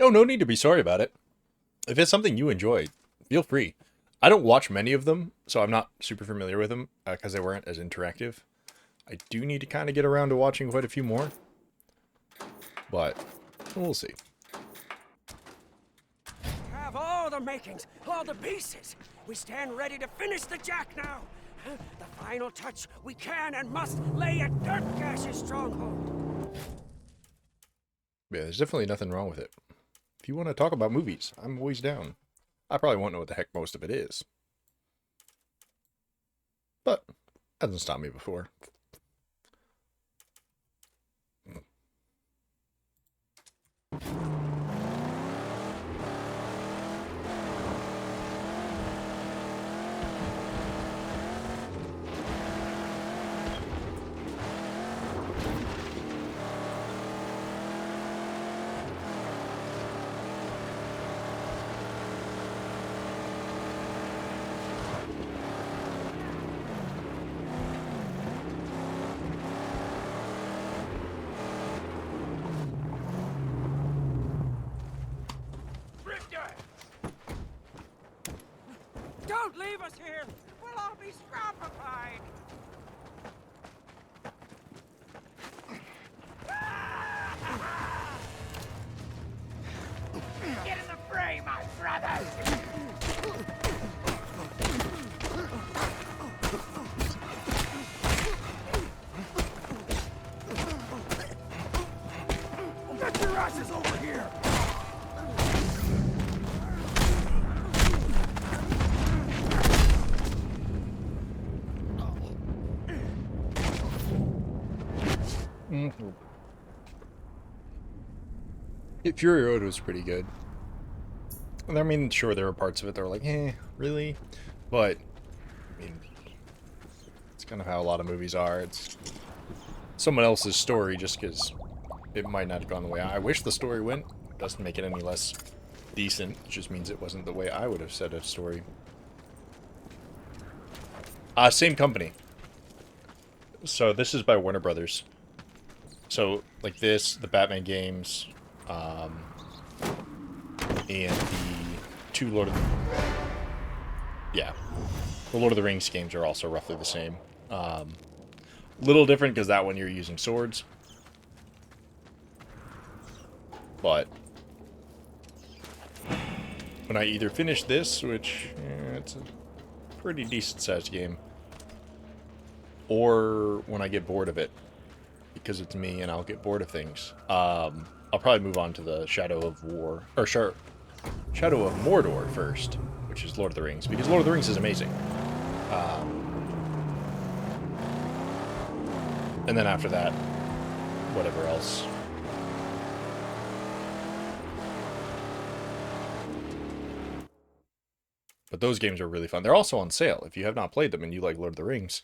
Oh, no need to be sorry about it. If it's something you enjoy, feel free. I don't watch many of them, so I'm not super familiar with them because they weren't as interactive. I do need to kind of get around to watching quite a few more, but we'll see. Have all the makings, all the pieces. We stand ready to finish the jack now. The final touch we can and must lay at Dirtgash's stronghold. Yeah, there's definitely nothing wrong with it. If you want to talk about movies, I'm always down. I probably won't know what the heck most of it is, but that hasn't stopped me before. Don't leave us here! We'll all be scrapified! Get in the fray, my brothers! Get your asses over here! Fury Road was pretty good. I mean, sure, there were parts of it that were like, eh, really? But, I mean, it's kind of how a lot of movies are. It's someone else's story just because it might not have gone the way I wish the story went. Doesn't make it any less decent. It just means it wasn't the way I would have said a story. Same company. So this is by Warner Brothers. So, like this, the Batman games, and the two the Lord of the Rings games are also roughly the same. Little different because that one you're using swords. But when I either finish this, which it's a pretty decent sized game, or when I get bored of it, because it's me and I'll get bored of things, I'll probably move on to the Shadow of Mordor first, which is Lord of the Rings, because Lord of the Rings is amazing. And then after that, whatever else. But those games are really fun. They're also on sale. If you have not played them and you like Lord of the Rings,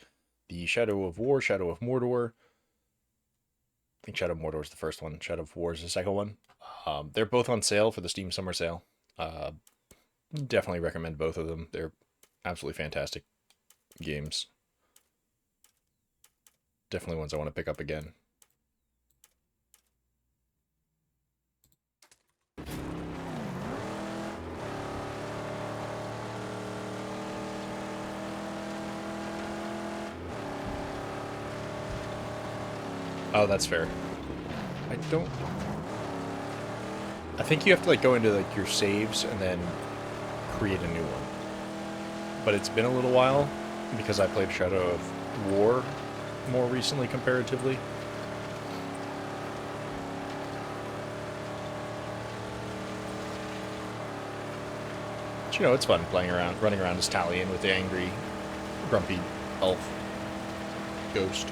the Shadow of War, Shadow of Mordor, I think Shadow of Mordor is the first one. Shadow of War is the second one. They're both on sale for the Steam Summer Sale. Definitely recommend both of them. They're absolutely fantastic games. Definitely ones I want to pick up again. Oh, that's fair. I think you have to like go into like your saves and then create a new one. But it's been a little while because I played Shadow of War more recently comparatively. But, you know, it's fun running around as Talion with the angry, grumpy elf ghost.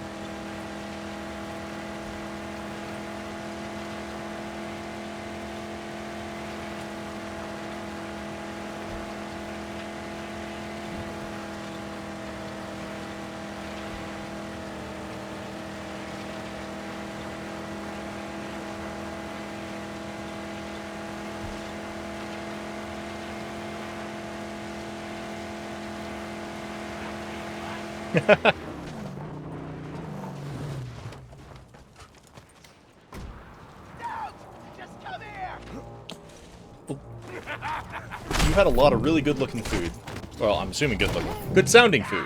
we've had a lot of really good-looking food. Well, I'm assuming good-looking. Good-sounding food.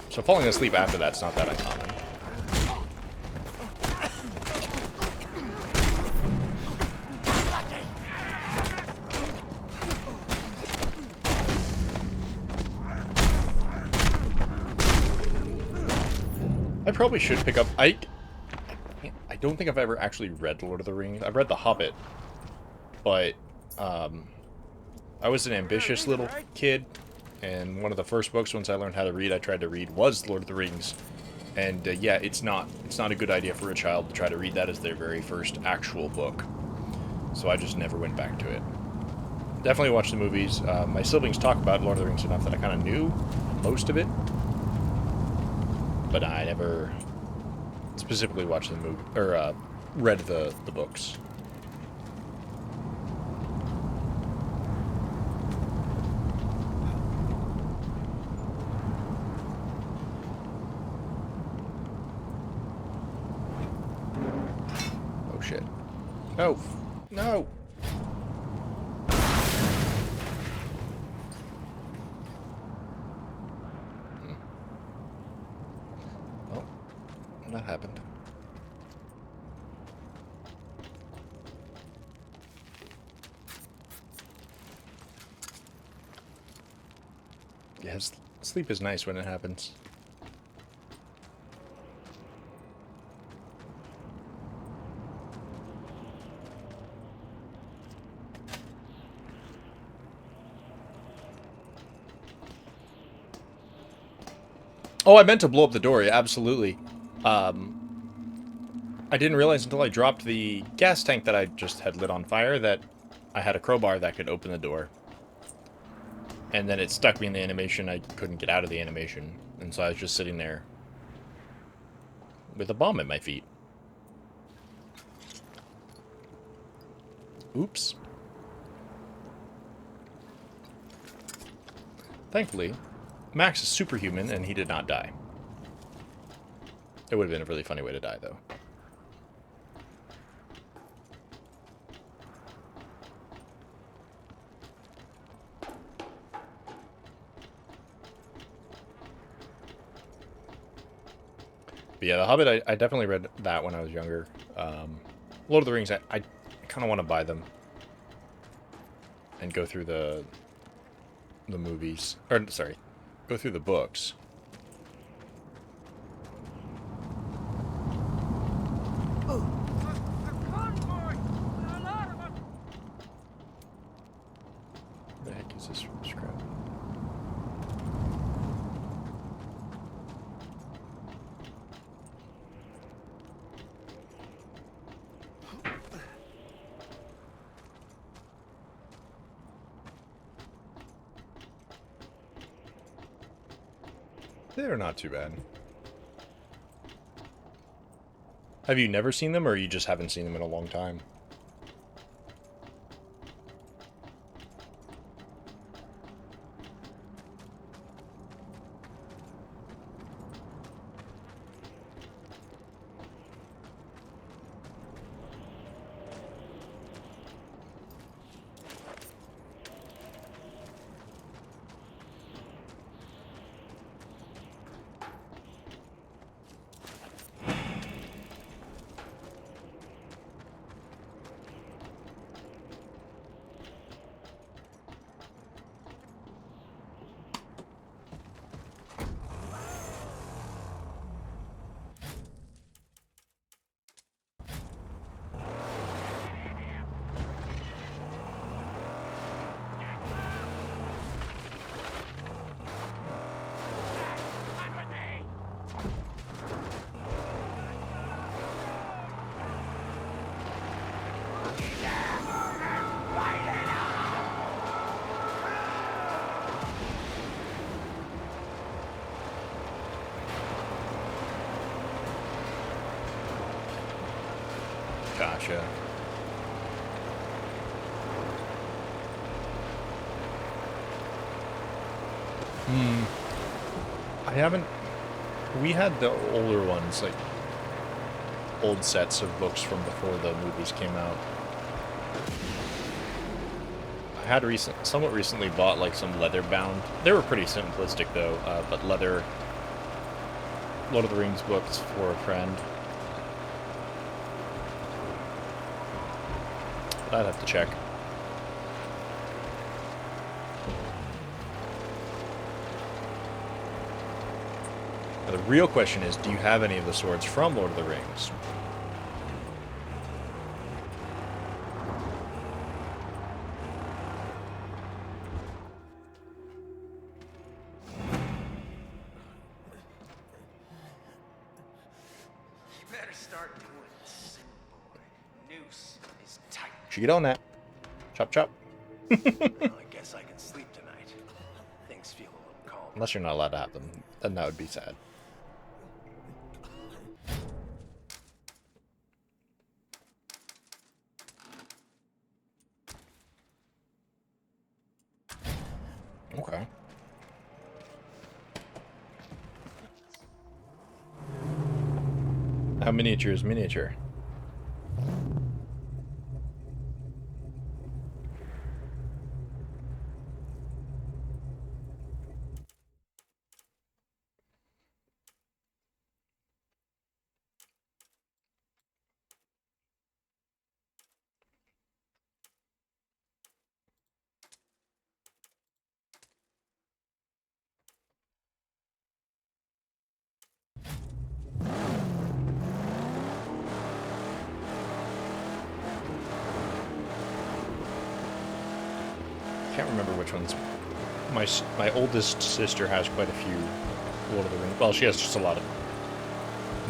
So falling asleep after that's not that uncommon. I probably should pick up... I don't think I've ever actually read Lord of the Rings. I've read The Hobbit, but I was an ambitious little kid, and one of the first books once I learned how to read, I tried to read, was Lord of the Rings. And yeah, it's not a good idea for a child to try to read that as their very first actual book. So I just never went back to it. Definitely watched the movies. My siblings talk about Lord of the Rings enough that I kind of knew most of it, but I never specifically watched the movie or read the books. Oh shit! No! No! Well, that happened. Yes, sleep is nice when it happens. Oh, I meant to blow up the door. Yeah, absolutely. I didn't realize until I dropped the gas tank that I just had lit on fire that I had a crowbar that could open the door. And then it stuck me in the animation. I couldn't get out of the animation. And so I was just sitting there with a bomb at my feet. Oops. Thankfully, Max is superhuman and he did not die. It would have been a really funny way to die, though. But yeah, The Hobbit, I definitely read that when I was younger. Lord of the Rings, I kind of want to buy them and go through the movies. Or, sorry, go through the books. What the heck is this scrap? They're not too bad. Have you never seen them, or you just haven't seen them in a long time? Gotcha. I haven't... We had the older ones, like old sets of books from before the movies came out. had somewhat recently bought like some leather bound. They were pretty simplistic though, but leather Lord of the Rings books for a friend. But I'd have to check. Now, the real question is, do you have any of the swords from Lord of the Rings? You better start doing this soon, boy. Noose is tight. Should get on that. Chop chop. Well, I guess I can sleep tonight. Things feel a little calm. Unless you're not allowed to have them, then that would be sad. Okay. How miniature is miniature? Can't remember which ones. My oldest sister has quite a few Lord of the Rings. Well, she has just a lot of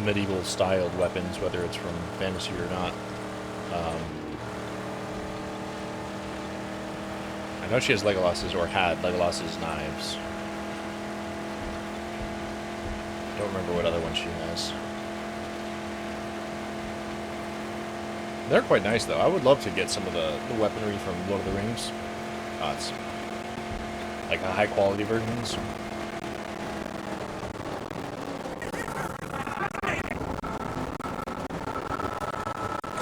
medieval styled weapons, whether it's from fantasy or not. I know she has Legolas's, or had Legolas's knives. Don't remember what other one she has. They're quite nice, though. I would love to get some of the weaponry from Lord of the Rings. It's like high quality versions.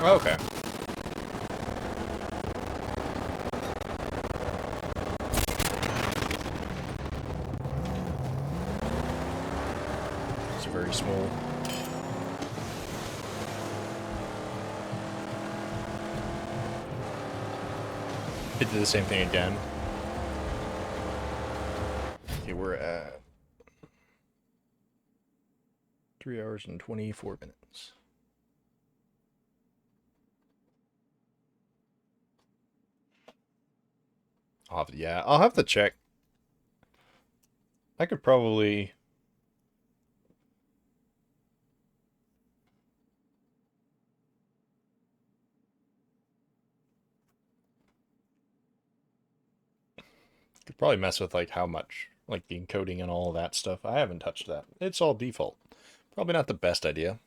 Oh, okay. It's very small. It did the same thing again. Okay, we're at 3 hours and 24 minutes. I'll have to check. I could probably... Could probably mess with like how much, like the encoding and all of that stuff. I haven't touched that. It's all default. Probably not the best idea.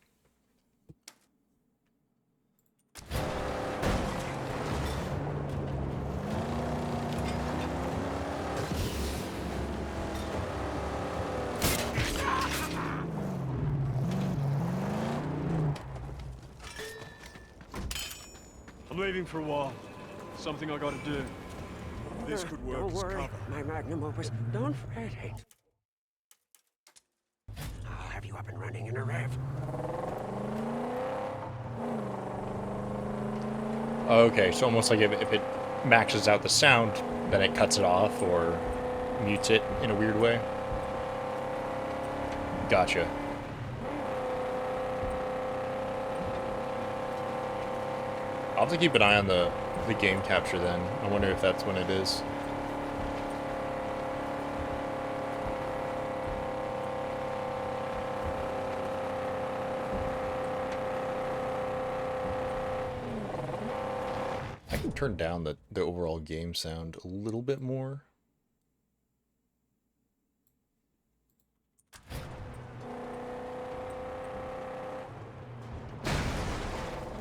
I'm leaving for a while. Something I gotta do. This could work Don't as worry, cover. my magnum opus. Don't fret. I'll have you up and running in a rev. Okay, so almost like if it maxes out the sound, then it cuts it off or mutes it in a weird way. Gotcha. I'll have to keep an eye on the game capture then. I wonder if that's when it is. I can turn down the overall game sound a little bit more.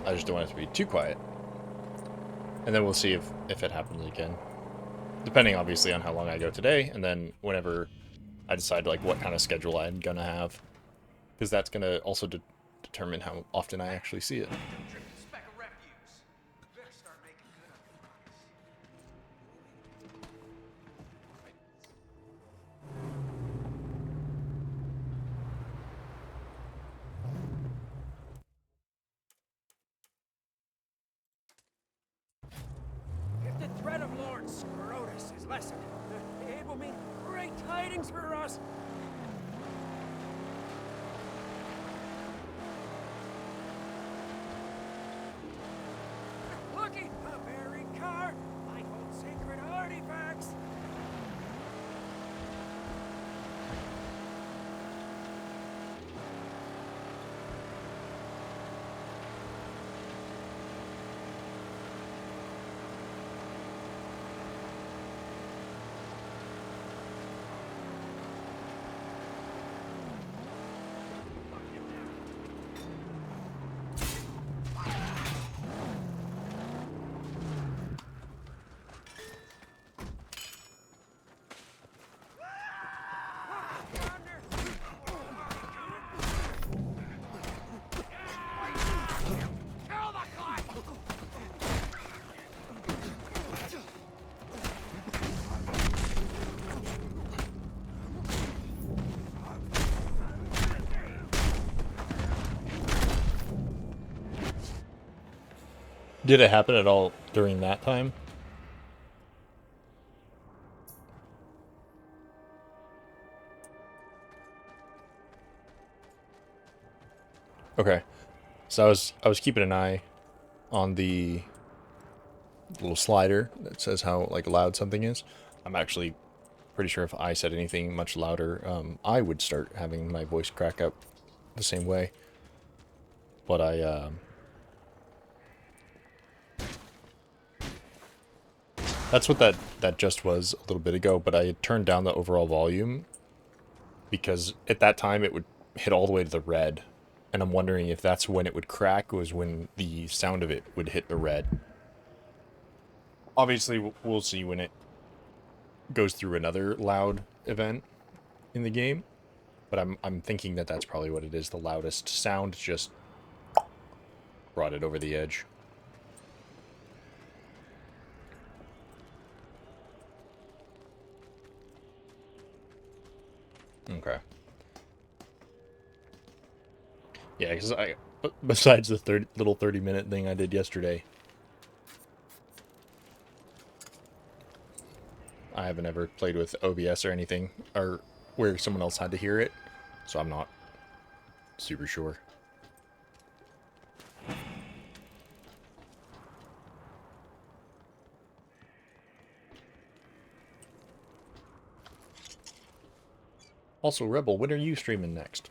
I just don't want it to be too quiet. And then we'll see if it happens again. Depending, obviously, on how long I go today, and then whenever I decide, like, what kind of schedule I'm gonna have. Because that's gonna also determine how often I actually see it. Did it happen at all during that time? Okay. So I was keeping an eye on the little slider that says how like loud something is. I'm actually pretty sure if I said anything much louder, I would start having my voice crack up the same way. But that's what that just was a little bit ago, but I had turned down the overall volume because at that time it would hit all the way to the red. And I'm wondering if that's when it would crack, was when the sound of it would hit the red. Obviously, we'll see when it goes through another loud event in the game. But I'm thinking that that's probably what it is. The loudest sound just brought it over the edge. Okay. Yeah, because besides the little 30-minute thing I did yesterday, I haven't ever played with OBS or anything, or where someone else had to hear it, so I'm not super sure. Also, Rebel, when are you streaming next?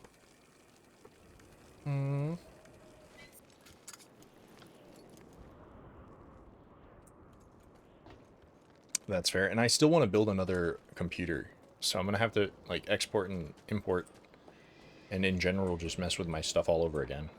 That's fair, and I still want to build another computer, so I'm gonna have to like export and import, and in general just mess with my stuff all over again.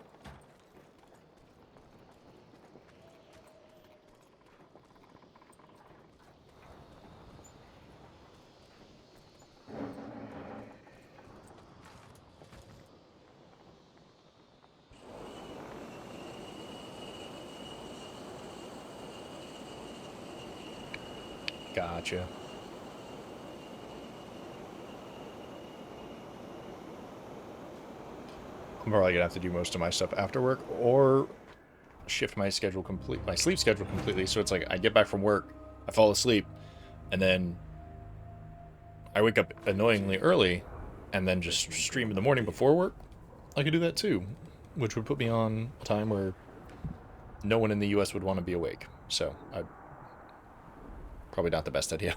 Gotcha. I'm probably gonna have to do most of my stuff after work, or shift my sleep schedule completely. So it's like I get back from work, I fall asleep, and then I wake up annoyingly early, and then just stream in the morning before work. I could do that too, which would put me on a time where no one in the U.S. would want to be awake. So probably not the best idea.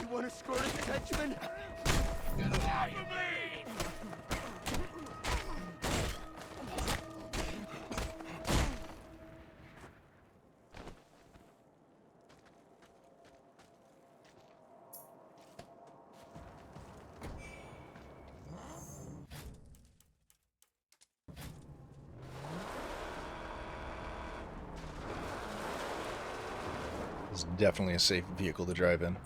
You want to score a henchman? Get off of me! It's definitely a safe vehicle to drive in.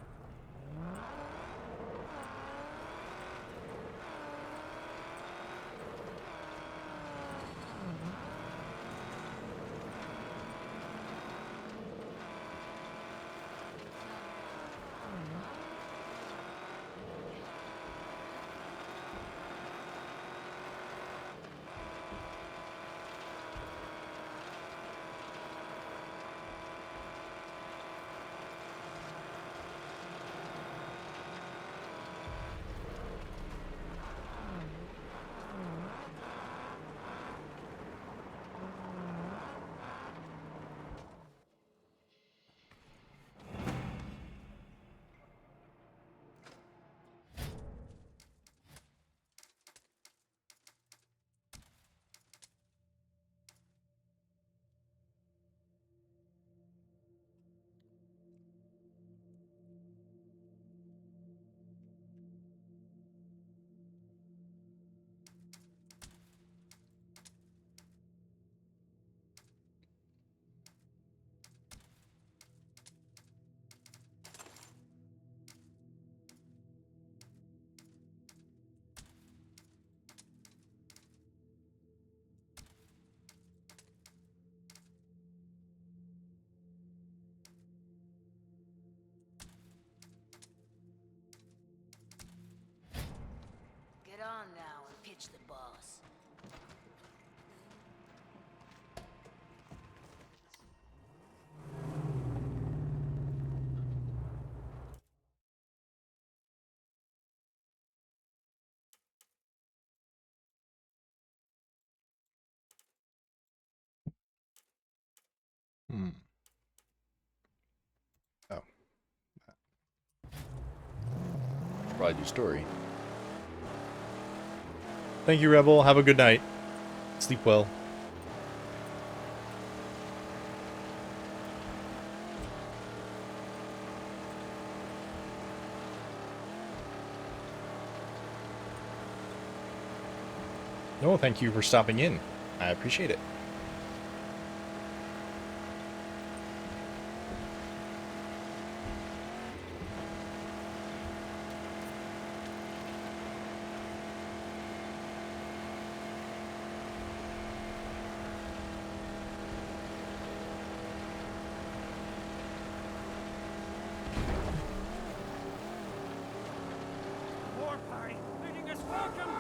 on now and pitch the boss. Hmm. Oh. Probably do story. Thank you, Rebel. Have a good night. Sleep well. No, thank you for stopping in. I appreciate it. War party, bidding us welcome.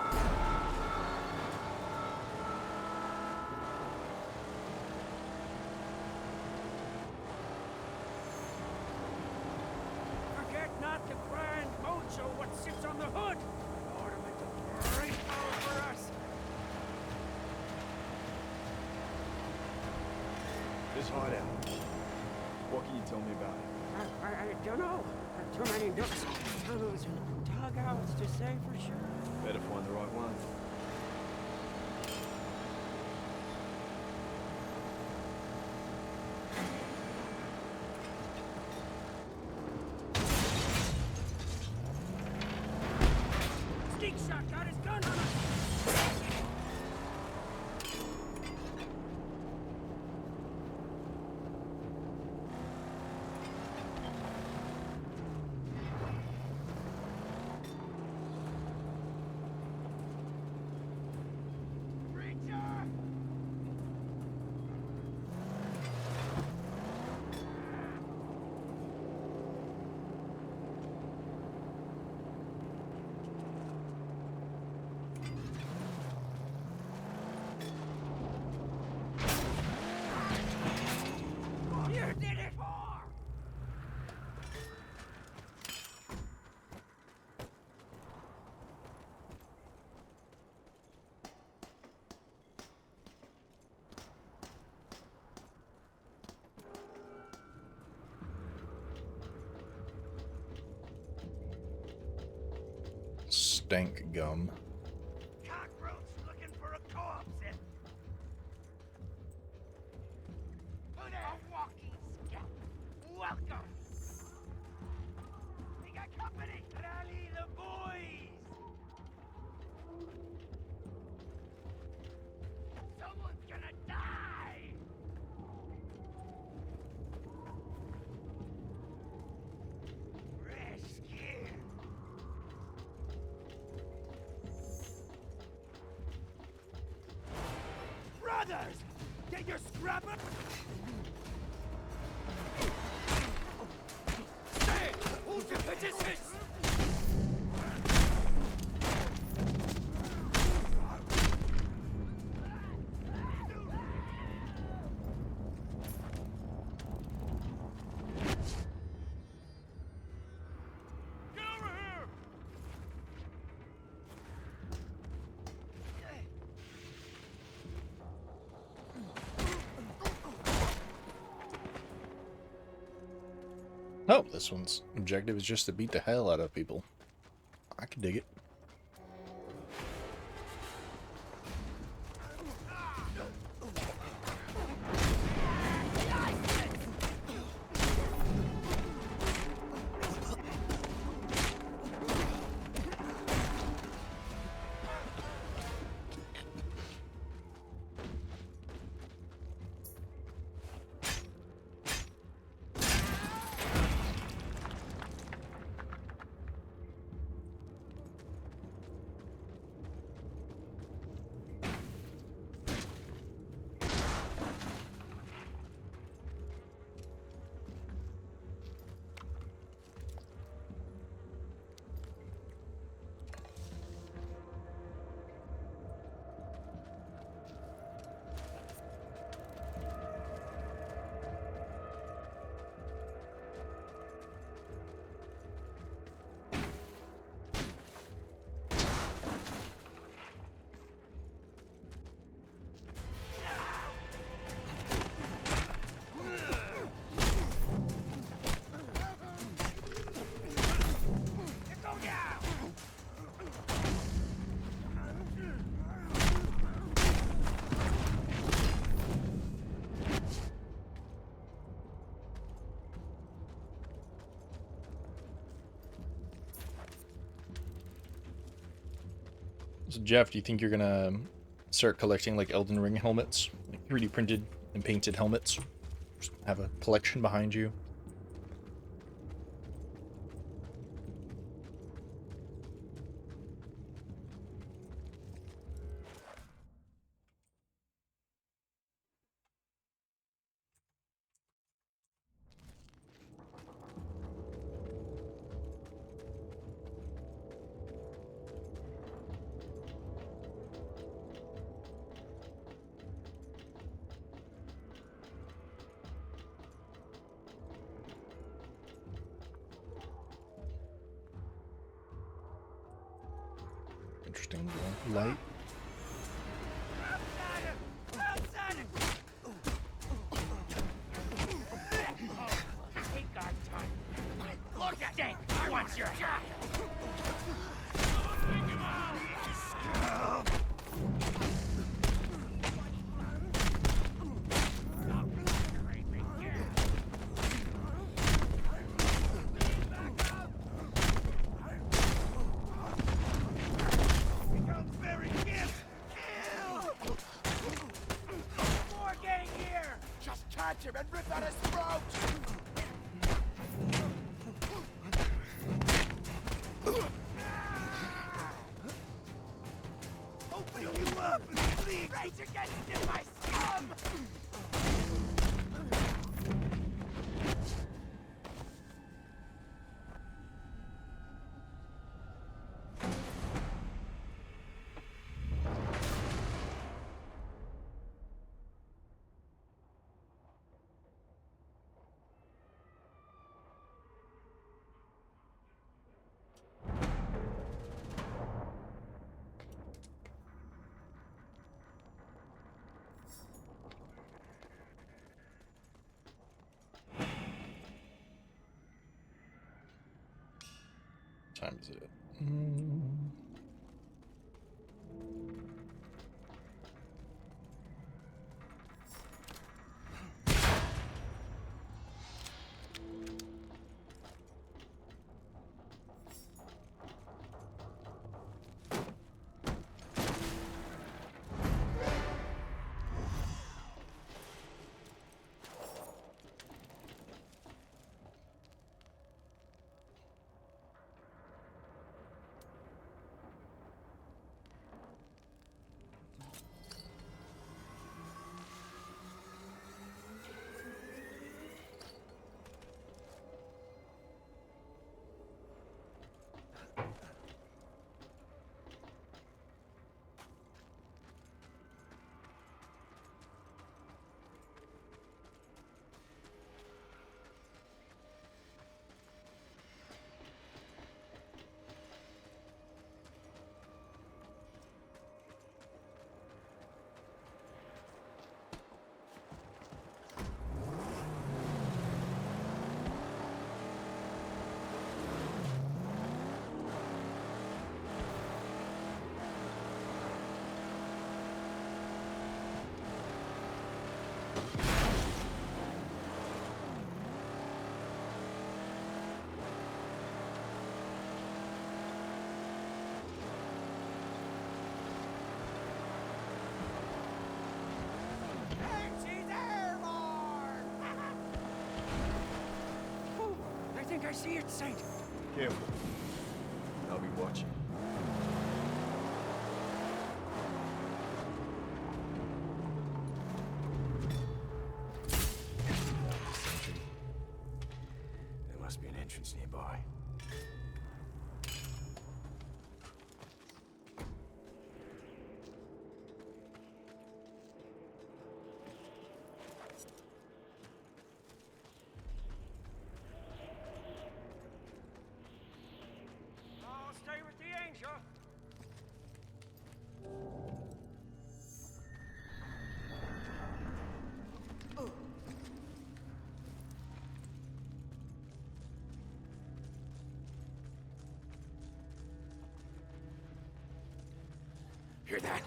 Forget not the grand mojo what sits on the hood. Ornament of great power for us. This hideout. What can you tell me about it? I don't know. Too many nooks, tunnels, and dugouts to say for sure. Better find the right one. Sneak shot got his gun on us. You did it, whore! Stank gum. Cockroach looking for a corpse. Who there? A walking scout. Welcome. We got company. Rally the boys. Someone's gonna die. Rescue. Brothers, get your scrap up. Stay! Hold your positions! Get over here! Oh, this one's objective is just to beat the hell out of people. I can dig it. So Jeff, do you think you're gonna start collecting like Elden Ring helmets, like 3D printed and painted helmets? Just have a collection behind you. Interesting light. Look at that! I want your shot! Catch him and rip out his throat! Open you up! Please! Rage against my scum! Time is it? I think I see it, Saint. Careful. I'll be watching. There must be an entrance nearby. I'll stay with the angel. Hear that?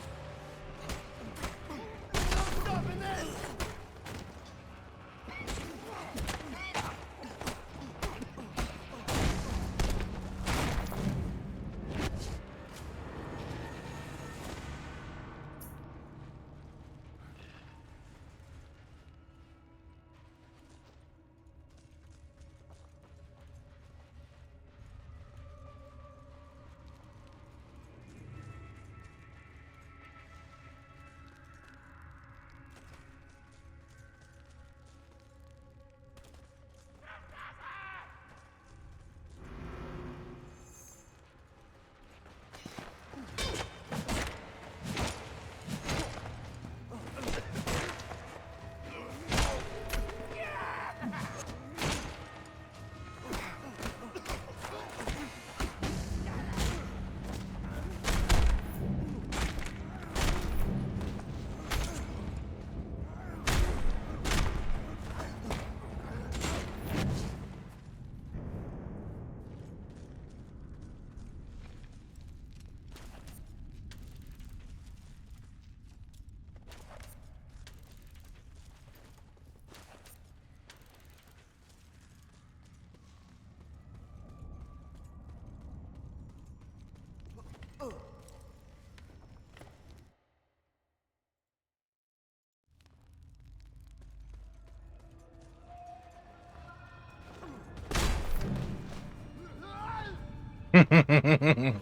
Legend.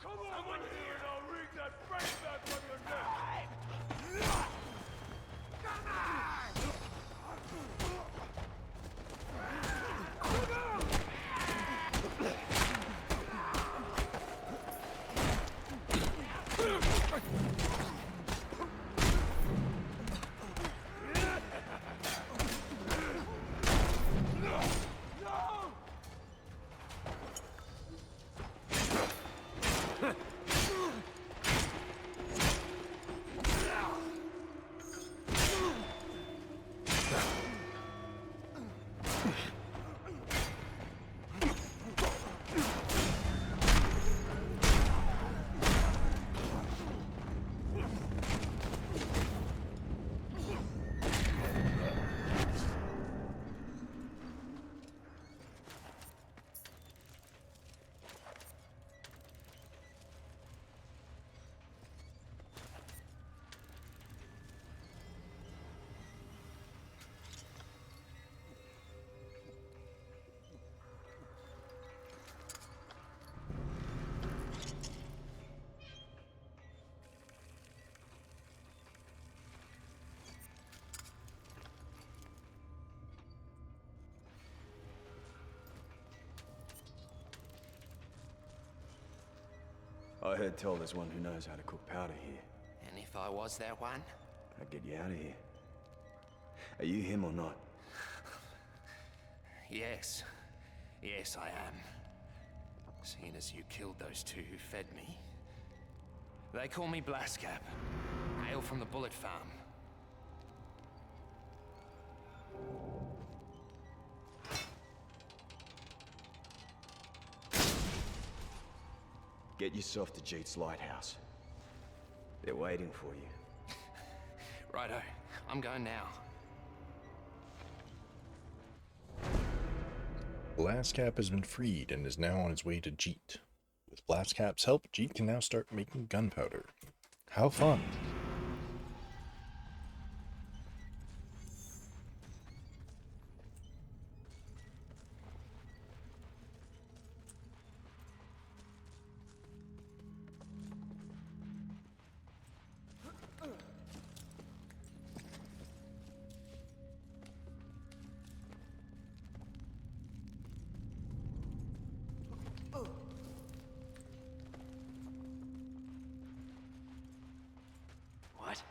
Come on here and I'll wring that brain back from your neck! I heard tell there's one who knows how to cook powder here. And if I was that one? I'd get you out of here. Are you him or not? Yes. Yes, I am. Seeing as you killed those two who fed me. They call me Blastcap. Hail from the Bullet Farm. Get yourself to Jeet's lighthouse. They're waiting for you. Righto. I'm going now. Blastcap has been freed and is now on his way to Jeet. With Blastcap's help, Jeet can now start making gunpowder. How fun! What?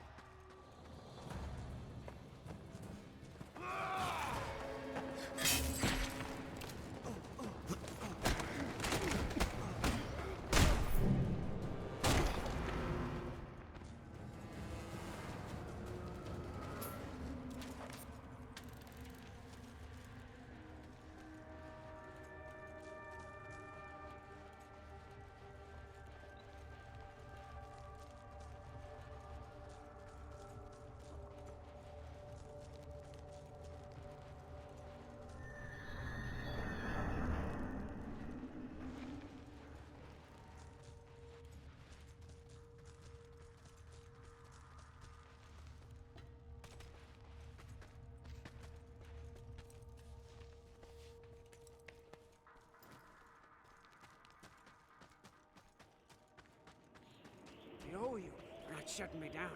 I owe you for not shutting me down.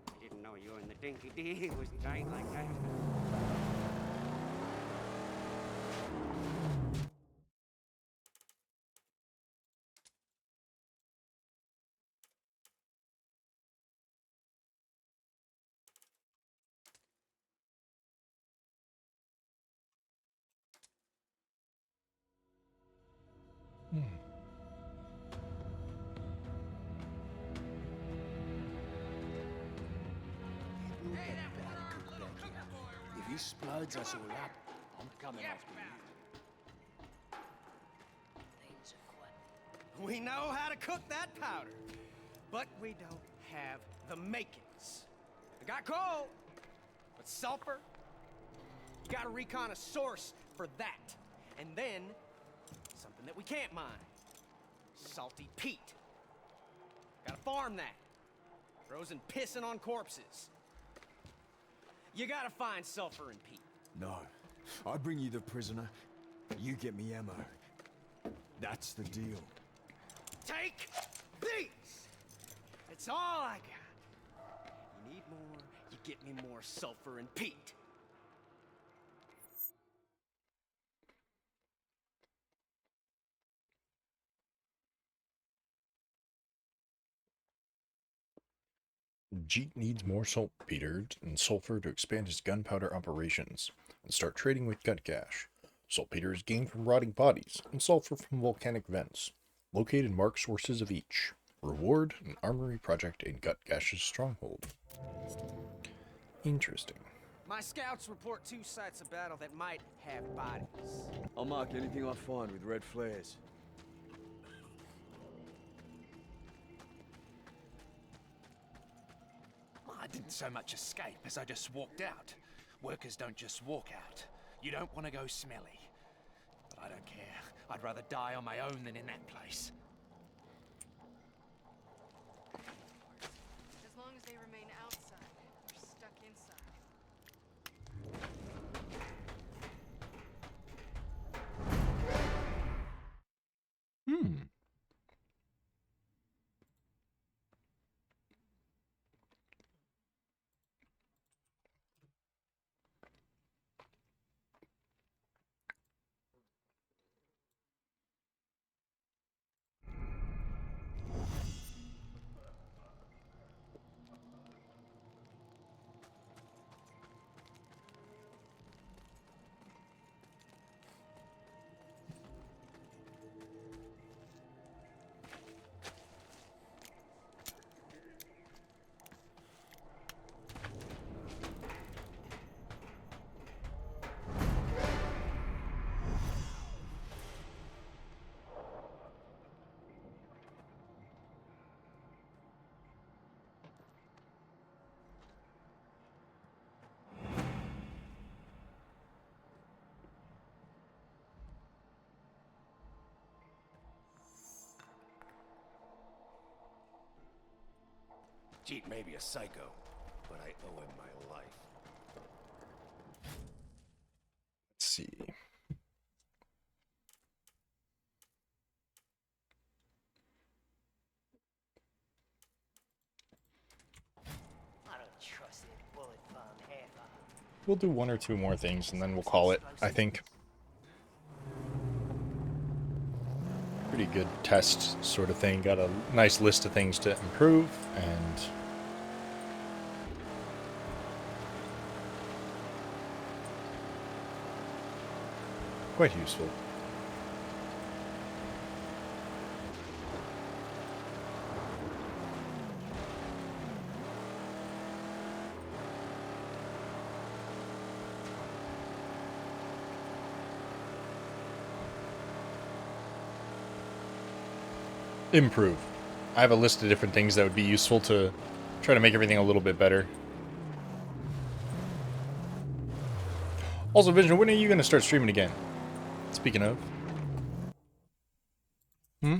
I didn't know you and the Dinky D was tight like that. If he splurges us all up, I'm coming after you. We know how to cook that powder, but we don't have the makings. I got coal, but sulfur? You gotta recon a source for that. And then, something that we can't mine. Salty peat. Gotta farm that. Frozen pissing on corpses. You gotta find sulfur and peat. No. I bring you the prisoner, you get me ammo. That's the deal. Take these! It's all I got. You need more, you get me more sulfur and peat. Jeet needs more saltpeter and sulfur to expand his gunpowder operations and start trading with Gutgash. Saltpeter is gained from rotting bodies and sulfur from volcanic vents. Locate and mark sources of each. Reward an armory project in Gutgash's stronghold. Interesting. My scouts report 2 sites of battle that might have bodies. I'll mark anything I find with red flares. I didn't so much escape as I just walked out. Workers don't just walk out. You don't want to go smelly. But I don't care. I'd rather die on my own than in that place. As long as they remain outside, we're stuck inside. Jeet may be a psycho, but I owe him my life. Let's see. I don't trust that bullet found half-eyed. We'll do 1 or 2 more things and then we'll call it, I think. Pretty good test sort of thing. Got a nice list of things to improve and quite useful. Improve. I have a list of different things that would be useful to try to make everything a little bit better. Also, Vision, when are you going to start streaming again? Speaking of. Hmm.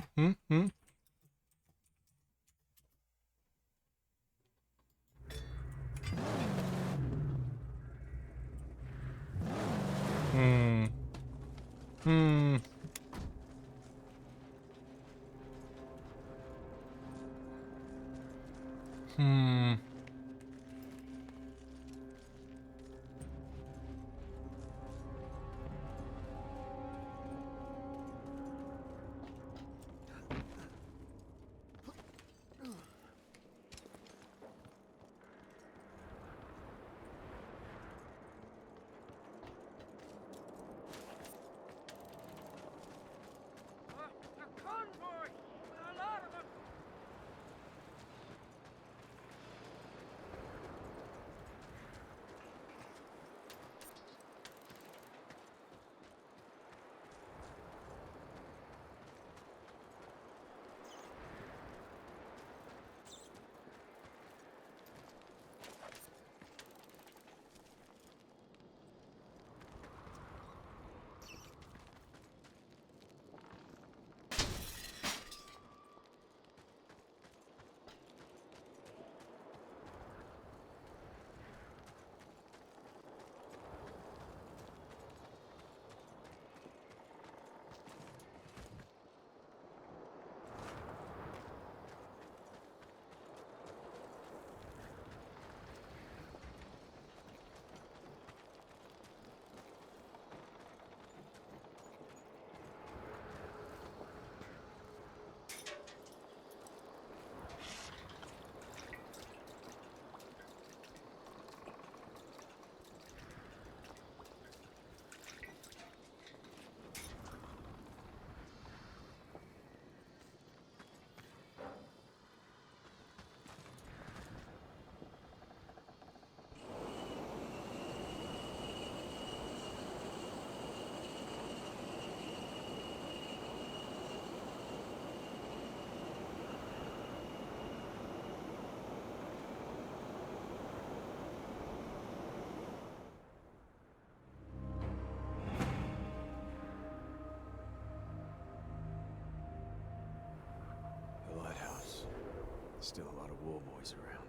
Still a lot of war boys around.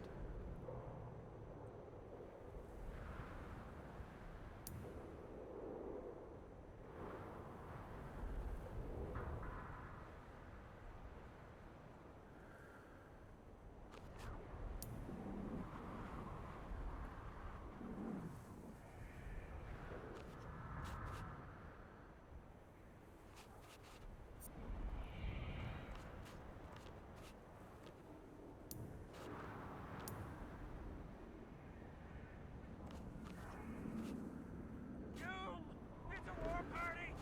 It's a war party!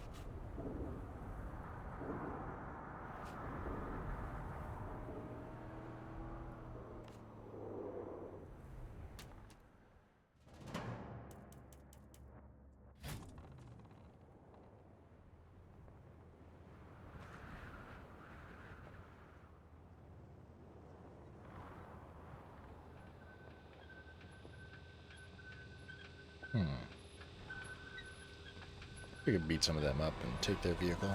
We could beat some of them up and take their vehicle.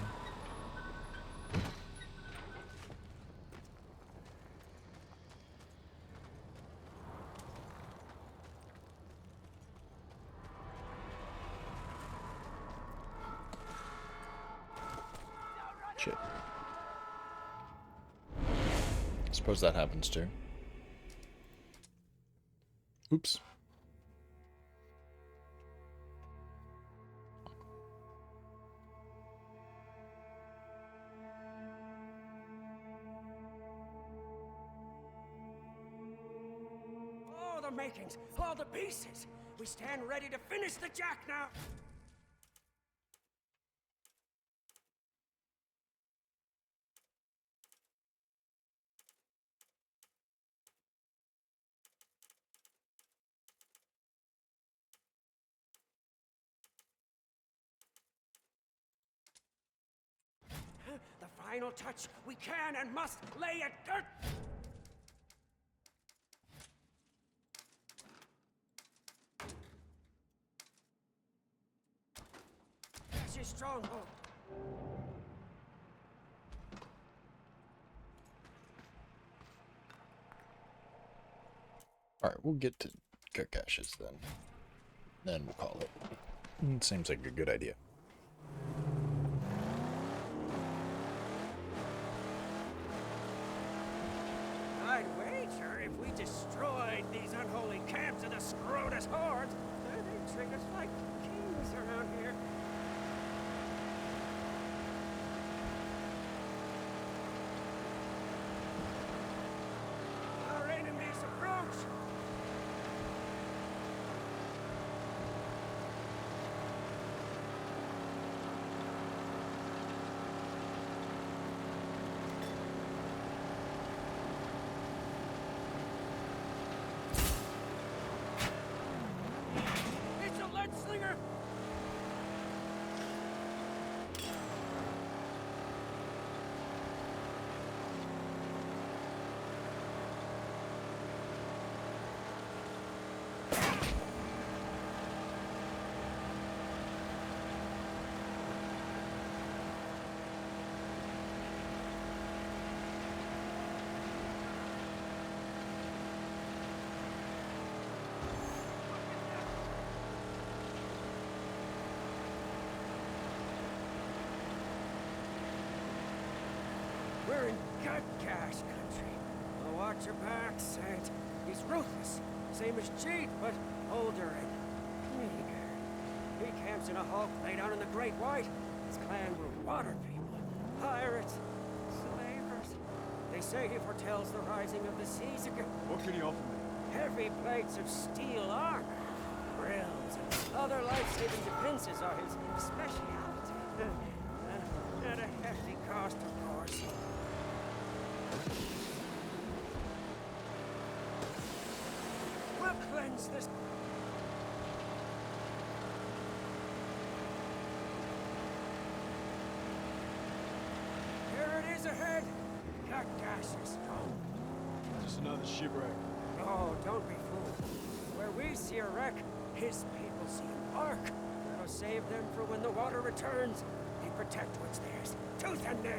Shit. Suppose that happens too. Oops. All the makings, all the pieces. We stand ready to finish the jack now. The final touch. We can and must lay it dirt. That's your stronghold. Alright, we'll get to Kirkash's then. Then we'll call it. Seems like a good idea. I'd wager if we destroyed these unholy camps of the Scrotus hordes, they'd treat us like kings around here. Our enemies approach! It's a lead slinger! We're in Gutgash country. Well, watch your back, Saint. He's ruthless, same as Jeet, but older and meager. He camps in a hulk laid out in the Great White. His clan were water people, pirates, slavers. They say he foretells the rising of the seas again. What can you offer me? Heavy plates of steel armor, grills, and other life-saving defenses are his specialty. At a hefty cost, of course. We'll cleanse this. Here it is ahead. Gutgash is strong. Just another shipwreck. Oh, don't be fooled. Where we see a wreck, his people see an ark. That'll save them for when the water returns. They protect what's theirs, tooth and nail.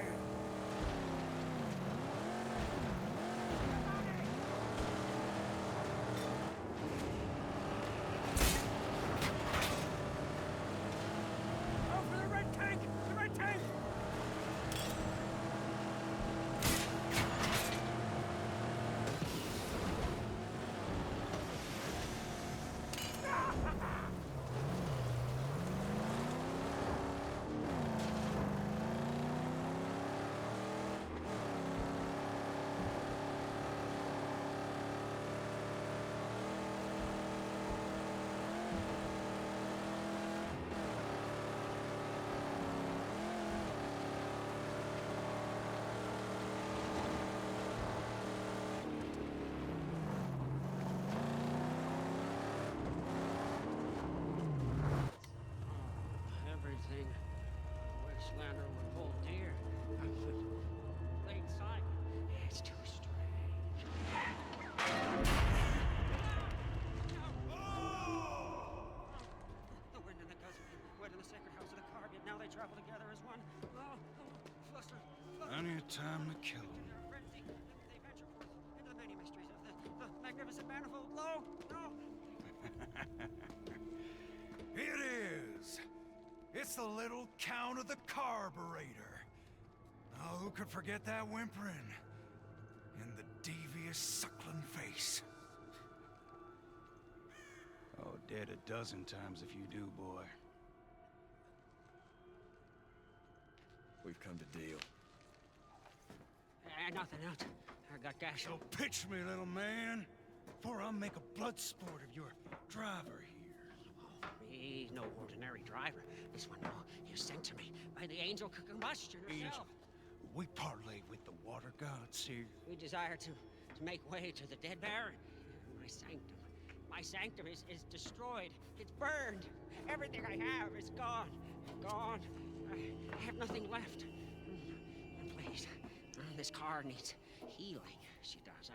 time to kill him. Into the many mysteries of the magnificent manifold glow. No. It is. It's the little Count of the Carburetor. Oh, who could forget that whimpering? And the devious suckling face. Oh, dead a dozen times if you do, boy. We've come to deal. Nothing else. I got gas. So pitch me, little man, before I make a blood sport of your driver here. Oh, he's no ordinary driver. This one, he was sent to me by the angel combustion herself. We parley with the water gods here. We desire to make way to the dead Baron. My sanctum is destroyed. It's burned. Everything I have is gone. Gone. I have nothing left. Please, this car needs healing. She does.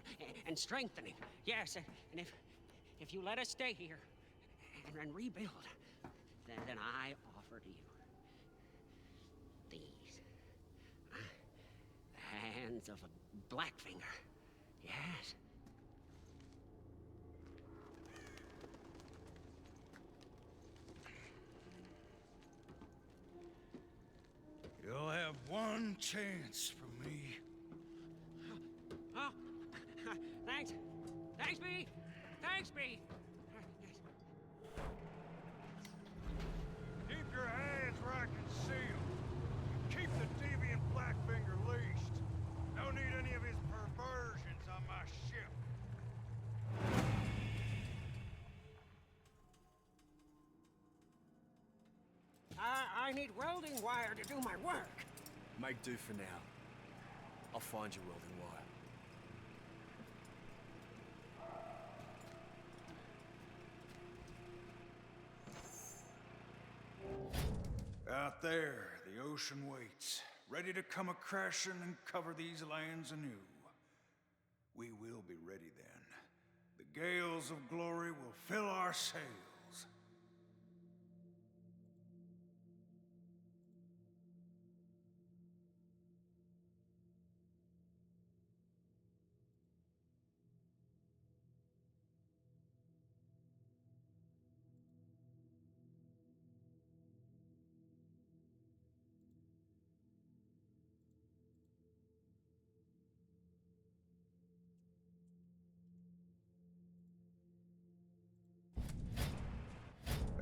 And strengthening. Yes, and if you let us stay here and rebuild, then I offer to you these. The hands of a Blackfinger. Yes. You'll have one chance from me. Oh, thanks. Thanks, B. Thanks, B. Keep your hands where I can see them. Keep the deviant Blackfinger leashed. Don't need any of his perversions on my ship. I need welding wire to do my work. Make do for now. I'll find you welding wire. Out there, the ocean waits, ready to come a-crashing and cover these lands anew. We will be ready then. The gales of glory will fill our sails.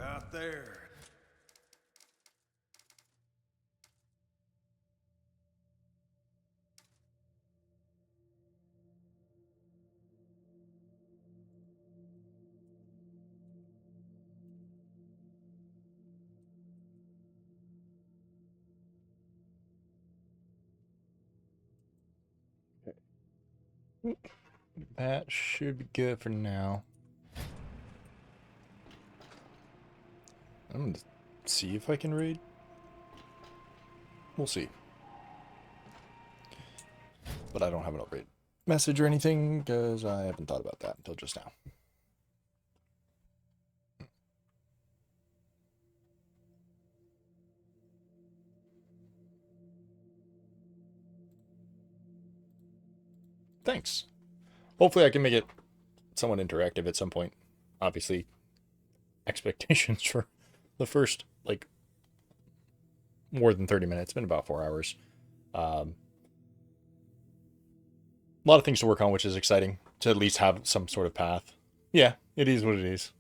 Out there. That should be good for now. I'm gonna see if I can raid. We'll see. But I don't have an upgrade message or anything because I haven't thought about that until just now. Thanks. Hopefully I can make it somewhat interactive at some point. Obviously, expectations for the first, like, more than 30 minutes. It's been about 4 hours. A lot of things to work on, which is exciting. To at least have some sort of path. Yeah, it is what it is.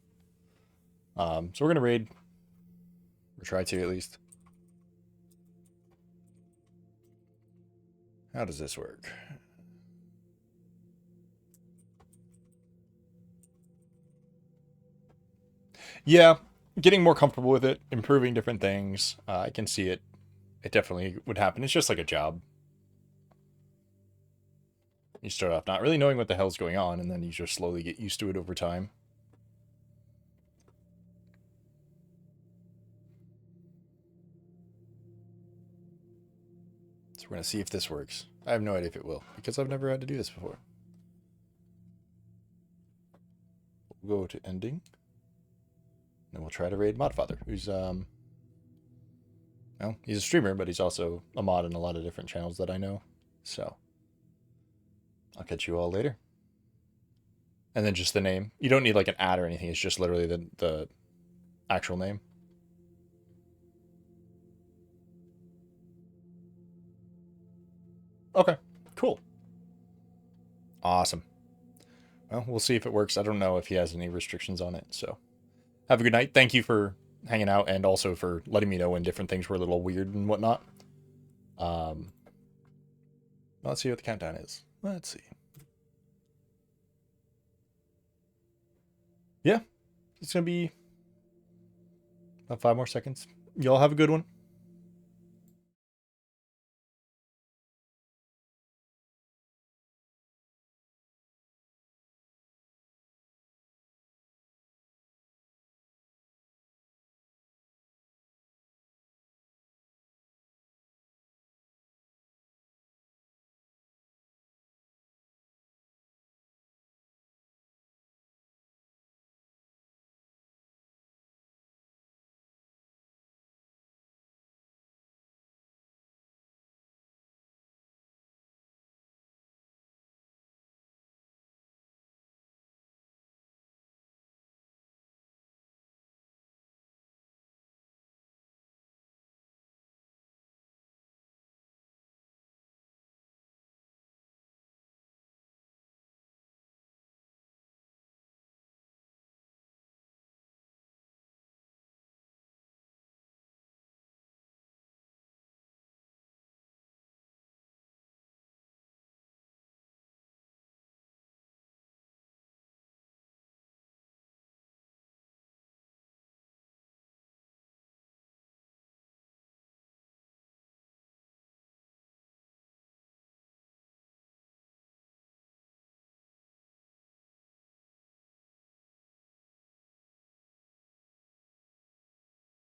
So we're going to raid. Or try to, at least. How does this work? Yeah, getting more comfortable with it, improving different things. I can see it. It definitely would happen. It's just like a job. You start off not really knowing what the hell's going on, and then you just slowly get used to it over time. So we're going to see if this works. I have no idea if it will, because I've never had to do this before. We'll go to ending. And we'll try to raid Modfather, who's, well, he's a streamer, but he's also a mod in a lot of different channels that I know. So I'll catch you all later. And then just the name. You don't need like an ad or anything. It's just literally the actual name. Okay, cool. Awesome. Well, we'll see if it works. I don't know if he has any restrictions on it. So have a good night. Thank you for hanging out and also for letting me know when different things were a little weird and whatnot. Let's see what the countdown is. Let's see. Yeah, it's going to be about 5 more seconds. Y'all have a good one.